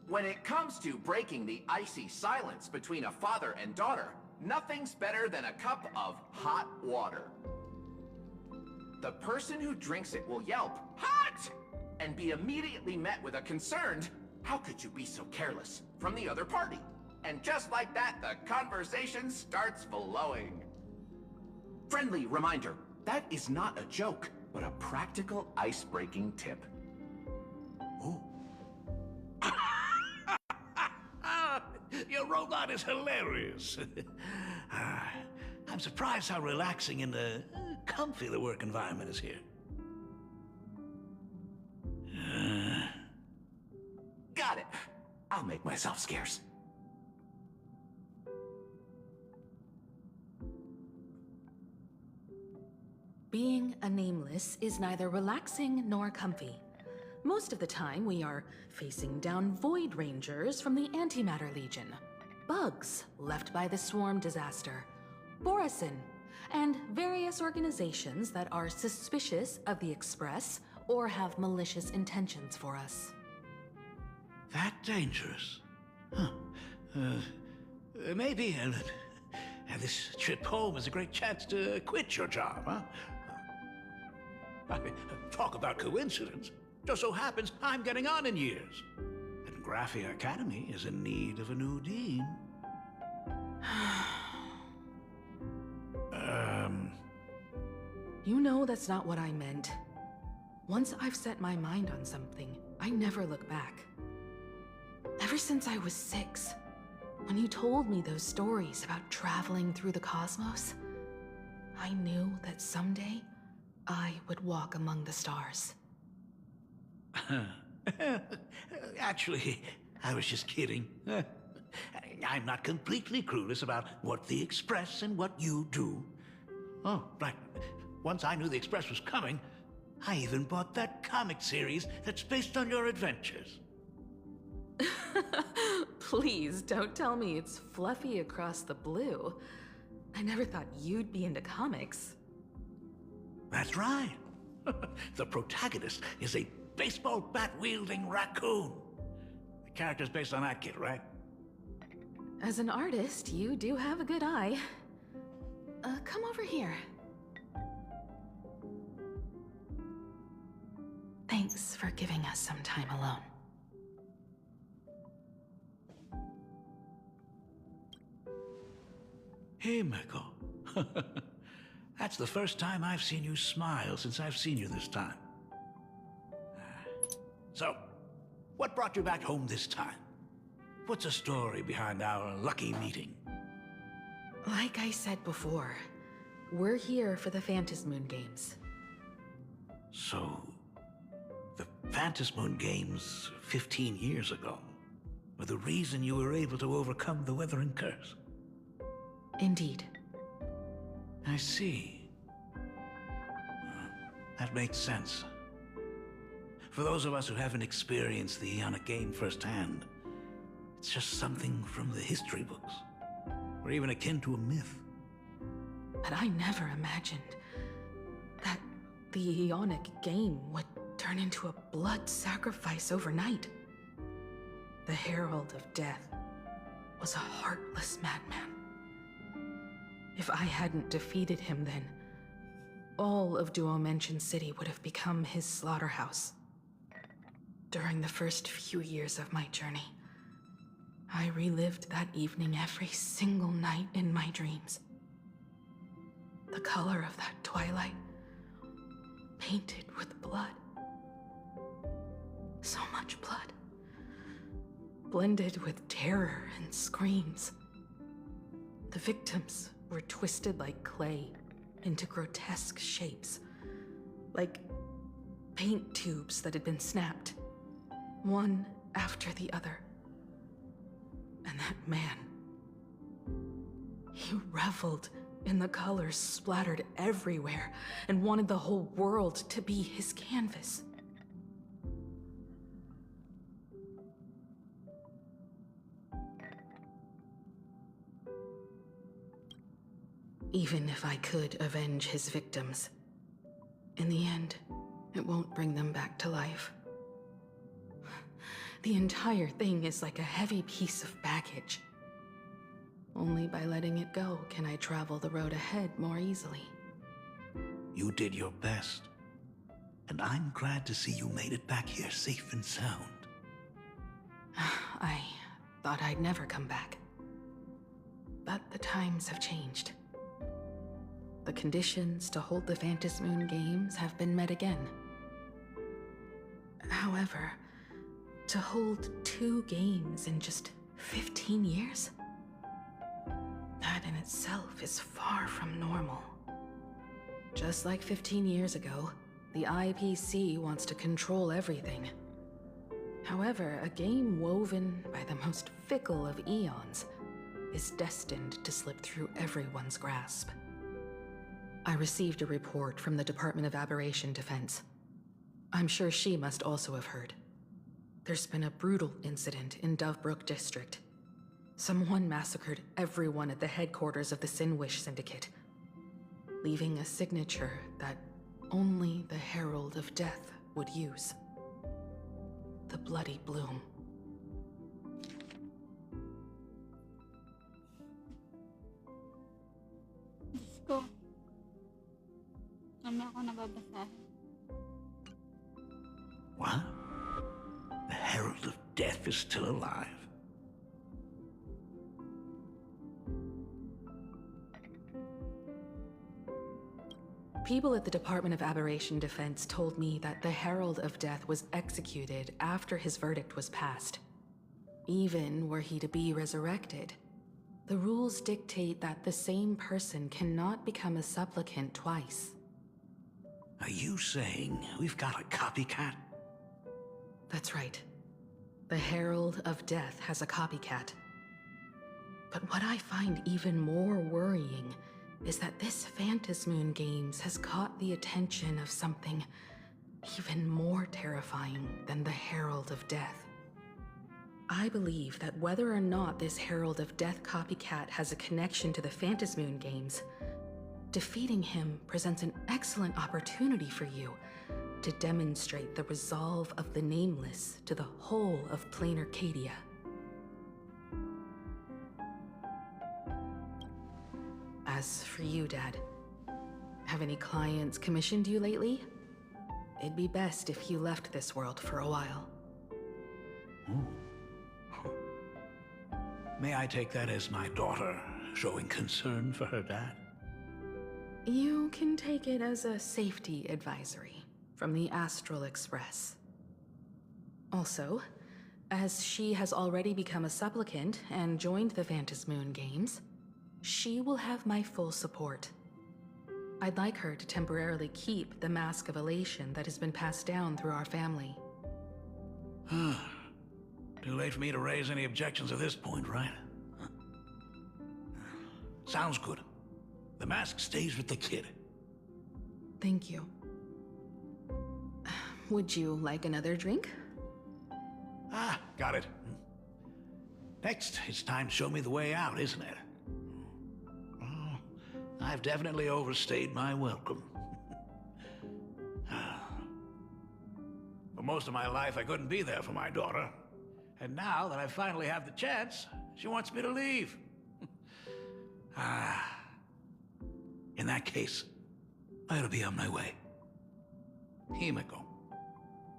Speaker 16: When it comes to breaking the icy silence between a father and daughter, nothing's better than a cup of hot water. The person who drinks it will yelp, "Hot!" and be immediately met with a concerned, "How could you be so careless?" from the other party. And just like that, the conversation starts flowing. Friendly reminder, that is not a joke, but a practical ice-breaking tip.
Speaker 12: Your robot is hilarious. I'm surprised how relaxing and comfy the work environment is here.
Speaker 16: Got it. I'll make myself scarce.
Speaker 14: Being a nameless is neither relaxing nor comfy. Most of the time, we are facing down Void Rangers from the Antimatter Legion, bugs left by the Swarm disaster, Borisin, and various organizations that are suspicious of the Express or have malicious intentions for us.
Speaker 12: That dangerous? Huh. Maybe this trip home is a great chance to quit your job, huh? I mean, talk about coincidence. Just so happens I'm getting on in years. And Graphia Academy is in need of a new dean.
Speaker 14: You know that's not what I meant. Once I've set my mind on something, I never look back. Ever since I was 6, when you told me those stories about traveling through the cosmos, I knew that someday I would walk among the stars.
Speaker 12: Actually, I was just kidding. I'm not completely clueless about what the Express and what you do. Oh, right. Once I knew the Express was coming, I even bought that comic series that's based on your adventures.
Speaker 14: Please don't tell me it's fluffy across the blue. I never thought you'd be into comics.
Speaker 12: That's right. The protagonist is a baseball bat-wielding raccoon. The character's based on that kid, right?
Speaker 14: As an artist, you do have a good eye. Come over here. Thanks for giving us some time alone.
Speaker 12: Himeko. That's the first time I've seen you smile since I've seen you this time. So, what brought you back home this time? What's the story behind our lucky meeting?
Speaker 14: Like I said before, we're here for the Phantom Moon Games.
Speaker 12: So, the Phantom Moon Games 15 years ago were the reason you were able to overcome the Weathering Curse?
Speaker 14: Indeed.
Speaker 12: I see. That makes sense. For those of us who haven't experienced the Ionic game firsthand, it's just something from the history books, or even akin to a myth.
Speaker 14: But I never imagined that the Ionic game would turn into a blood sacrifice overnight. The Herald of Death.
Speaker 13: was a heartless madman. If I hadn't defeated him then, all of Duomension City would have become his slaughterhouse. During the first few years of my journey, I relived that evening every single night in my dreams. The color of that twilight, painted with blood. So much blood. Blended with terror and screams. The victims were twisted like clay into grotesque shapes, like paint tubes that had been snapped, one after the other. And that man, he reveled in the colors splattered everywhere and wanted the whole world to be his canvas. Even if I could avenge his victims, in the end, it won't bring them back to life. The entire thing is like a heavy piece of baggage. Only by letting it go can I travel the road ahead more easily.
Speaker 12: You did your best. And I'm glad to see you made it back here safe and sound.
Speaker 13: I thought I'd never come back. But the times have changed. The conditions to hold the Phantasmoon Games have been met again. However, to hold 2 games in just 15 years? That in itself is far from normal. Just like 15 years ago, the IPC wants to control everything. However, a game woven by the most fickle of eons is destined to slip through everyone's grasp. I received a report from the Department of Aberration Defense. I'm sure she must also have heard. There's been a brutal incident in Dovebrook District. Someone massacred everyone at the headquarters of the Sinwish Syndicate, leaving a signature that only the Herald of Death would use. The Bloody Bloom.
Speaker 6: Diyos ko. Ano ako nababasahin?
Speaker 12: What? The Herald of Death is still alive?
Speaker 13: People at the Department of Aberration Defense told me that the Herald of Death was executed after his verdict was passed. Even were he to be resurrected, the rules dictate that the same person cannot become a supplicant twice.
Speaker 12: Are you saying we've got a copycat?
Speaker 13: That's right. The Herald of Death has a copycat. But what I find even more worrying is that this Phantasmoon Games has caught the attention of something even more terrifying than the Herald of Death. I believe that whether or not this Herald of Death copycat has a connection to the Phantasmoon Games, defeating him presents an excellent opportunity for you to demonstrate the resolve of the Nameless to the whole of Plain Arcadia. As for you, Dad, have any clients commissioned you lately? It'd be best if you left this world for a while.
Speaker 12: May I take that as my daughter showing concern for her dad?
Speaker 13: You can take it as a safety advisory from the Astral Express. Also, as she has already become a supplicant and joined the Phantasmoon Games, she will have my full support. I'd like her to temporarily keep the Mask of Elation that has been passed down through our family.
Speaker 12: Too late for me to raise any objections at this point, right? Sounds good. The mask stays with the kid.
Speaker 13: Thank you. Would you like another drink?
Speaker 12: Got it. Next, it's time to show me the way out, isn't it? I've definitely overstayed my welcome. For most of my life, I couldn't be there for my daughter. And now that I finally have the chance, She wants me to leave. In that case, I'll be on my way. Himiko.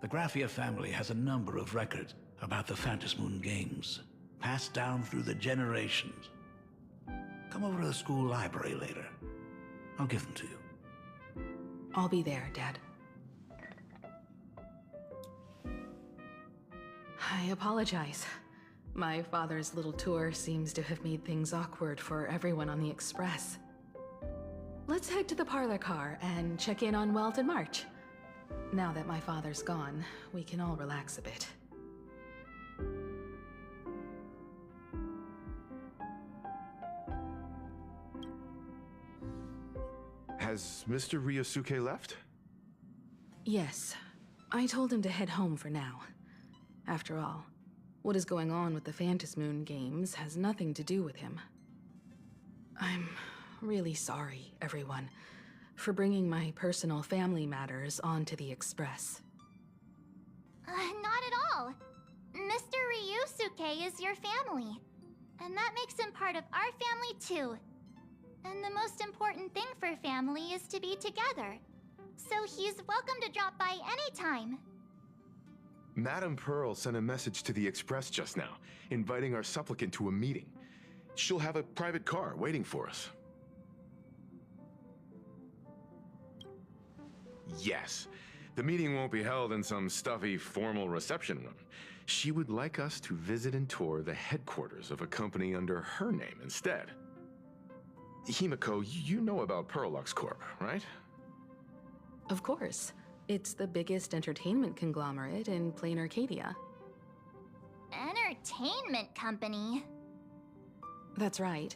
Speaker 12: The Graphia family has a number of records about the Phantasmoon games, passed down through the generations. Come over to the school library later. I'll give them to you.
Speaker 13: I'll be there, Dad. I apologize. My father's little tour seems to have made things awkward for everyone on the Express. Let's head to the parlor car and check in on Welt and March. Now that my father's gone, we can all relax a bit.
Speaker 11: Has Mr. Ryosuke left?
Speaker 13: Yes. I told him to head home for now. After all, what is going on with the Phantasmoon games has nothing to do with him. I'm really sorry, everyone, for bringing my personal family matters onto the Express.
Speaker 2: Not at all. Mr. Ryusuke is your family. And that makes him part of our family too. And the most important thing for family is to be together. So he's welcome to drop by anytime.
Speaker 11: Madame Pearl sent a message to the Express just now, inviting our supplicant to a meeting. She'll have a private car waiting for us. Yes. The meeting won't be held in some stuffy, formal reception room. She would like us to visit and tour the headquarters of a company under her name instead. Himiko, you know about Pearlux Corp, right?
Speaker 13: Of course. It's the biggest entertainment conglomerate in plain Arcadia.
Speaker 2: Entertainment company?
Speaker 13: That's right.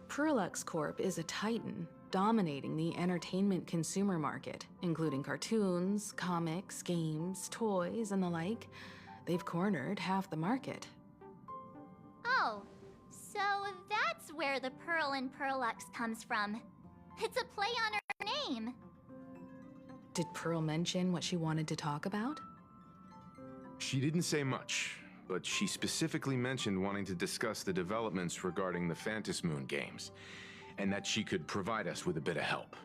Speaker 13: Pearlux Corp is a titan, dominating the entertainment consumer market, including cartoons, comics, games, toys, and the like. They've cornered half the market.
Speaker 2: Oh, so that's where the Pearl in Pearlux comes from. It's a play on her name.
Speaker 13: Did Pearl mention what she wanted to talk about?
Speaker 11: She didn't say much, but she specifically mentioned wanting to discuss the developments regarding the Phantasmoon games, and that she could provide us with a bit of help.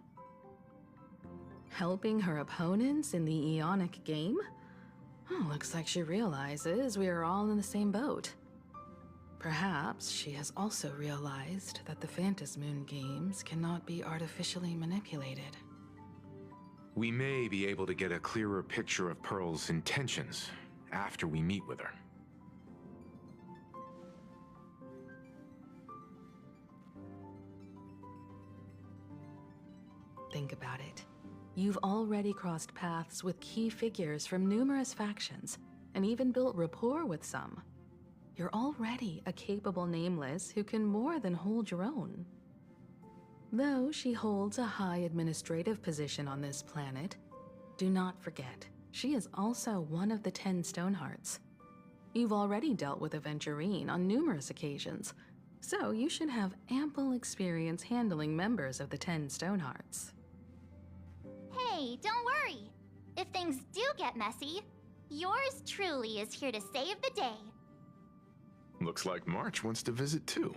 Speaker 13: Helping her opponents in the Eonic game? Oh, looks like she realizes we are all in the same boat. Perhaps she has also realized that the Phantasmoon games cannot be artificially manipulated.
Speaker 11: We may be able to get a clearer picture of Pearl's intentions after we meet with her.
Speaker 13: Think about it. You've already crossed paths with key figures from numerous factions, and even built rapport with some. You're already a capable nameless who can more than hold your own. Though she holds a high administrative position on this planet, do not forget, she is also one of the 10 Stonehearts. You've already dealt with Aventurine on numerous occasions, so you should have ample experience handling members of the 10 Stonehearts.
Speaker 2: Hey, don't worry. If things do get messy, yours truly is here to save the day.
Speaker 11: Looks like March wants to visit too.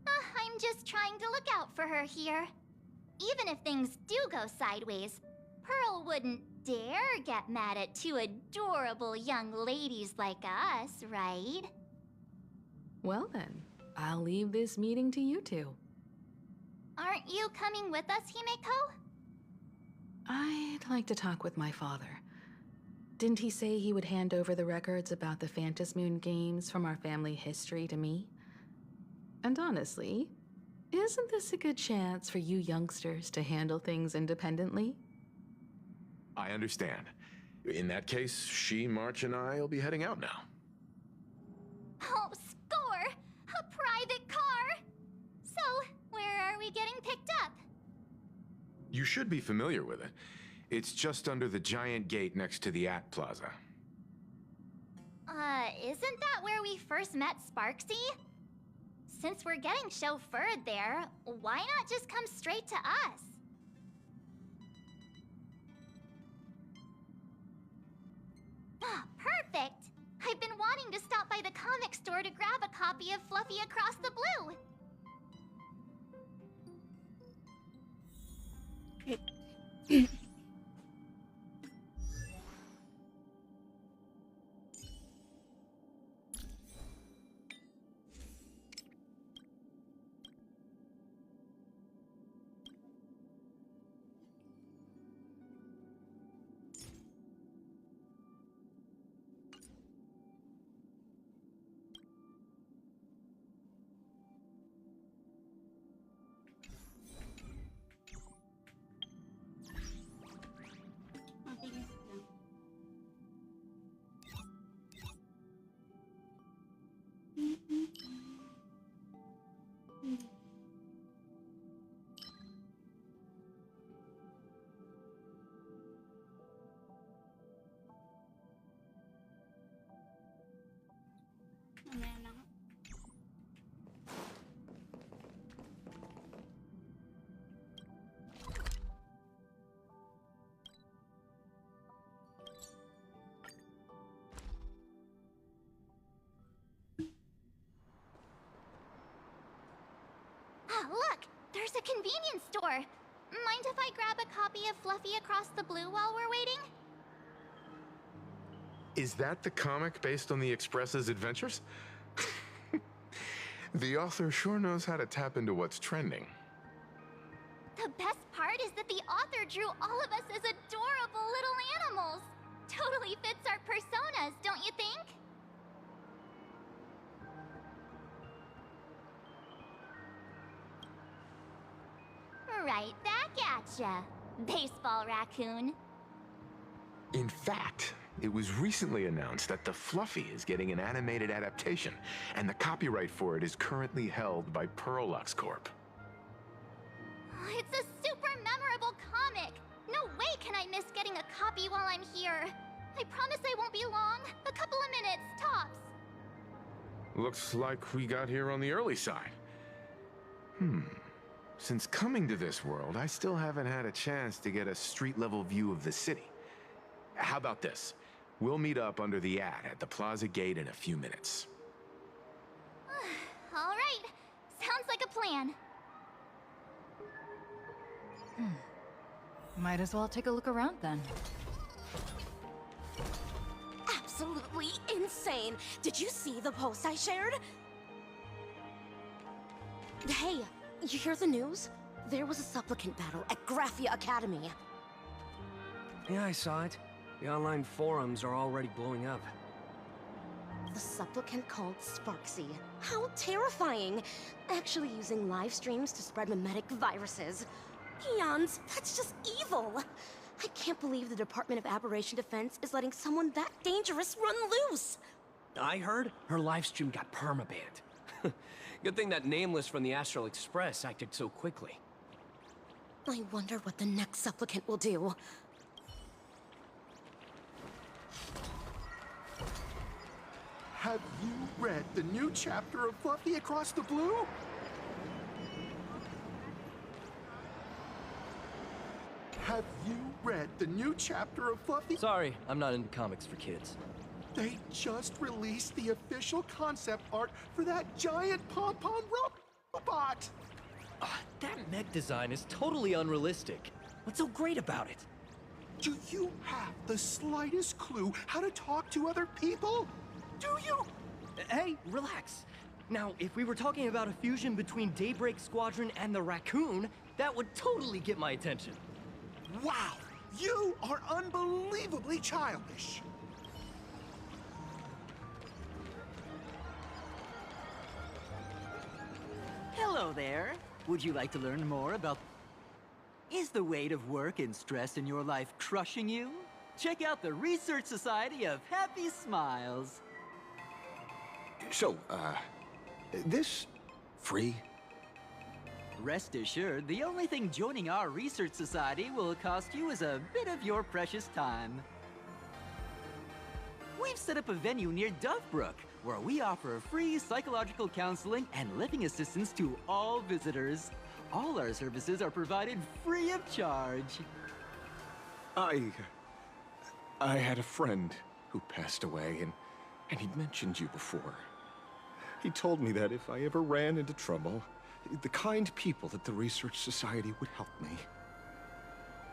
Speaker 2: I'm just trying to look out for her here. Even if things do go sideways, Pearl wouldn't dare get mad at two adorable young ladies like us, right?
Speaker 13: Well then, I'll leave this meeting to you two.
Speaker 2: Aren't you coming with us, Himeko?
Speaker 13: I'd like to talk with my father. Didn't he say he would hand over the records about the Phantasmoon games from our family history to me? And honestly, isn't this a good chance for you youngsters to handle things independently?
Speaker 11: I understand. In that case, she, March, and I will be heading out now.
Speaker 2: Oh, score! A private car! So, where are we getting picked up?
Speaker 11: You should be familiar with it. It's just under the giant gate next to the AT Plaza.
Speaker 2: Isn't that where we first met Sparksy? Since we're getting chauffeured there, why not just come straight to us? Ah, perfect! I've been wanting to stop by the comic store to grab a copy of Fluffy Across the Blue. Look! There's a convenience store! Mind if I grab a copy of Fluffy Across the Blue while we're waiting?
Speaker 11: Is that the comic based on the Express's adventures? The author sure knows how to tap into what's trending.
Speaker 2: The best part is that the author drew all of us as adorable little animals! Totally fits our personas, don't you think? Right back at ya, baseball raccoon.
Speaker 11: In fact, it was recently announced that the Fluffy is getting an animated adaptation, and the copyright for it is currently held by Pearlux Corp.
Speaker 2: It's a super memorable comic! No way can I miss getting a copy while I'm here. I promise I won't be long. A couple of minutes, tops.
Speaker 11: Looks like we got here on the early side. Since coming to this world, I still haven't had a chance to get a street-level view of the city. How about this? We'll meet up under the ad at the plaza gate in a few minutes.
Speaker 2: All right. Sounds like a plan.
Speaker 10: Might as well take a look around then.
Speaker 17: Absolutely insane. Did you see the post I shared? Hey, you hear the news? There was a supplicant battle at Graphia Academy.
Speaker 18: Yeah, I saw it. The online forums are already blowing up.
Speaker 17: The supplicant called Sparksy. How terrifying! Actually using live streams to spread mimetic viruses. Eons, that's just evil! I can't believe the Department of Aberration Defense is letting someone that dangerous run loose!
Speaker 18: I heard her livestream got permabanned. Good thing that Nameless from the Astral Express acted so quickly.
Speaker 17: I wonder what the next supplicant will do.
Speaker 19: Have you read the new chapter of Fluffy Across the Blue? Have you read the new chapter of Fluffy?
Speaker 20: Sorry, I'm not into comics for kids.
Speaker 19: They just released the official concept art for that giant pom-pom robot!
Speaker 20: That mech design is totally unrealistic. What's so great about it?
Speaker 19: Do you have the slightest clue how to talk to other people? Do you?
Speaker 20: Hey, relax. Now, if we were talking about a fusion between Daybreak Squadron and the Raccoon, that would totally get my attention.
Speaker 19: Wow! You are unbelievably childish!
Speaker 21: Hello there. Would you like to learn more about... Is the weight of work and stress in your life crushing you? Check out the Research Society of Happy Smiles.
Speaker 22: So, this free?
Speaker 21: Rest assured, the only thing joining our Research Society will cost you is a bit of your precious time. We've set up a venue near Dovebrook, where we offer free psychological counseling and living assistance to all visitors. All our services are provided free of charge.
Speaker 22: I had a friend who passed away, and And he mentioned you before. He told me that if I ever ran into trouble, the kind people at the Research Society would help me.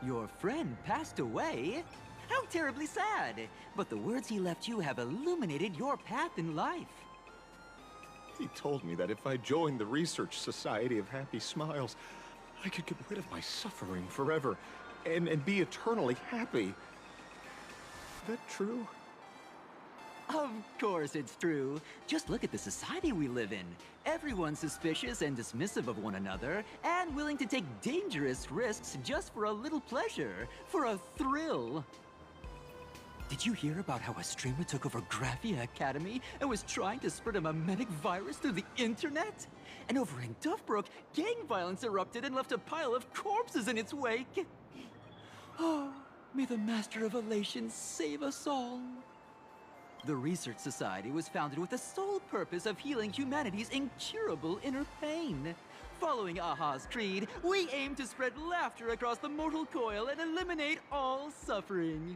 Speaker 21: Your friend passed away? How terribly sad! But the words he left you have illuminated your path in life.
Speaker 22: He told me that if I joined the Research Society of Happy Smiles, I could get rid of my suffering forever and be eternally happy. Is that true?
Speaker 21: Of course it's true. Just look at the society we live in. Everyone's suspicious and dismissive of one another, and willing to take dangerous risks just for a little pleasure, for a thrill. Did you hear about how a streamer took over Graphia Academy and was trying to spread a memetic virus through the internet? And over in Duffbrook, gang violence erupted and left a pile of corpses in its wake. Oh, may the Master of Elation save us all. The Research Society was founded with the sole purpose of healing humanity's incurable inner pain. Following Aha's creed, we aim to spread laughter across the mortal coil and eliminate all suffering.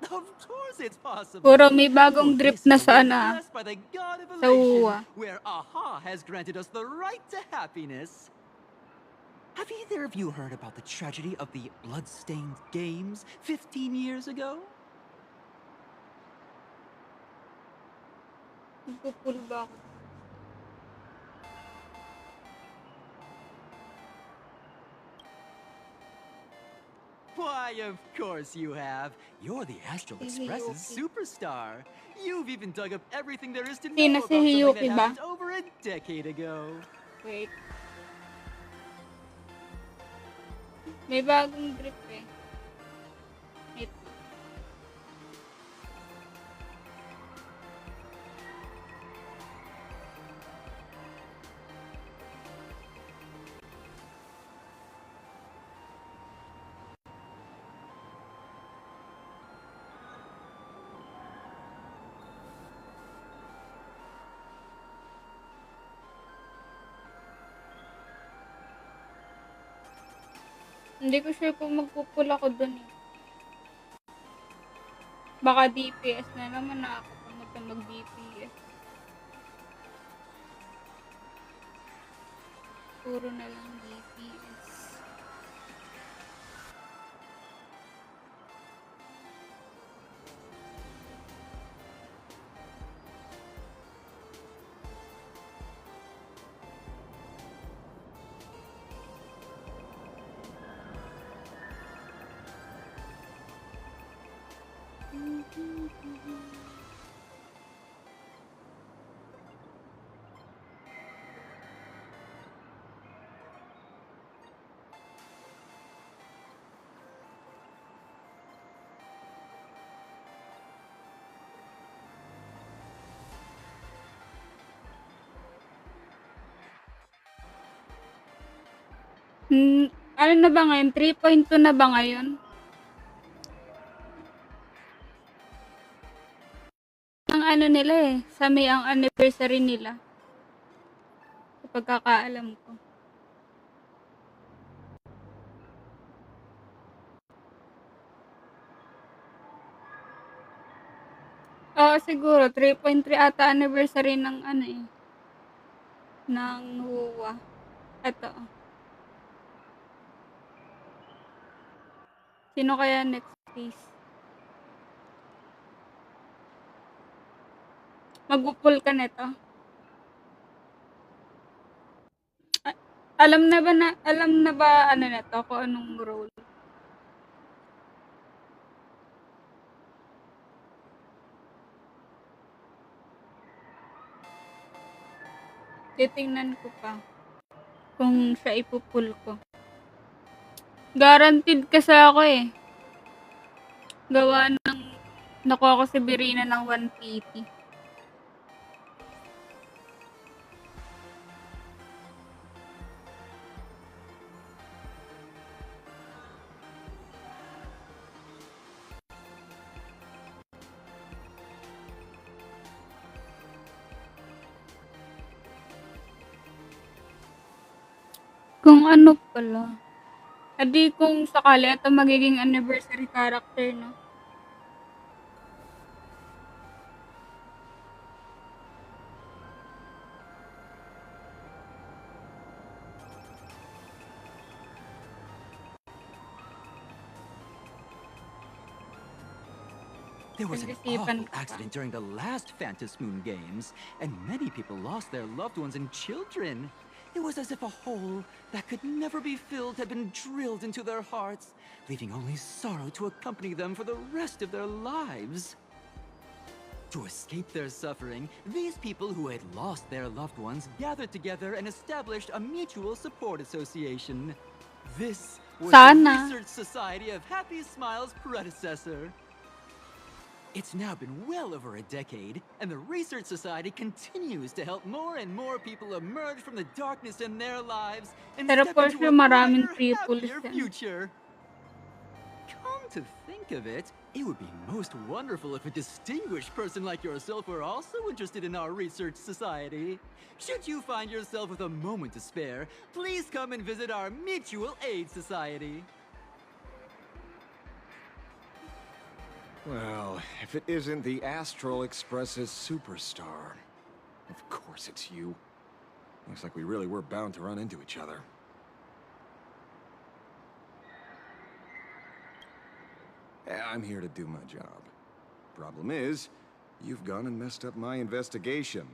Speaker 21: Of course it's possible.
Speaker 6: Puro may bagong drip na sa
Speaker 21: Blessed by the God of
Speaker 6: sa
Speaker 21: Elation,
Speaker 6: UWA.
Speaker 21: where Aha has granted us the right to happiness. Have either of you heard about the tragedy of the blood-stained games 15 years ago?
Speaker 6: Nagpupul ba ako?
Speaker 21: Why, of course you have. You're the Astral Express's superstar. You've even dug up everything there is to know
Speaker 6: Sino
Speaker 21: about
Speaker 6: si
Speaker 21: something
Speaker 6: Hiyuki
Speaker 21: that
Speaker 6: ba?
Speaker 21: happened over a decade ago.
Speaker 6: Wait. May bagong drip eh. Wait. Hindi ko sure kung magpupul ako dun eh. Baka DPS na naman, nakakatamad na mag-DPS. Puro na lang DPS. Ano na ba ngayon? 3.2 na ba ngayon? Ang ano nila eh. Sa May ang anniversary nila. Sa pagkakaalam ko. Oo, siguro. 3.3 ata anniversary ng ano eh. Ng HUWA. Ito. Sino kaya next please? Magpupul ka nito. Alam na ba ano na to kung anong role? Titingnan ko pa kung siya ipupul ko. Guaranteed kasi ako eh. Gawa ng nakuha ko si Birina ng 180. Kung ano pala. Edi kung sakali ito magiging anniversary character, no?
Speaker 21: There was an awful accident during the last Phantom Moon Games, and many people lost their loved ones and children. It was as if a hole that could never be filled had been drilled into their hearts, leaving only sorrow to accompany them for the rest of their lives. To escape their suffering, these people who had lost their loved ones gathered together and established a mutual support association. This was the Research Society of Happy Smiles' predecessor. It's now been well over a decade, and the Research Society continues to help more and more people emerge from the darkness in their lives and
Speaker 6: Pero
Speaker 21: step
Speaker 6: for
Speaker 21: into
Speaker 6: sure
Speaker 21: a
Speaker 6: maraming
Speaker 21: brighter,
Speaker 6: people
Speaker 21: happier
Speaker 6: dyan.
Speaker 21: future. Come to think of it, it would be most wonderful if a distinguished person like yourself were also interested in our Research Society. Should you find yourself with a moment to spare, please come and visit our Mutual Aid Society.
Speaker 22: Well, if it isn't the Astral Express's superstar. Of course it's you. Looks like we really were bound to run into each other. I'm here to do my job. Problem is, you've gone and messed up my investigation.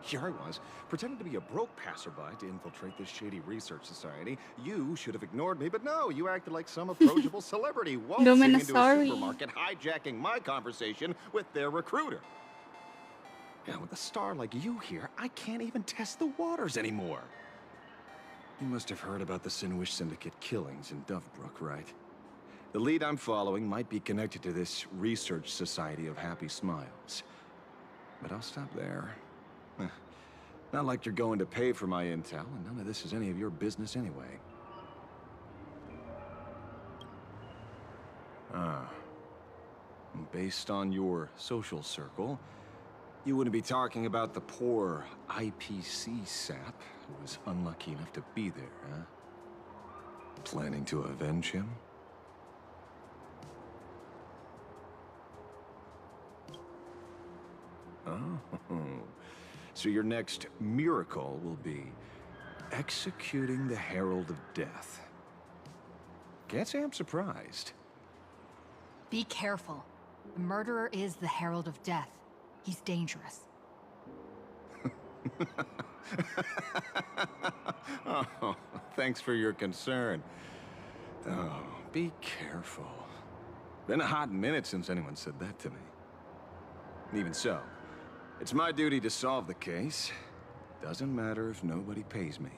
Speaker 22: Here I was, pretending to be a broke passerby to infiltrate this shady research society. You should have ignored me, but no, you acted like some approachable celebrity waltzing into a supermarket, hijacking my conversation with their recruiter. Now, with a star like you here, I can't even test the waters anymore. You must have heard about the Sinuish Syndicate killings in Dovebrook, right? The lead I'm following might be connected to this Research Society of Happy Smiles. But I'll stop there. Not like you're going to pay for my intel, and none of this is any of your business anyway. Based on your social circle, you wouldn't be talking about the poor IPC sap who was unlucky enough to be there, huh? Planning to avenge him? Oh. So your next miracle will be executing the Herald of Death. Can't say I'm surprised.
Speaker 10: Be careful. The murderer is the Herald of Death. He's dangerous.
Speaker 22: Oh, thanks for your concern. Oh, be careful. Been a hot minute since anyone said that to me. Even so, it's my duty to solve the case. Doesn't matter if nobody pays me.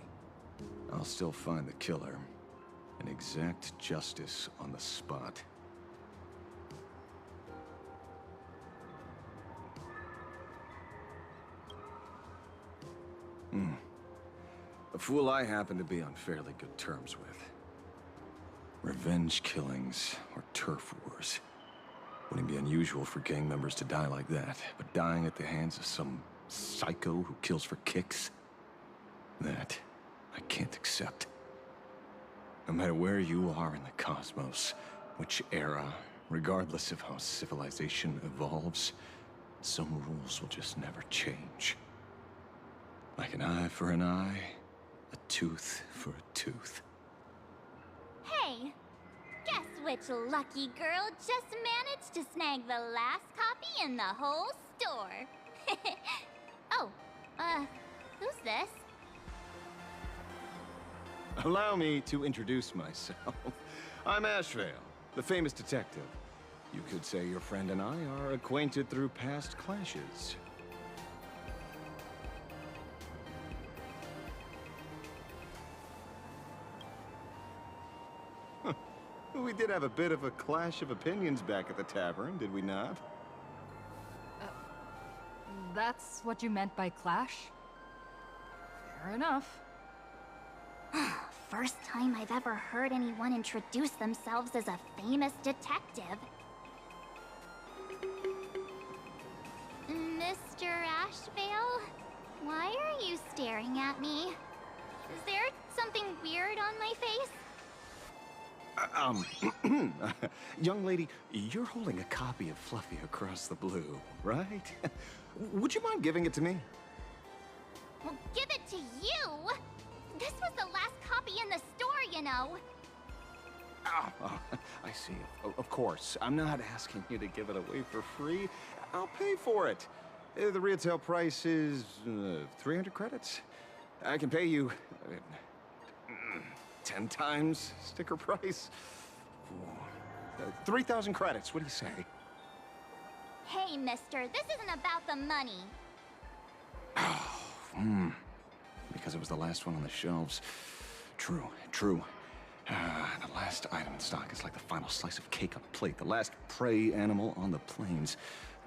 Speaker 22: I'll still find the killer and exact justice on the spot. A fool I happen to be on fairly good terms with. Revenge killings or turf wars. Wouldn't be unusual for gang members to die like that, but dying at the hands of some psycho who kills for kicks? That I can't accept. No matter where you are in the cosmos, which era, regardless of how civilization evolves, some rules will just never change. Like an eye for an eye, a tooth for a tooth.
Speaker 2: Hey, guess which lucky girl just managed to snag the last copy in the whole store? Oh, who's this?
Speaker 22: Allow me to introduce myself. I'm Ashvale, the famous detective. You could say your friend and I are acquainted through past clashes. We did have a bit of a clash of opinions back at the tavern, did we not?
Speaker 10: That's what you meant by clash? Fair enough.
Speaker 2: First time I've ever heard anyone introduce themselves as a famous detective. Mr. Ashvale? Why are you staring at me? Is there something weird on my face?
Speaker 22: Young lady, you're holding a copy of Fluffy Across the Blue, right? Would you mind giving it to me?
Speaker 2: Well, give it to you? This was the last copy in the store, you know.
Speaker 22: Oh, I see. Of course. I'm not asking you to give it away for free. I'll pay for it. The retail price is 300 credits. I can pay you 10 times sticker price. 3,000 credits. What do you say?
Speaker 2: Hey, mister, this isn't about the money.
Speaker 22: Because it was the last one on the shelves. True, true. The last item in stock is like the final slice of cake on a plate. The last prey animal on the plains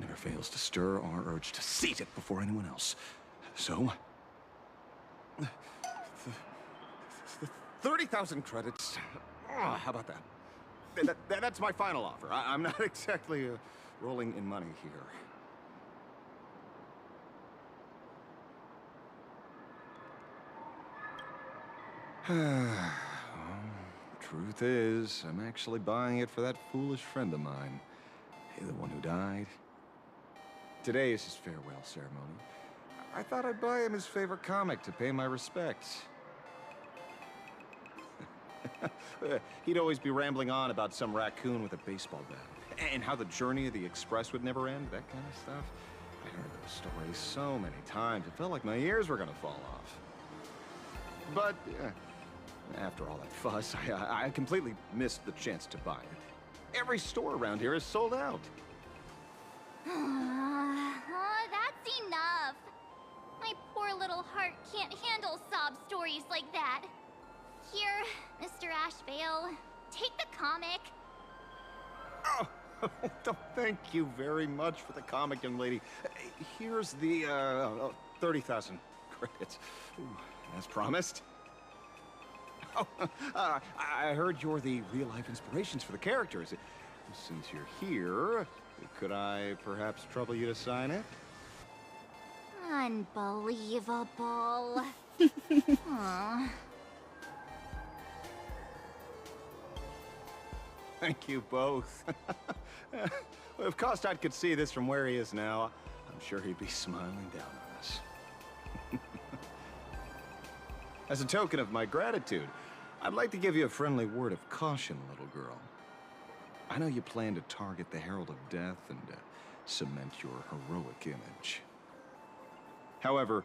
Speaker 22: never fails to stir our urge to seize it before anyone else. So, 30,000 credits. How about that? That's my final offer. I'm not exactly rolling in money here. Truth is, I'm actually buying it for that foolish friend of mine. The one who died. Today is his farewell ceremony. I thought I'd buy him his favorite comic to pay my respects. He'd always be rambling on about some raccoon with a baseball bat, and how the journey of the Express would never end, that kind of stuff. I heard those stories so many times, it felt like my ears were gonna fall off. But, after all that fuss, I completely missed the chance to buy it. Every store around here is sold out.
Speaker 2: That's enough. My poor little heart can't handle sob stories like that. Here, Mr. Ashvale, take the comic.
Speaker 22: Oh, thank you very much for the comic, young lady. Here's the 30,000 credits. Ooh, as promised. Oh, I heard you're the real-life inspirations for the characters. Since you're here, could I perhaps trouble you to sign it?
Speaker 2: Unbelievable. Aw.
Speaker 22: Thank you both. If Kostad could see this from where he is now, I'm sure he'd be smiling down on us. As a token of my gratitude, I'd like to give you a friendly word of caution, little girl. I know you plan to target the Herald of Death and cement your heroic image. However,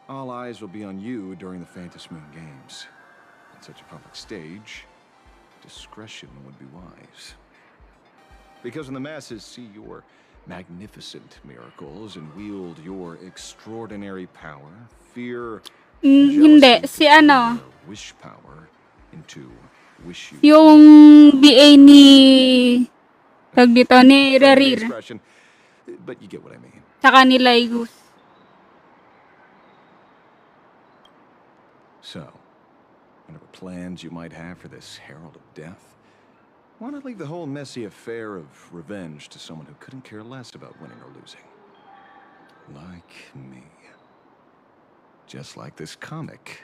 Speaker 22: all eyes will be on you during the Phantom Moon Games. On such a public stage, discretion would be wise. Because when the masses see your magnificent miracles and wield your extraordinary power, fear,
Speaker 6: hindi, si ano,
Speaker 22: wish power into wish you.
Speaker 6: yung BA ni, tag dito, ni Rarir,
Speaker 22: But you get what I mean.
Speaker 6: tsaka ni Laigus.
Speaker 22: So, whatever plans you might have for this Herald of Death, why not leave the whole messy affair of revenge to someone who couldn't care less about winning or losing? Like me. Just like this comic,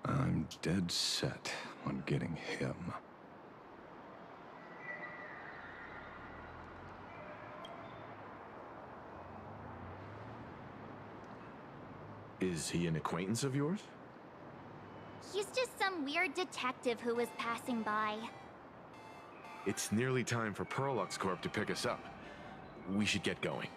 Speaker 22: I'm dead set on getting him.
Speaker 11: Is he an acquaintance of yours?
Speaker 2: He's just some weird detective who was passing by.
Speaker 11: It's nearly time for Perlux Corp to pick us up. We should get going.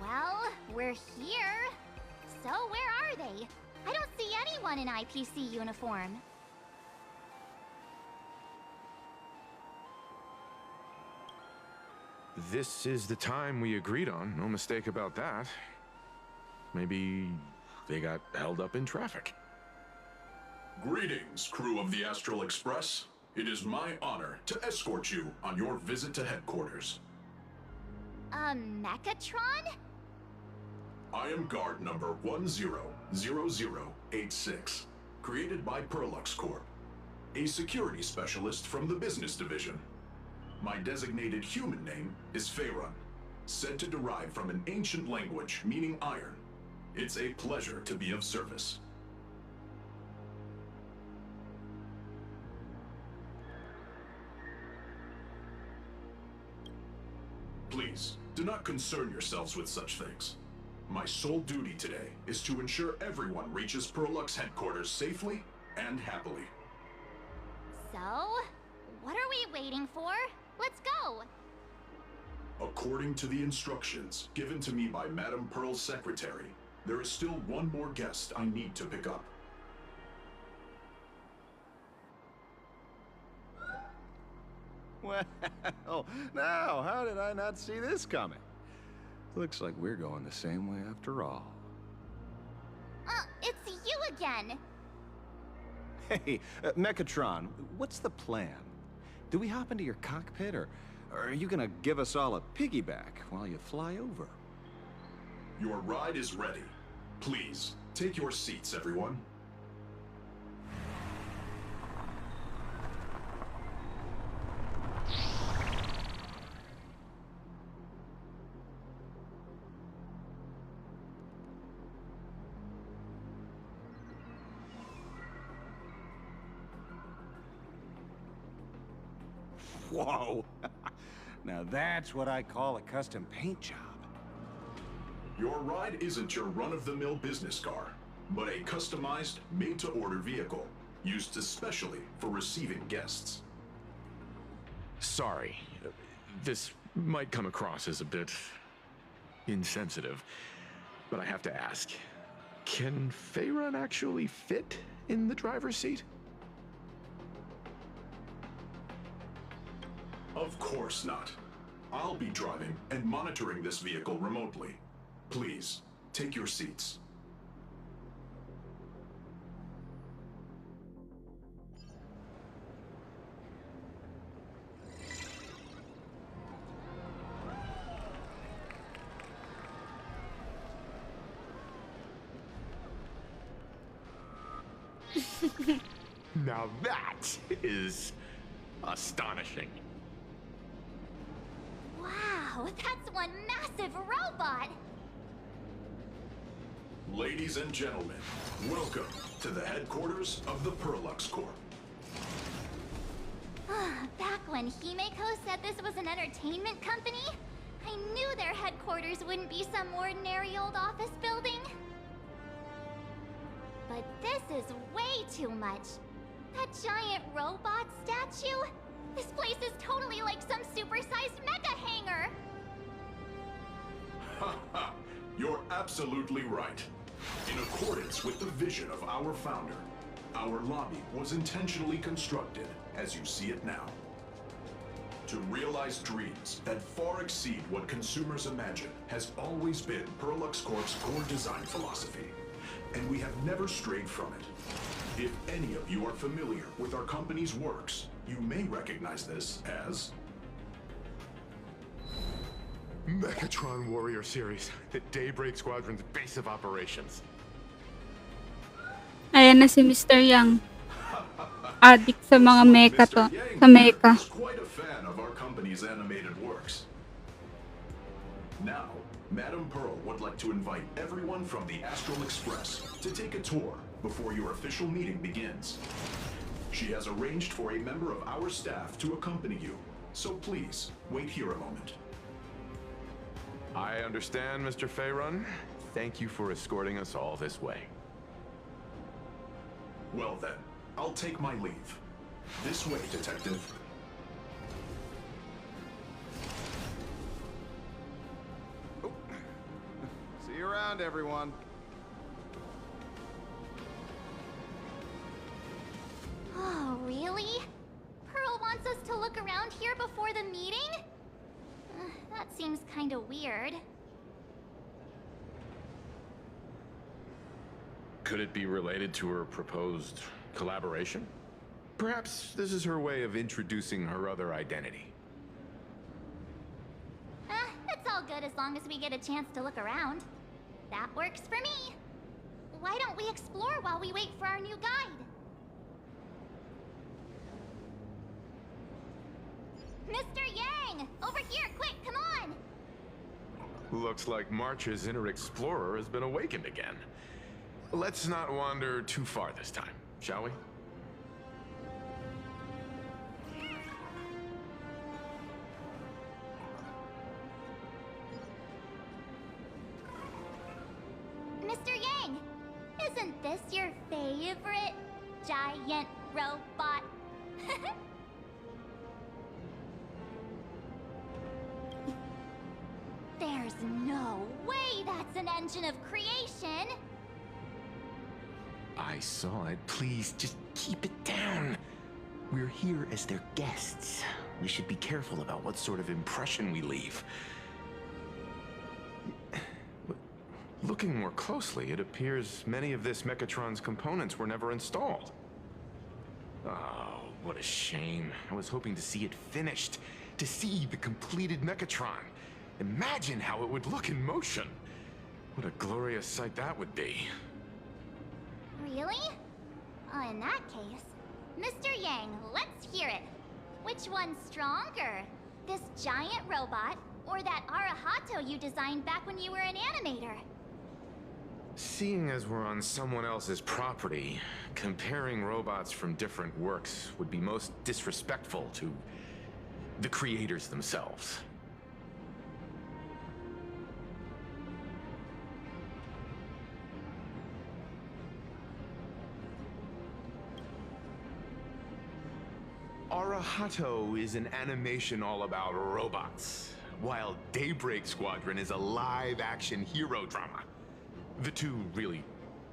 Speaker 2: Well, we're here. So where are they? I don't see anyone in IPC uniform.
Speaker 11: This is the time we agreed on, no mistake about that. Maybe they got held up in traffic.
Speaker 3: Greetings, crew of the Astral Express. It is my honor to escort you on your visit to headquarters.
Speaker 2: Mechatron?
Speaker 3: I am guard number 100086, created by Perlux Corp, a security specialist from the business division. My designated human name is Faerun, said to derive from an ancient language meaning iron. It's a pleasure to be of service. Please, do not concern yourselves with such things. My sole duty today is to ensure everyone reaches Perlux headquarters safely and happily.
Speaker 2: So, what are we waiting for? Let's go!
Speaker 3: According to the instructions given to me by Madame Pearl's secretary, there is still one more guest I need to pick up.
Speaker 22: Well, now, how did I not see this coming? Looks like we're going the same way after all.
Speaker 2: It's you again!
Speaker 22: Hey, Mechatron, what's the plan? Do we hop into your cockpit, or are you gonna give us all a piggyback while you fly over?
Speaker 3: Your ride is ready. Please, take your seats, everyone.
Speaker 22: Whoa! Now that's what I call a custom paint job.
Speaker 3: Your ride isn't your run-of-the-mill business car, but a customized, made-to-order vehicle, used especially for receiving guests.
Speaker 11: Sorry. This might come across as a bit insensitive, but I have to ask. Can Faerun actually fit in the driver's seat?
Speaker 3: Of course not. I'll be driving and monitoring this vehicle remotely. Please, take your seats.
Speaker 11: Now that is astonishing.
Speaker 2: Wow, that's one massive robot!
Speaker 3: Ladies and gentlemen, welcome to the headquarters of the Perlux Corp.
Speaker 2: Back when Himeko said this was an entertainment company, I knew their headquarters wouldn't be some ordinary old office building. But this is way too much. That giant robot statue? This place is totally like some supersized mecha hangar!
Speaker 3: Ha ha! You're absolutely right. In accordance with the vision of our founder, our lobby was intentionally constructed as you see it now. To realize dreams that far exceed what consumers imagine has always been Perlux Corp's core design philosophy, and we have never strayed from it. If any of you are familiar with our company's works, you may recognize this as
Speaker 11: Mechatron Warrior Series, the Daybreak Squadron's base of operations.
Speaker 6: Ayan na si Mr. Yang. Addict sa mga mecha to. Sa mecha.
Speaker 3: is quite a fan of our company's animated works. Now, Madame Pearl would like to invite everyone from the Astral Express to take a tour before your official meeting begins. She has arranged for a member of our staff to accompany you, so please, wait here a moment.
Speaker 11: I understand, Mr. Faerun. Thank you for escorting us all this way.
Speaker 3: Well then, I'll take my leave. This way, Detective.
Speaker 22: See you around, everyone.
Speaker 2: Oh, really? Pearl wants us to look around here before the meeting? That seems kinda weird.
Speaker 11: Could it be related to her proposed collaboration? Perhaps this is her way of introducing her other identity.
Speaker 2: It's all good as long as we get a chance to look around. That works for me. Why don't we explore while we wait for our new guide? Mr. Yang! Over here, quick, come on!
Speaker 11: Looks like March's inner explorer has been awakened again. Let's not wander too far this time, shall we?
Speaker 2: Mr. Yang! Isn't this your favorite giant robot? There's no way that's an engine of creation!
Speaker 11: I saw it. Please, just keep it down. We're here as their guests. We should be careful about what sort of impression we leave. Looking more closely, it appears many of this Mechatron's components were never installed. Oh, what a shame. I was hoping to see it finished, to see the completed Mechatron. Imagine how it would look in motion. What a glorious sight that would be.
Speaker 2: Really? In that case, Mr. Yang, let's hear it. Which one's stronger? This giant robot, or that Arahato you designed back when you were an animator?
Speaker 11: Seeing as we're on someone else's property, comparing robots from different works would be most disrespectful to the creators themselves. Arahato is an animation all about robots, while Daybreak Squadron is a live-action hero drama. The two really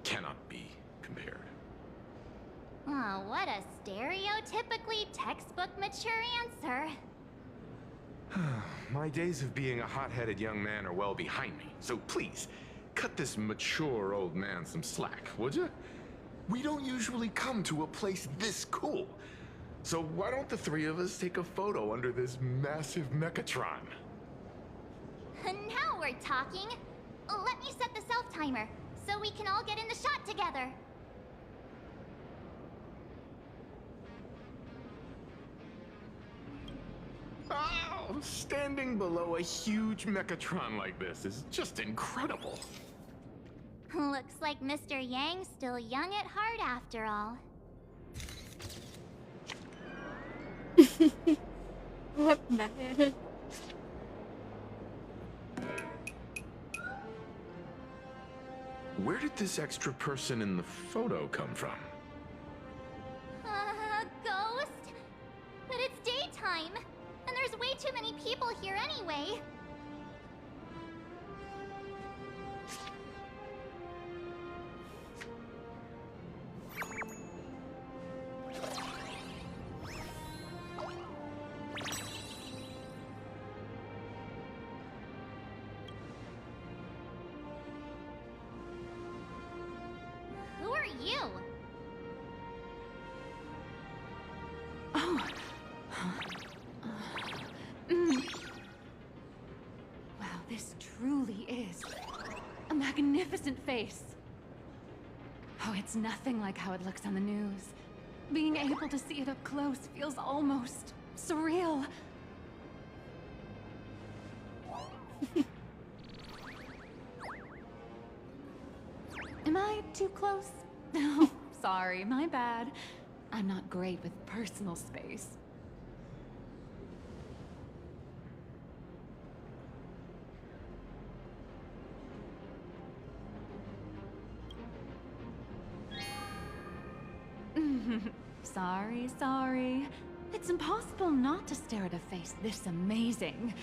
Speaker 11: cannot be compared.
Speaker 2: Oh, what a stereotypically textbook mature answer.
Speaker 11: My days of being a hot-headed young man are well behind me, so please, cut this mature old man some slack, would you? We don't usually come to a place this cool. So why don't the three of us take a photo under this massive Mechatron?
Speaker 2: Now we're talking. Let me set the self-timer, so we can all get in the shot together.
Speaker 11: Oh, standing below a huge Mechatron like this is just incredible.
Speaker 2: Looks like Mr. Yang's still young at heart after all.
Speaker 6: What the hell?
Speaker 11: Where did this extra person in the photo come from?
Speaker 2: Ghost? But it's daytime, and there's way too many people here anyway. Who are you?
Speaker 10: Oh. Wow, this truly is a magnificent face. Oh, it's nothing like how it looks on the news. Being able to see it up close feels almost surreal. Am I too close? Oh, sorry, my bad. I'm not great with personal space. Sorry. It's impossible not to stare at a face this amazing.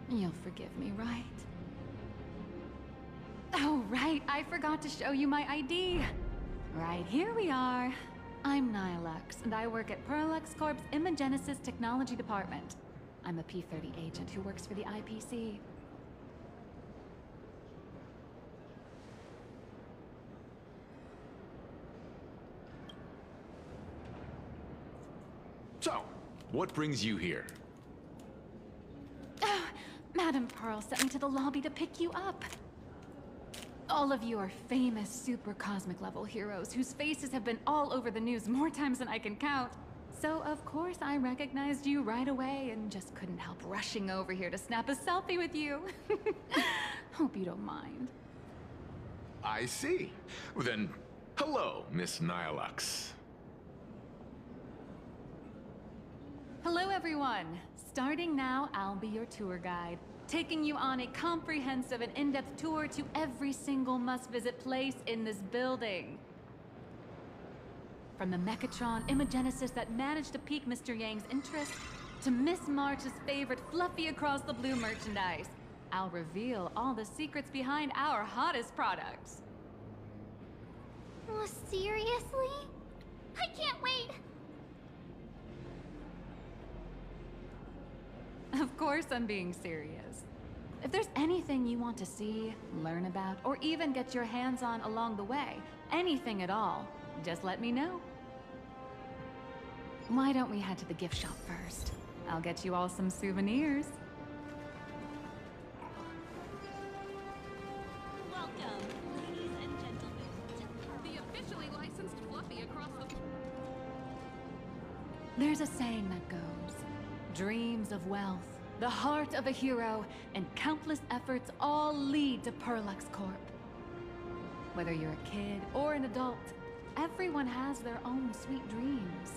Speaker 10: You'll forgive me, right? Oh, right, I forgot to show you my ID. Right, here we are. I'm Nihilux, and I work at Perlex Corp's Imagenesis Technology Department. I'm a P-30 agent who works for the IPC.
Speaker 11: What brings you here?
Speaker 10: Madam Pearl sent me to the lobby to pick you up. All of you are famous super cosmic level heroes whose faces have been all over the news more times than I can count. So of course I recognized you right away and just couldn't help rushing over here to snap a selfie with you. Hope you don't mind.
Speaker 11: I see. Well, then, hello, Miss Nihilux.
Speaker 10: Hello everyone. Starting now, I'll be your tour guide, taking you on a comprehensive and in-depth tour to every single must-visit place in this building. From the Mechatron Imagenesis that managed to pique Mr. Yang's interest, to Miss March's favorite fluffy across the blue merchandise, I'll reveal all the secrets behind our hottest products.
Speaker 2: Oh, seriously? I can't wait!
Speaker 10: Of course I'm being serious. If there's anything you want to see, learn about, or even get your hands on along the way, anything at all, just let me know. Why don't we head to the gift shop first? I'll get you all some souvenirs.
Speaker 7: Welcome, ladies and gentlemen, to
Speaker 10: the officially licensed fluffy across the... There's a saying that goes, dreams of wealth, the heart of a hero, and countless efforts all lead to Perlux Corp. Whether you're a kid or an adult, everyone has their own sweet dreams.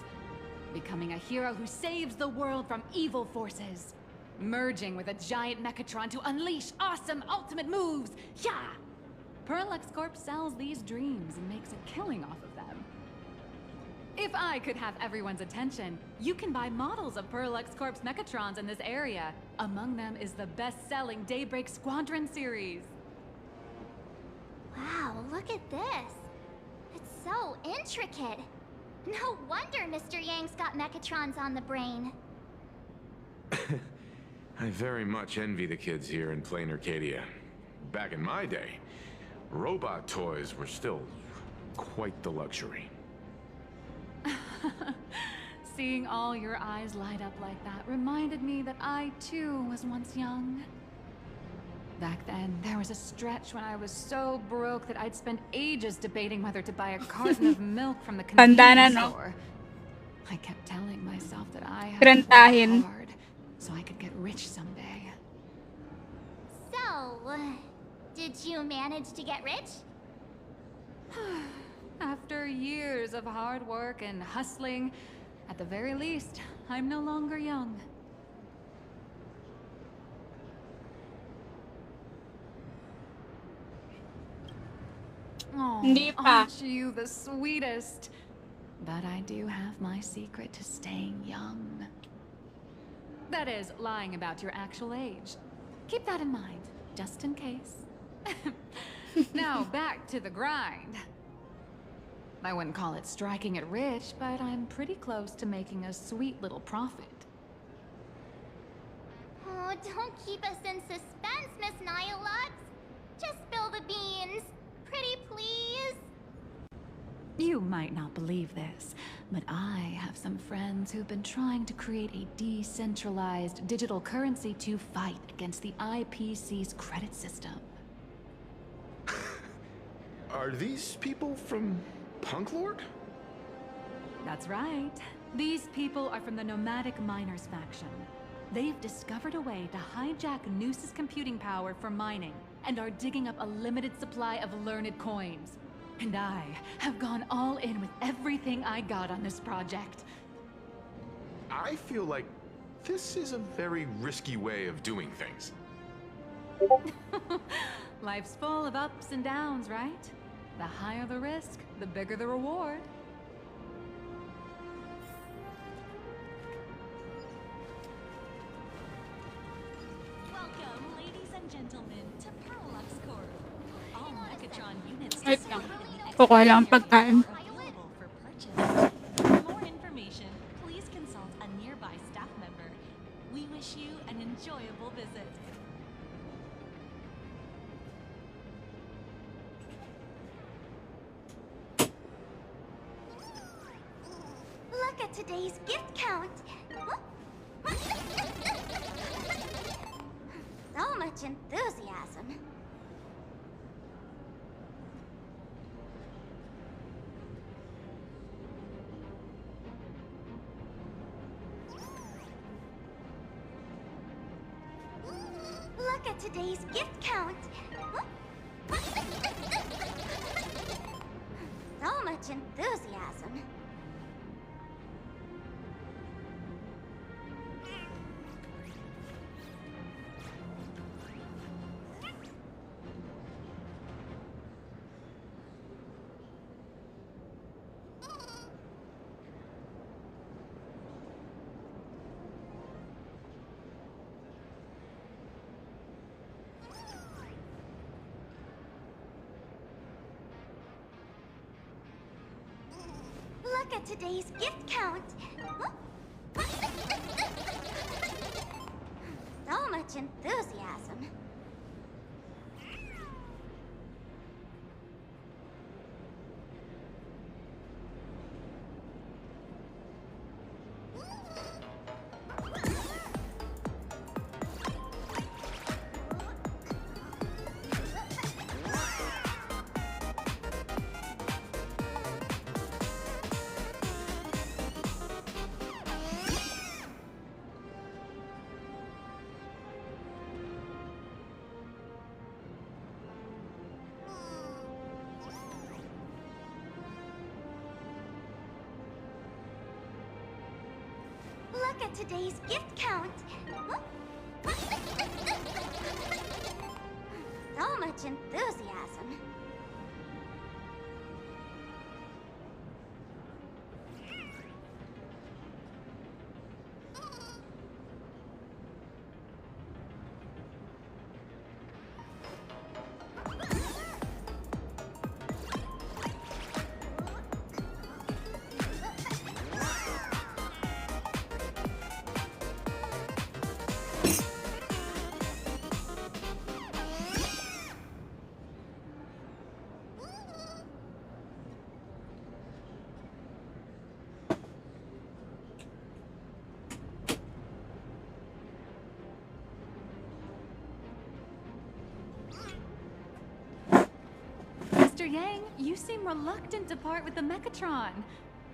Speaker 10: Becoming a hero who saves the world from evil forces. Merging with a giant Mechatron to unleash awesome ultimate moves. Yeah! Perlux Corp sells these dreams and makes a killing off of them. If I could have everyone's attention, you can buy models of Perlux Corp's Mechatrons in this area. Among them is the best-selling Daybreak Squadron series.
Speaker 2: Wow, look at this. It's so intricate. No wonder Mr. Yang's got Mechatrons on the brain.
Speaker 11: I very much envy the kids here in Plain Arcadia. Back in my day, robot toys were still quite the luxury.
Speaker 10: Seeing all your eyes light up like that reminded me that I too was once young. Back then, there was a stretch when I was so broke that I'd spend ages debating whether to buy a carton of milk from the convenience store. I kept telling myself that I had to work hard so I could get rich someday.
Speaker 2: So, did you manage to get rich?
Speaker 10: After years of hard work and hustling, at the very least, I'm no longer young. Oh, aren't you the sweetest? But I do have my secret to staying young. That is, lying about your actual age. Keep that in mind, just in case. Now, back to the grind. I wouldn't call it striking it rich, but I'm pretty close to making a sweet little profit.
Speaker 2: Oh, don't keep us in suspense, Miss Nihilux. Just spill the beans. Pretty please.
Speaker 10: You might not believe this, but I have some friends who've been trying to create a decentralized digital currency to fight against the IPC's credit system.
Speaker 11: Are these people from Punk Lord?
Speaker 10: That's right. These people are from the Nomadic Miners faction. They've discovered a way to hijack Noose's computing power for mining and are digging up a limited supply of learned coins. And I have gone all in with everything I got on this project.
Speaker 11: I feel like this is a very risky way of doing things.
Speaker 10: Life's full of ups and downs, right? The higher the risk, the bigger the reward.
Speaker 7: Welcome, ladies and gentlemen, to Perlux Corp. All Mechatron units
Speaker 6: Wait lang. Kukuha lang ang pagkain.
Speaker 7: available for purchase. For more information, please consult a nearby staff member. We wish you an enjoyable visit.
Speaker 2: Look at today's gift count. Huh? much enthusiasm. Look at today's gift count. So much enthusiasm. Look at today's gift count. So much enthusiasm. Look at today's gift count. So much enthusiasm.
Speaker 7: Mr. Yang, you seem reluctant to part with the Mechatron.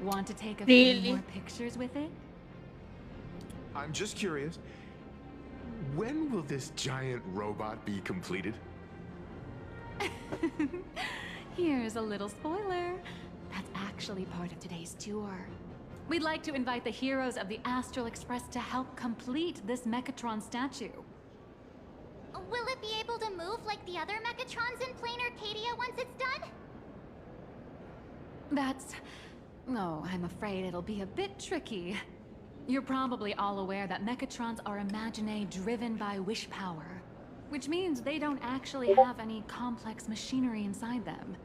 Speaker 7: Want to take a
Speaker 6: Really?
Speaker 7: few more pictures with it?
Speaker 11: I'm just curious. When will this giant robot be completed?
Speaker 7: Here's a little spoiler. That's actually part of today's tour. We'd like to invite the heroes of the Astral Express to help complete this Mechatron statue.
Speaker 2: Will it be able to move like the other Mechatrons in Plain Arcadia once it's done?
Speaker 7: That's... Oh, I'm afraid it'll be a bit tricky. You're probably all aware that Mechatrons are imaginae driven by wish power, which means they don't actually have any complex machinery inside them.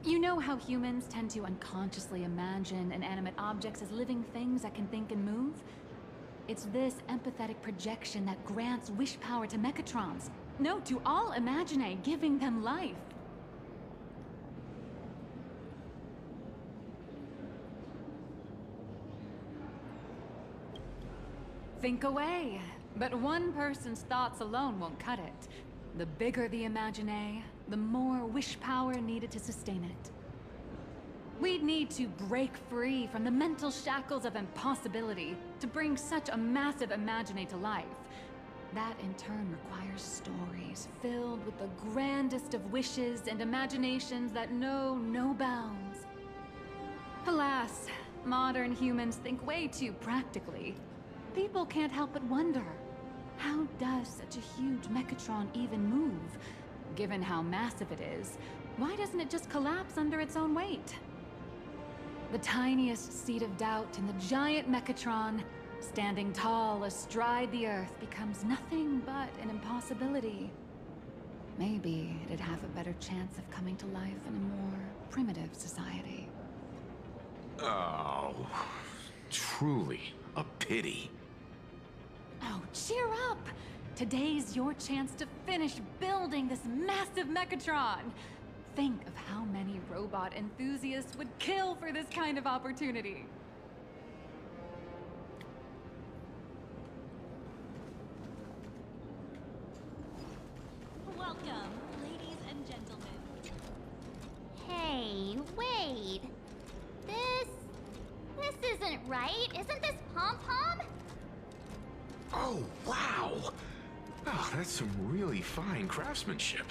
Speaker 7: You know how humans tend to unconsciously imagine inanimate objects as living things that can think and move? It's this empathetic projection that grants wish power to Mechatrons. No, to all imaginae, giving them life. Think away. But one person's thoughts alone won't cut it. The bigger the imaginae, the more wish power needed to sustain it. We'd need to break free from the mental shackles of impossibility to bring such a massive imaginae to life. That in turn requires stories filled with the grandest of wishes and imaginations that know no bounds. Alas, modern humans think way too practically. People can't help but wonder, how does such a huge Mechatron even move? Given how massive it is, why doesn't it just collapse under its own weight? The tiniest seed of doubt in the giant Mechatron, standing tall astride the Earth, becomes nothing but an impossibility. Maybe it'd have a better chance of coming to life in a more primitive society.
Speaker 11: Oh, truly a pity.
Speaker 7: Oh, cheer up! Today's your chance to finish building this massive Mechatron. Think of how many robot enthusiasts would kill for this kind of opportunity.
Speaker 2: isn't right. Isn't this pom-pom?
Speaker 11: Oh, wow! Oh, that's some really fine craftsmanship.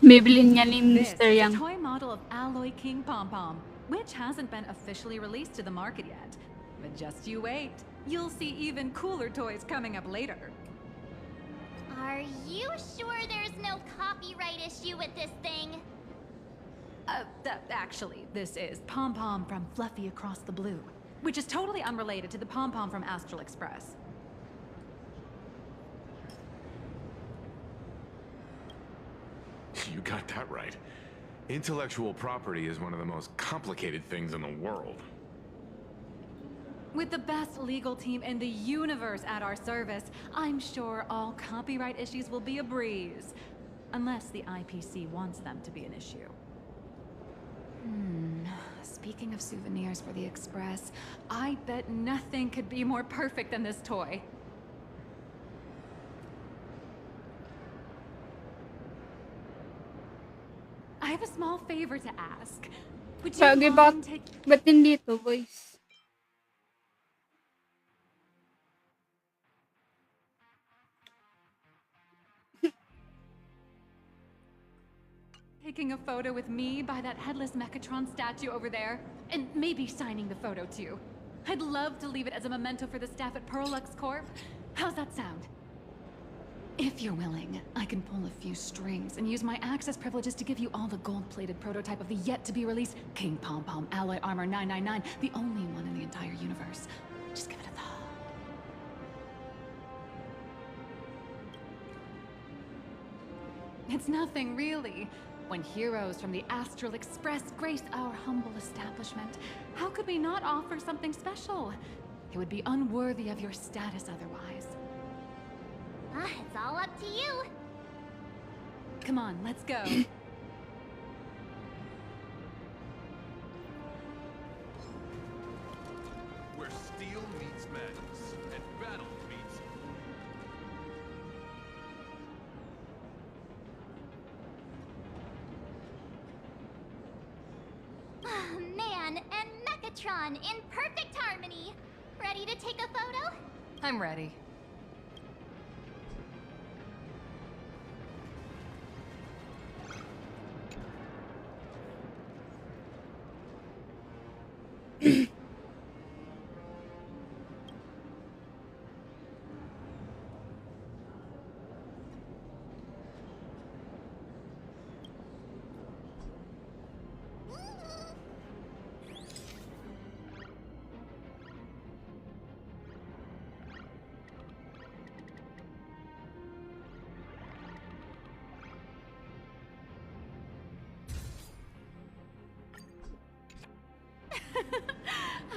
Speaker 6: Bibilin niya ni
Speaker 7: This
Speaker 6: Mr.
Speaker 7: is a
Speaker 6: Yang.
Speaker 7: toy model of Alloy King Pom Pom, which hasn't been officially released to the market yet. But just you wait. You'll see even cooler toys coming up later.
Speaker 2: Are you sure there's no copyright issue with this thing?
Speaker 7: Actually, this is Pom Pom from Fluffy Across the Blue, which is totally unrelated to the Pom Pom from Astral Express.
Speaker 11: You got that right. Intellectual property is one of the most complicated things in the world.
Speaker 7: With the best legal team in the universe at our service, I'm sure all copyright issues will be a breeze. Unless the IPC wants them to be an issue. Speaking of souvenirs for the Express, I bet nothing could be more perfect than this toy. I have a small favor to ask. Would you
Speaker 6: Bagay ba?
Speaker 7: mind taking...
Speaker 6: Ba't hindi to, boys?
Speaker 7: Taking a photo with me by that headless Mechatron statue over there, and maybe signing the photo too. I'd love to leave it as a memento for the staff at Perlux Corp. How's that sound? If you're willing, I can pull a few strings and use my access privileges to give you all the gold-plated prototype of the yet-to-be-released King Pom Pom Alloy Armor 999, the only one in the entire universe. Just give it a thought. It's nothing, really. When heroes from the Astral Express grace our humble establishment, how could we not offer something special? It would be unworthy of your status otherwise.
Speaker 2: It's all up to you.
Speaker 7: Come on, let's go.
Speaker 1: Where steel meets madness, and battle meets...
Speaker 2: Man and Mechatron in perfect harmony. Ready to take a photo?
Speaker 7: I'm ready.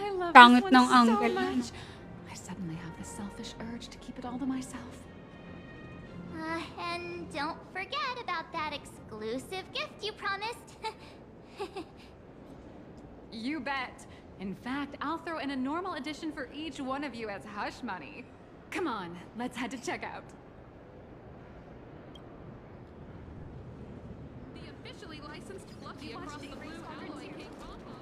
Speaker 7: I love
Speaker 6: Pangit
Speaker 7: this
Speaker 6: ng
Speaker 7: one so
Speaker 6: angle.
Speaker 7: much. I suddenly have this selfish urge to keep it all to myself.
Speaker 2: And don't forget about that exclusive gift you promised.
Speaker 7: You bet. In fact, I'll throw in a normal edition for each one of you as hush money. Come on, let's head to checkout.
Speaker 13: The officially licensed Fluffy Across the Blue Alloy King Pom Pom.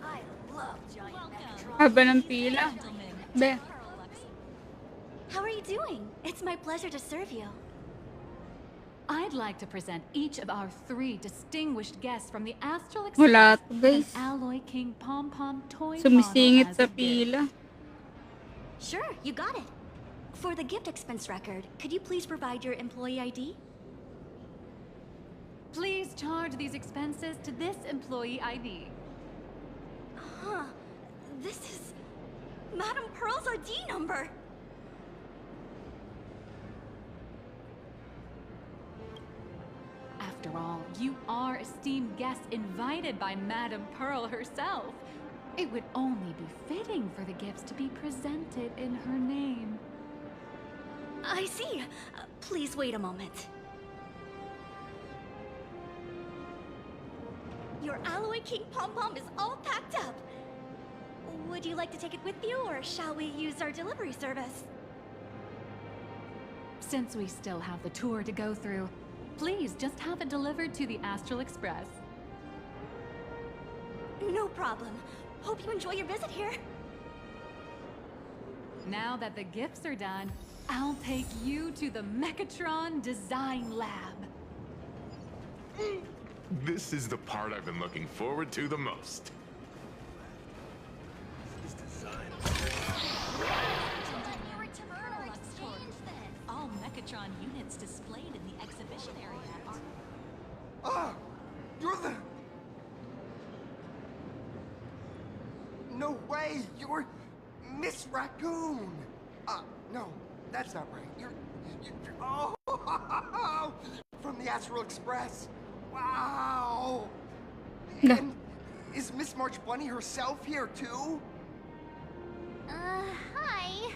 Speaker 17: I love giant Mechatron.
Speaker 6: Haba ng pila. Be.
Speaker 17: How are you doing? It's my pleasure to serve you.
Speaker 7: I'd like to present each of our 3 distinguished guests from the Astral
Speaker 6: Wala
Speaker 7: Express
Speaker 6: to, guys.
Speaker 7: an Alloy King Pom Pom toy
Speaker 6: Sumisingit
Speaker 7: model
Speaker 6: sa
Speaker 7: as a gift.
Speaker 6: pila.
Speaker 17: Sure, you got it. For the gift expense record, could you please provide your employee ID?
Speaker 7: Please charge these expenses to this employee ID.
Speaker 17: Huh. This is Madame Pearl's ID number.
Speaker 7: After all, you are esteemed guests invited by Madame Pearl herself. It would only be fitting for the gifts to be presented in her name.
Speaker 17: I see. Please wait a moment. Your Alloy King Pom Pom is all packed up. Would you like to take it with you, or shall we use our delivery service?
Speaker 7: Since we still have the tour to go through, please just have it delivered to the Astral Express.
Speaker 17: No problem. Hope you enjoy your visit here.
Speaker 7: Now that the gifts are done, I'll take you to the Mechatron Design Lab.
Speaker 11: This is the part I've been looking forward to the most.
Speaker 4: All Mechatron units displayed in the exhibition area are...
Speaker 5: Ah! You're the... No way! You're Miss Raccoon! No, that's not right. You're oh! From the Astral Express! Wow! And is Miss March Bunny herself here too?
Speaker 2: Hi.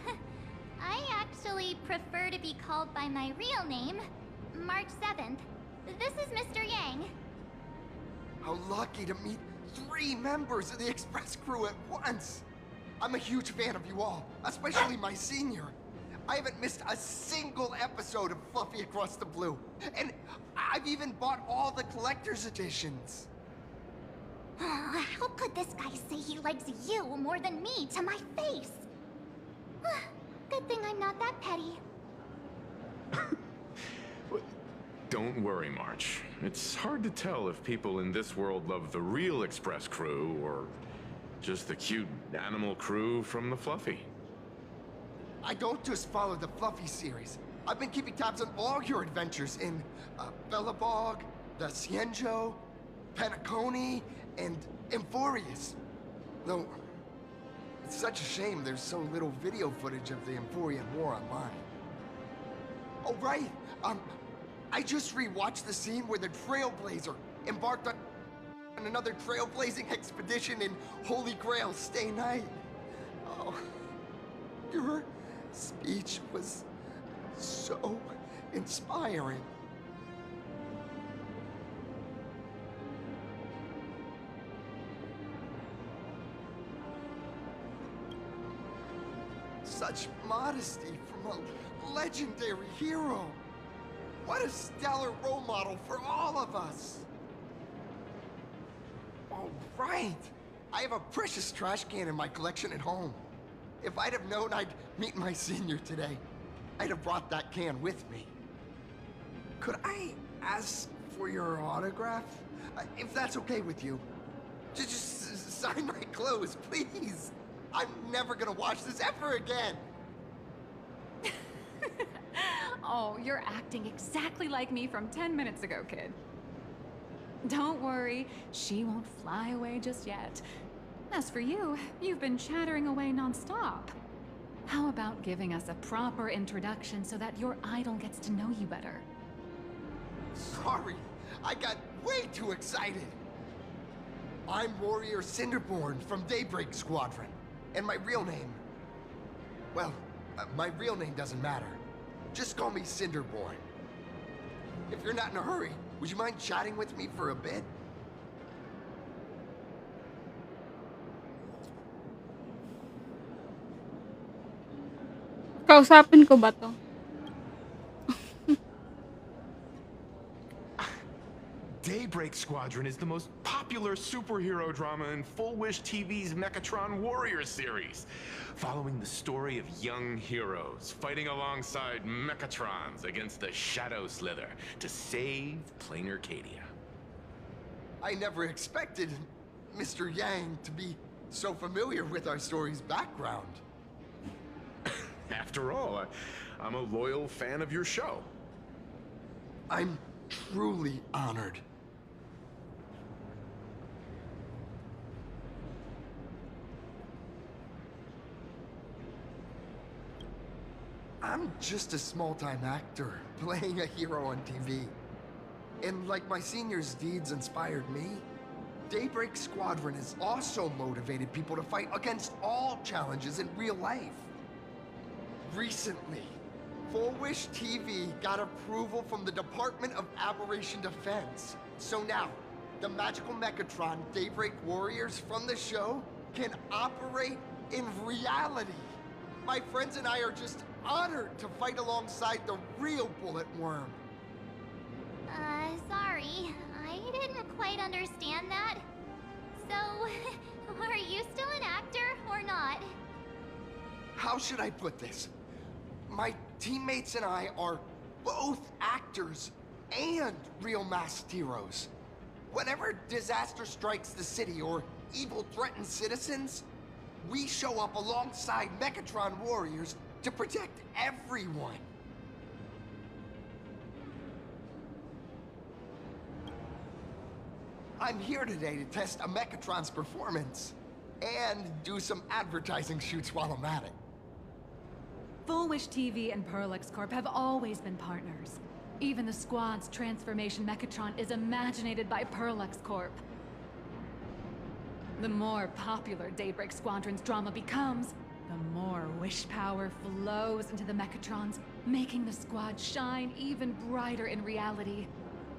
Speaker 2: I actually prefer to be called by my real name, March 7th. This is Mr. Yang.
Speaker 5: How lucky to meet 3 members of the Express crew at once! I'm a huge fan of you all, especially my senior. I haven't missed a single episode of Fluffy Across the Blue. And I've even bought all the collector's editions.
Speaker 2: How could this guy say he likes you more than me to my face? Good thing I'm not that petty.
Speaker 11: Don't worry, March. It's hard to tell if people in this world love the real Express crew or just the cute animal crew from the Fluffy.
Speaker 5: I don't just follow the Fluffy series. I've been keeping tabs on all your adventures in Bellabog, the Cienjo, Penacony, and Emphorius. Though, it's such a shame there's so little video footage of the Emphorian War online. Oh, right! I just rewatched the scene where the Trailblazer embarked on another trailblazing expedition in Holy Grail Stay Night. Oh, your speech was so inspiring. Such modesty from a legendary hero. What a stellar role model for all of us. Oh, right. I have a precious trash can in my collection at home. If I'd have known I'd meet my senior today, I'd have brought that can with me. Could I ask for your autograph? If that's okay with you. Just sign my clothes, please. I'm never gonna watch this ever again.
Speaker 7: Oh, you're acting exactly like me from 10 minutes ago, kid. Don't worry, she won't fly away just yet. As for you, you've been chattering away nonstop. How about giving us a proper introduction so that your idol gets to know you better?
Speaker 5: Sorry, I got way too excited. I'm Warrior Cinderborn from Daybreak Squadron. And my real name... Well, my real name doesn't matter. Just call me Cinderborn. If you're not in a hurry, would you mind chatting with me for a bit?
Speaker 6: Kausapin ko ba to?
Speaker 11: Daybreak Squadron is the most popular superhero drama in Full Wish TV's Mechatron Warrior series, following the story of young heroes fighting alongside Mechatrons against the Shadow Slither to save Plain Arcadia.
Speaker 5: I never expected Mr. Yang to be so familiar with our story's background.
Speaker 11: After all, I'm a loyal fan of your show.
Speaker 5: I'm truly honored. I'm just a small-time actor, playing a hero on TV. And like my senior's deeds inspired me, Daybreak Squadron has also motivated people to fight against all challenges in real life. Recently, Full Wish TV got approval from the Department of Aberration Defense. So now, the magical Mechatron Daybreak Warriors from the show can operate in reality. my friends and I are just honored to fight alongside the real bullet worm.
Speaker 2: Sorry. I didn't quite understand that. So, are you still an actor or not?
Speaker 5: How should I put this? My teammates and I are both actors and real masked heroes. Whenever disaster strikes the city or evil threatens citizens, we show up alongside Mechatron warriors to protect everyone. I'm here today to test a Mechatron's performance and do some advertising shoots while I'm at it.
Speaker 7: Full Wish TV and Perlex Corp have always been partners. Even the squad's transformation Mechatron is imaginated by Perlex Corp. The more popular Daybreak Squadron's drama becomes, the more wish power flows into the Mechatrons, making the squad shine even brighter in reality.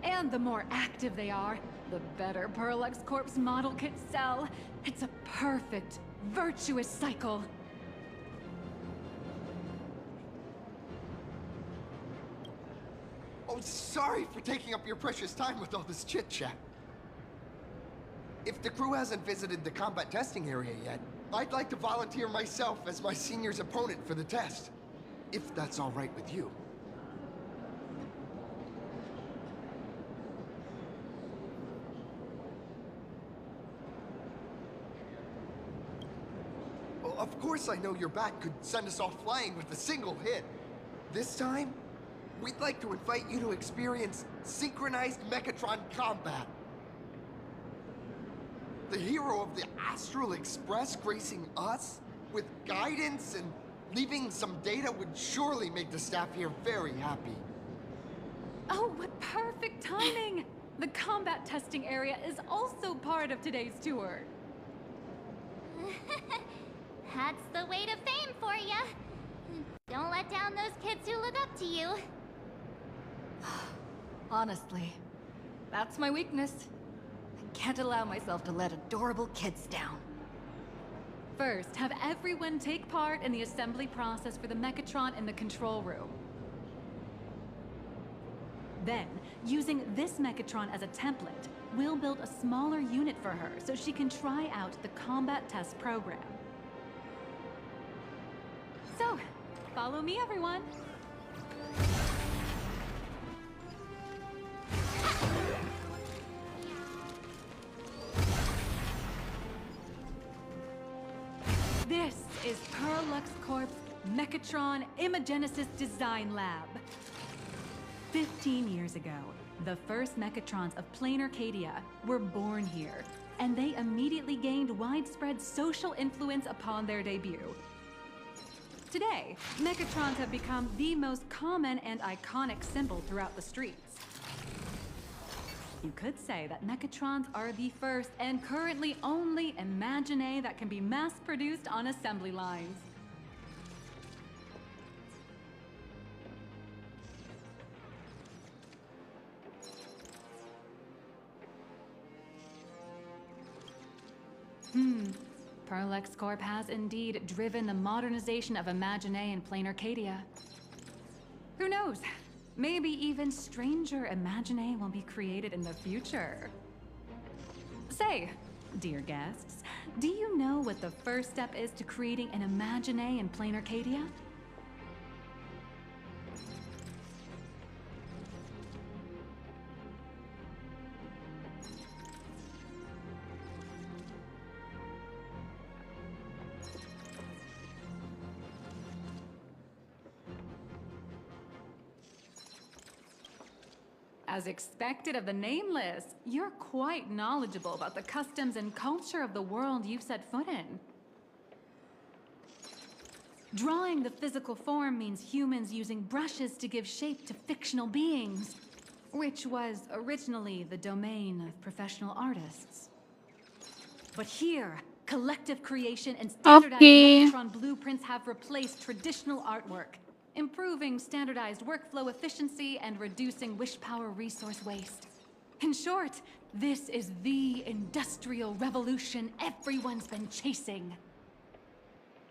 Speaker 7: And the more active they are, the better Perlex Corp's model kits sell. It's a perfect, virtuous cycle.
Speaker 5: Oh, sorry for taking up your precious time with all this chit-chat. If the crew hasn't visited the combat testing area yet, I'd like to volunteer myself as my senior's opponent for the test. If that's all right with you. Well, of course I know your bat could send us off flying with a single hit. This time, we'd like to invite you to experience synchronized Mechatron combat. The hero of the Astral Express gracing us with guidance and leaving some data would surely make the staff here very happy.
Speaker 7: Oh, what perfect timing! The combat testing area is also part of today's tour.
Speaker 2: That's the way to fame for ya. Don't let down those kids who look up to you.
Speaker 10: Honestly, that's my weakness. I can't allow myself to let adorable kids down.
Speaker 7: First, have everyone take part in the assembly process for the Mechatron in the control room. Then, using this Mechatron as a template, we'll build a smaller unit for her so she can try out the combat test program. So, follow me, everyone. This is Perlex Corp's Mechatron Imagenesis Design Lab. 15 years ago, the first Mechatrons of Plain Arcadia were born here, and they immediately gained widespread social influence upon their debut. Today, Mechatrons have become the most common and iconic symbol throughout the streets. You could say that Mechatrons are the first and currently only Imagine that can be mass-produced on assembly lines. Perlex Corp has indeed driven the modernization of Imagine in Plain Arcadia. Who knows? Maybe even stranger Imagine will be created in the future. Say, dear guests, do you know what the first step is to creating an Imagine in Plain Arcadia? As expected of the Nameless, you're quite knowledgeable about the customs and culture of the world you've set foot in. Drawing the physical form means humans using brushes to give shape to fictional beings, which was originally the domain of professional artists. But here, collective creation and standardized Mechatron blueprints have replaced traditional artwork, improving standardized workflow efficiency and reducing wish power resource waste. In short, this is the industrial revolution everyone's been chasing.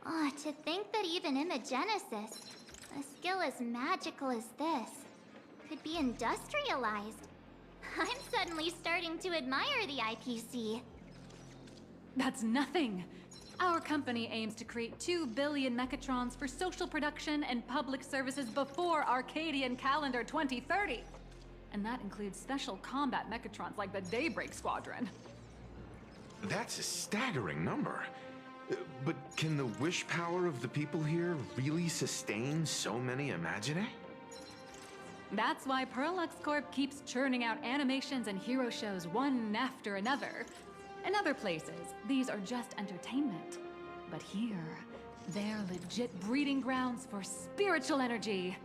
Speaker 2: Oh, to think that even imagenesis, a skill as magical as this, could be industrialized. I'm suddenly starting to admire the IPC.
Speaker 7: That's nothing. Our company aims to create 2 billion mechatrons for social production and public services before Arcadian calendar 2030. And that includes special combat mechatrons like the Daybreak Squadron.
Speaker 11: That's a staggering number. But can the wish power of the people here really sustain so many Imaginae?
Speaker 7: That's why Perlux Corp keeps churning out animations and hero shows one after another. In other places, these are just entertainment. But here, they're legit breeding grounds for spiritual energy.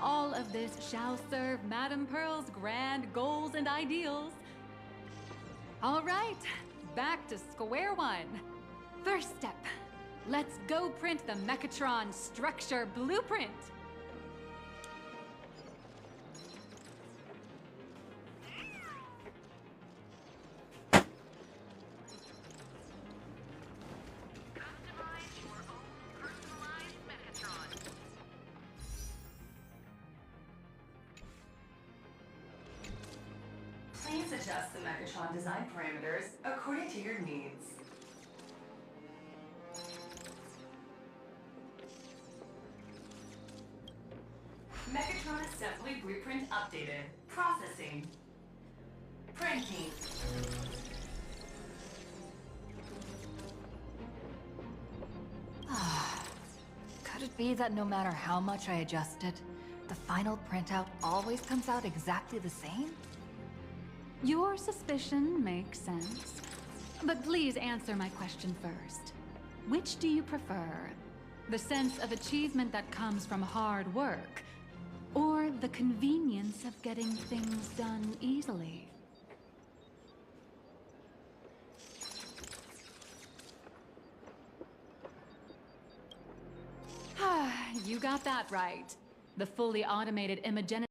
Speaker 7: All of this shall serve Madame Pearl's grand goals and ideals. All right, back to square one. First step, let's go print the Mechatron structure blueprint.
Speaker 8: Please adjust the Mechatron design parameters according to your needs. Mechatron assembly blueprint updated. Processing. Printing.
Speaker 10: Could it be that no matter how much I adjust it, the final printout always comes out exactly the same?
Speaker 7: Your suspicion makes sense. But please answer my question first. Which do you prefer? The sense of achievement that comes from hard work, or the convenience of getting things done easily? You got that right. The fully automated Imogen